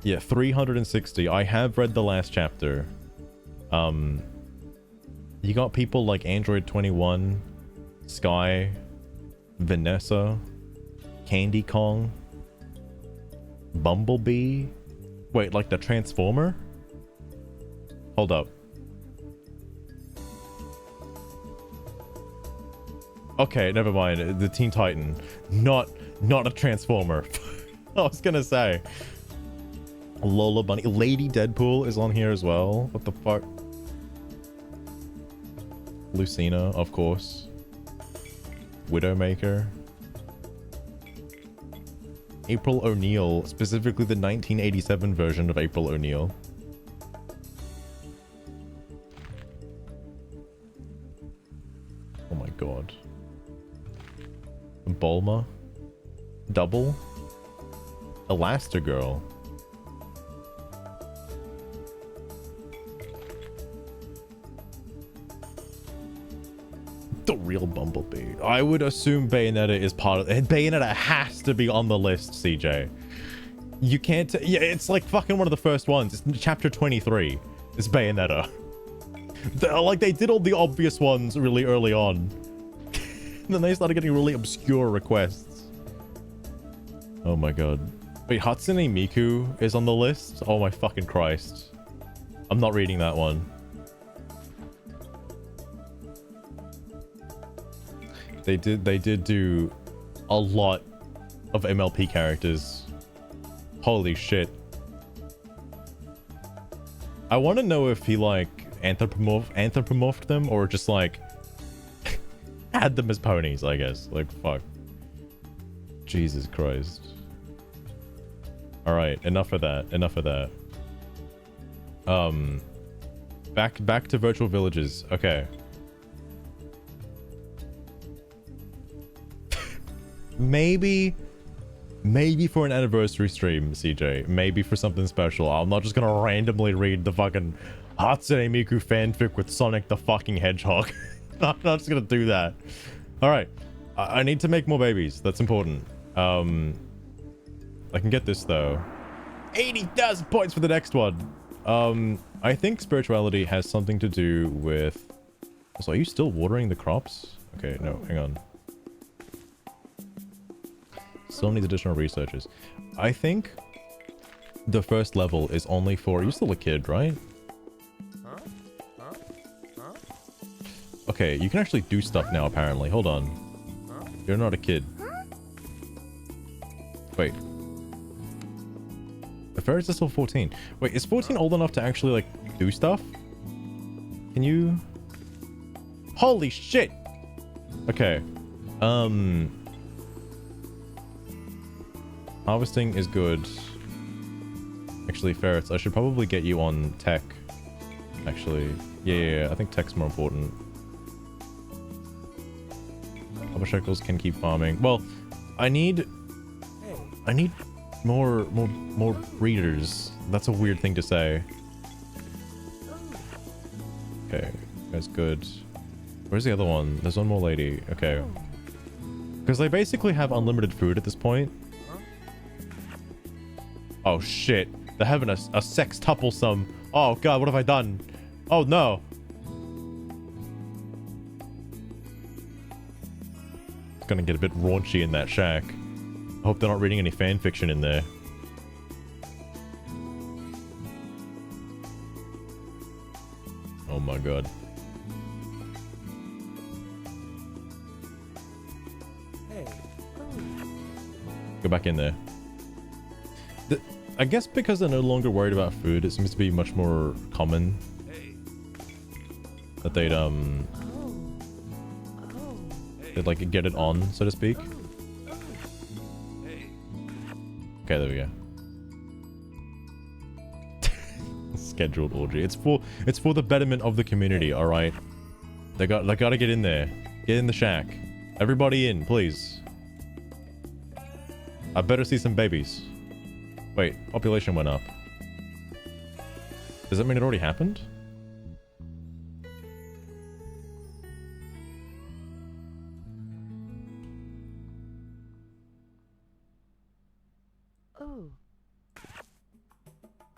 A: Yeah, 360. I have read the last chapter. You got people like Android 21, Sky, Vanessa, Candy Kong, Bumblebee. Wait, like the Transformer? Hold up. Okay, never mind. The Teen Titan. Not a Transformer. I was gonna say. Lola Bunny. Lady Deadpool is on here as well. What the fuck? Lucina, of course. Widowmaker. April O'Neil, specifically the 1987 version of April O'Neil. Oh my god. Bulma. Double. Elastigirl. The real Bumblebee. I would assume Bayonetta is part of it. Bayonetta has to be on the list, CJ. You can't... Yeah, it's like fucking one of the first ones. It's chapter 23. It's Bayonetta. Like, they did all the obvious ones really early on. And then they started getting really obscure requests. Oh my god. Wait, Hatsune Miku is on the list? Oh my fucking Christ. I'm not reading that one. They did do a lot of MLP characters. Holy shit. I want to know if he like anthropomorphed them or just like had them as ponies, I guess. Like fuck. Jesus Christ. All right, enough of that. Enough of that. Back to virtual villages. Okay. Maybe for an anniversary stream, CJ. Maybe for something special. I'm not just gonna randomly read the fucking Hatsune Miku fanfic with Sonic the fucking Hedgehog. I'm not just gonna do that. Alright. I need to make more babies. That's important. I can get this, though. 80,000 points for the next one. I think spirituality has something to do with... So are you still watering the crops? Okay, no, hang on. Still needs additional researchers. I think the first level is only for... You're still a kid, right? Okay, you can actually do stuff now, apparently. Hold on. You're not a kid. Wait. The Ferris is still 14. Wait, is 14 old enough to actually, like, do stuff? Can you... Holy shit! Okay. Harvesting is good. Actually, ferrets, I should probably get you on tech. Actually, yeah, I think tech's more important. Upper shekels can keep farming. Well, I need more breeders. That's a weird thing to say. Okay, that's good. Where's the other one? There's one more lady. Okay. Because they basically have unlimited food at this point. Oh shit. They're having a sextuplesome. Oh god, what have I done? Oh no. It's gonna get a bit raunchy in that shack. I hope they're not reading any fan fiction in there. Oh my god. Go back in there. I guess because they're no longer worried about food, it seems to be much more common that they'd like get it on, so to speak. Okay, there we go. Scheduled orgy. It's for the betterment of the community, all right? They gotta get in there. Get in the shack. Everybody in, please. I better see some babies. Wait, population went up. Does that mean it already happened?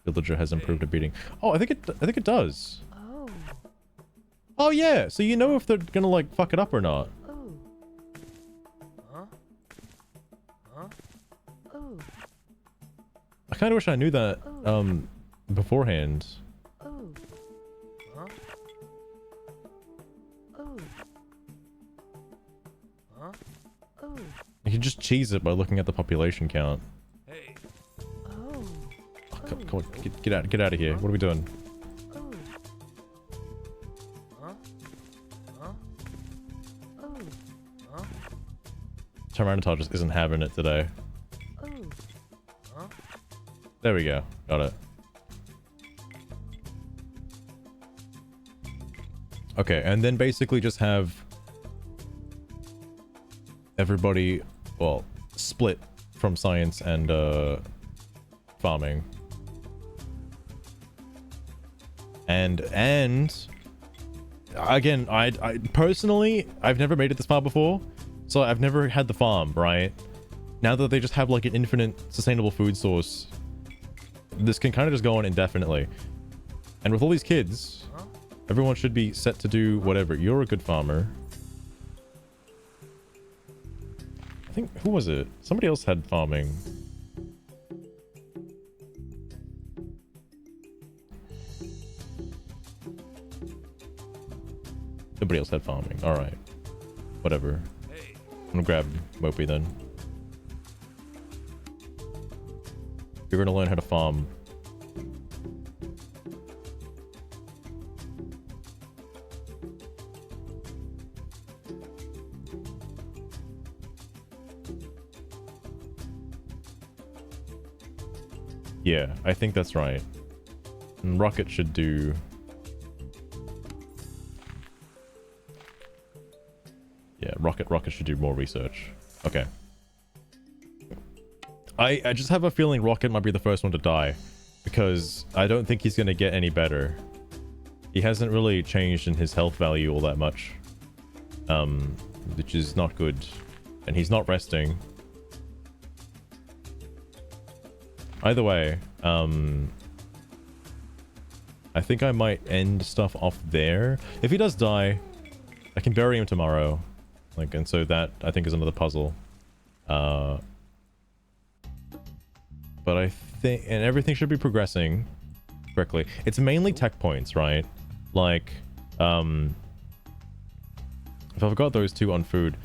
A: villager has improved a beating. Oh, I think it does.
B: Oh.
A: Oh yeah, so you know if they're gonna like fuck it up or not.
B: Oh. Huh? Huh? Oh.
A: I kind of wish I knew that
B: Oh.
A: beforehand.
B: Oh. Huh? Oh. Huh? Oh.
A: You can just cheese it by looking at the population count.
B: Oh.
A: Oh, come on, get out of here. What are we doing?
B: Oh. Huh? Huh? Oh. Huh?
A: Tyranitar just isn't having it today.
B: Oh. Huh?
A: There we go. Got it. Okay, and then basically just have everybody, well, split from science and farming. And again, I personally, I've never made it this far before, so I've never had the farm, right? Now that they just have like an infinite sustainable food source, this can kind of just go on indefinitely. And with all these kids, everyone should be set to do whatever. You're a good farmer. I think, who was it? Somebody else had farming. Nobody else had farming. Alright. Whatever. I'm gonna grab Mopey then. You're gonna learn how to farm. Yeah, I think that's right. And Rocket should do... Yeah, Rocket should do more research. Okay. I just have a feeling Rocket might be the first one to die, because I don't think he's going to get any better. He hasn't really changed in his health value all that much, which is not good. And he's not resting. Either way, I think I might end stuff off there. If he does die, I can bury him tomorrow. Like, and so that, I think, is another puzzle. But I think, and everything should be progressing correctly. It's mainly tech points, right? Like, if I've got those two on food,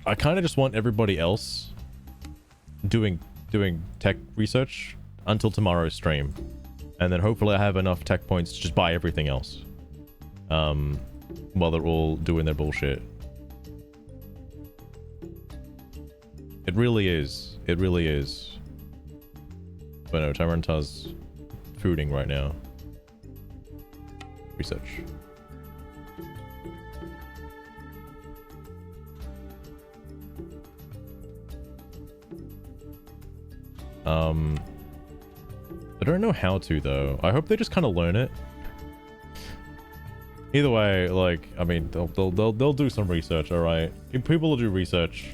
A: I kind of just want everybody else doing tech research until tomorrow's stream. And then hopefully I have enough tech points to just buy everything else. While they're all doing their bullshit. It really is. It really is. But no, Tyranitar's fooding right now. Research. I don't know how to though. I hope they just kind of learn it. Either way, like, I mean, they'll do some research, all right. People will do research.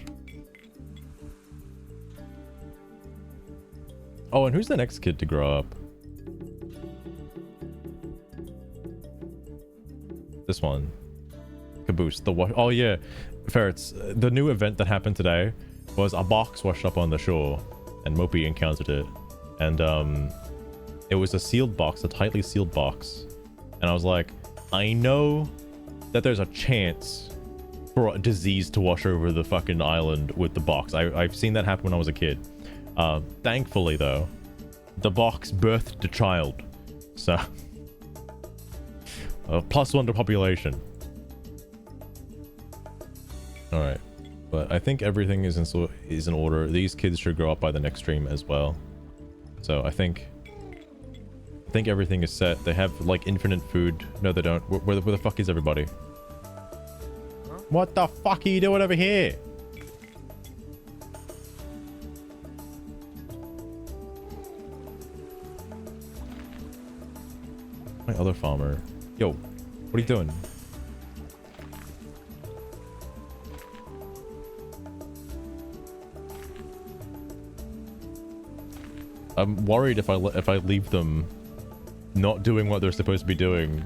A: Oh, and who's the next kid to grow up? This one. Caboose. Oh yeah, Ferrets. The new event that happened today was a box washed up on the shore, and Mopey encountered it, and it was a sealed box, a tightly sealed box, and I was like, I know that there's a chance for a disease to wash over the fucking island with the box. I've seen that happen when I was a kid. Thankfully, though, the box birthed a child. So, +1 to population. Alright. But I think everything is in order. These kids should grow up by the next stream as well. So I think everything is set. They have like infinite food. No, they don't. Where the fuck is everybody? Huh? What the fuck are you doing over here? My other farmer. Yo, what are you doing? I'm worried if I leave them not doing what they're supposed to be doing,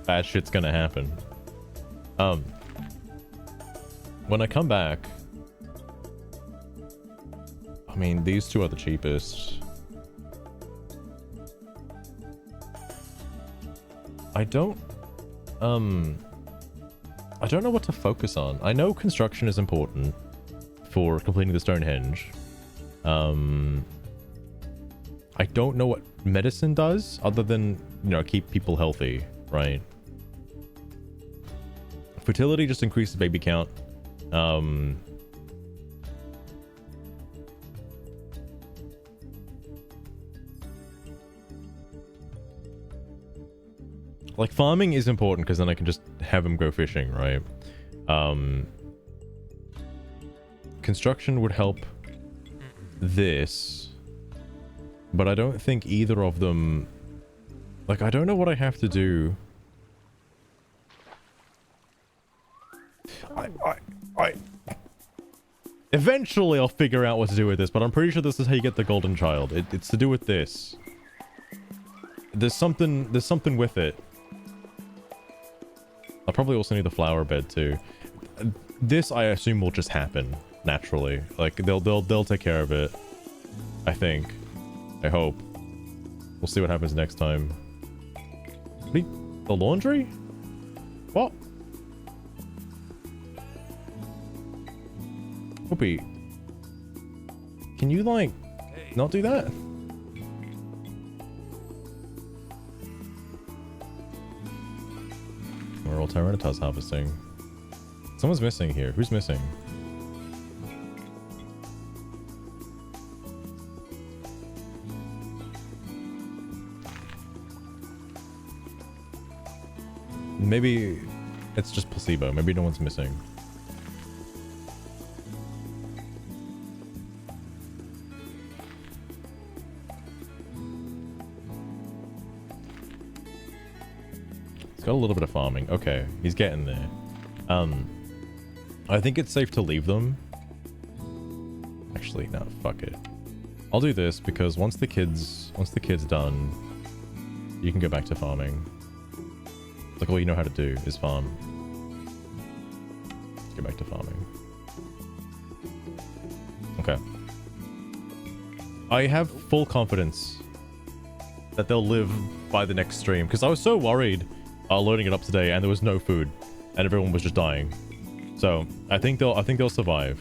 A: bad shit's gonna happen. When I come back, I mean, these two are the cheapest. I don't know what to focus on. I know construction is important for completing the Stonehenge. I don't know what medicine does other than, you know, keep people healthy, right? Fertility just increases baby count. Like, farming is important because then I can just have them go fishing, right? Construction would help this, but I don't think either of them... Like, I don't know what I have to do. Eventually I'll figure out what to do with this, but I'm pretty sure this is how you get the golden child. It's to do with this. There's something with it. I'll probably also need the flower bed too. This, I assume, will just happen naturally. Like, they'll take care of it. I think. I hope. We'll see what happens next time. The laundry? What? Whoopee. Can you, like, not do that? We're all Tyranitas harvesting. Someone's missing here. Who's missing? Maybe it's just placebo. Maybe no one's missing. He's got a little bit of farming. Okay, he's getting there. I think it's safe to leave them. Actually, no, fuck it. I'll do this because once the kid's done, you can go back to farming. Like, all you know how to do is farm. Let's go back to farming. Okay. I have full confidence that they'll live by the next stream, because I was so worried loading it up today and there was no food and everyone was just dying. So I think they'll survive.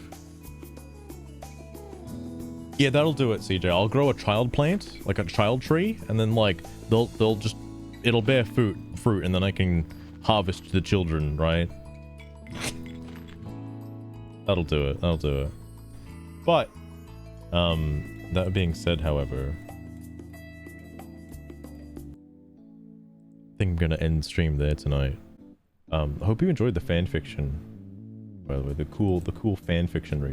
A: Yeah, that'll do it, CJ. I'll grow a child plant, like a child tree, and then like it'll bear fruit, and then I can harvest the children, right? That'll do it. But that being said, however, I think I'm gonna end stream there tonight. I hope you enjoyed the fan fiction. By the way, the cool fan fiction read.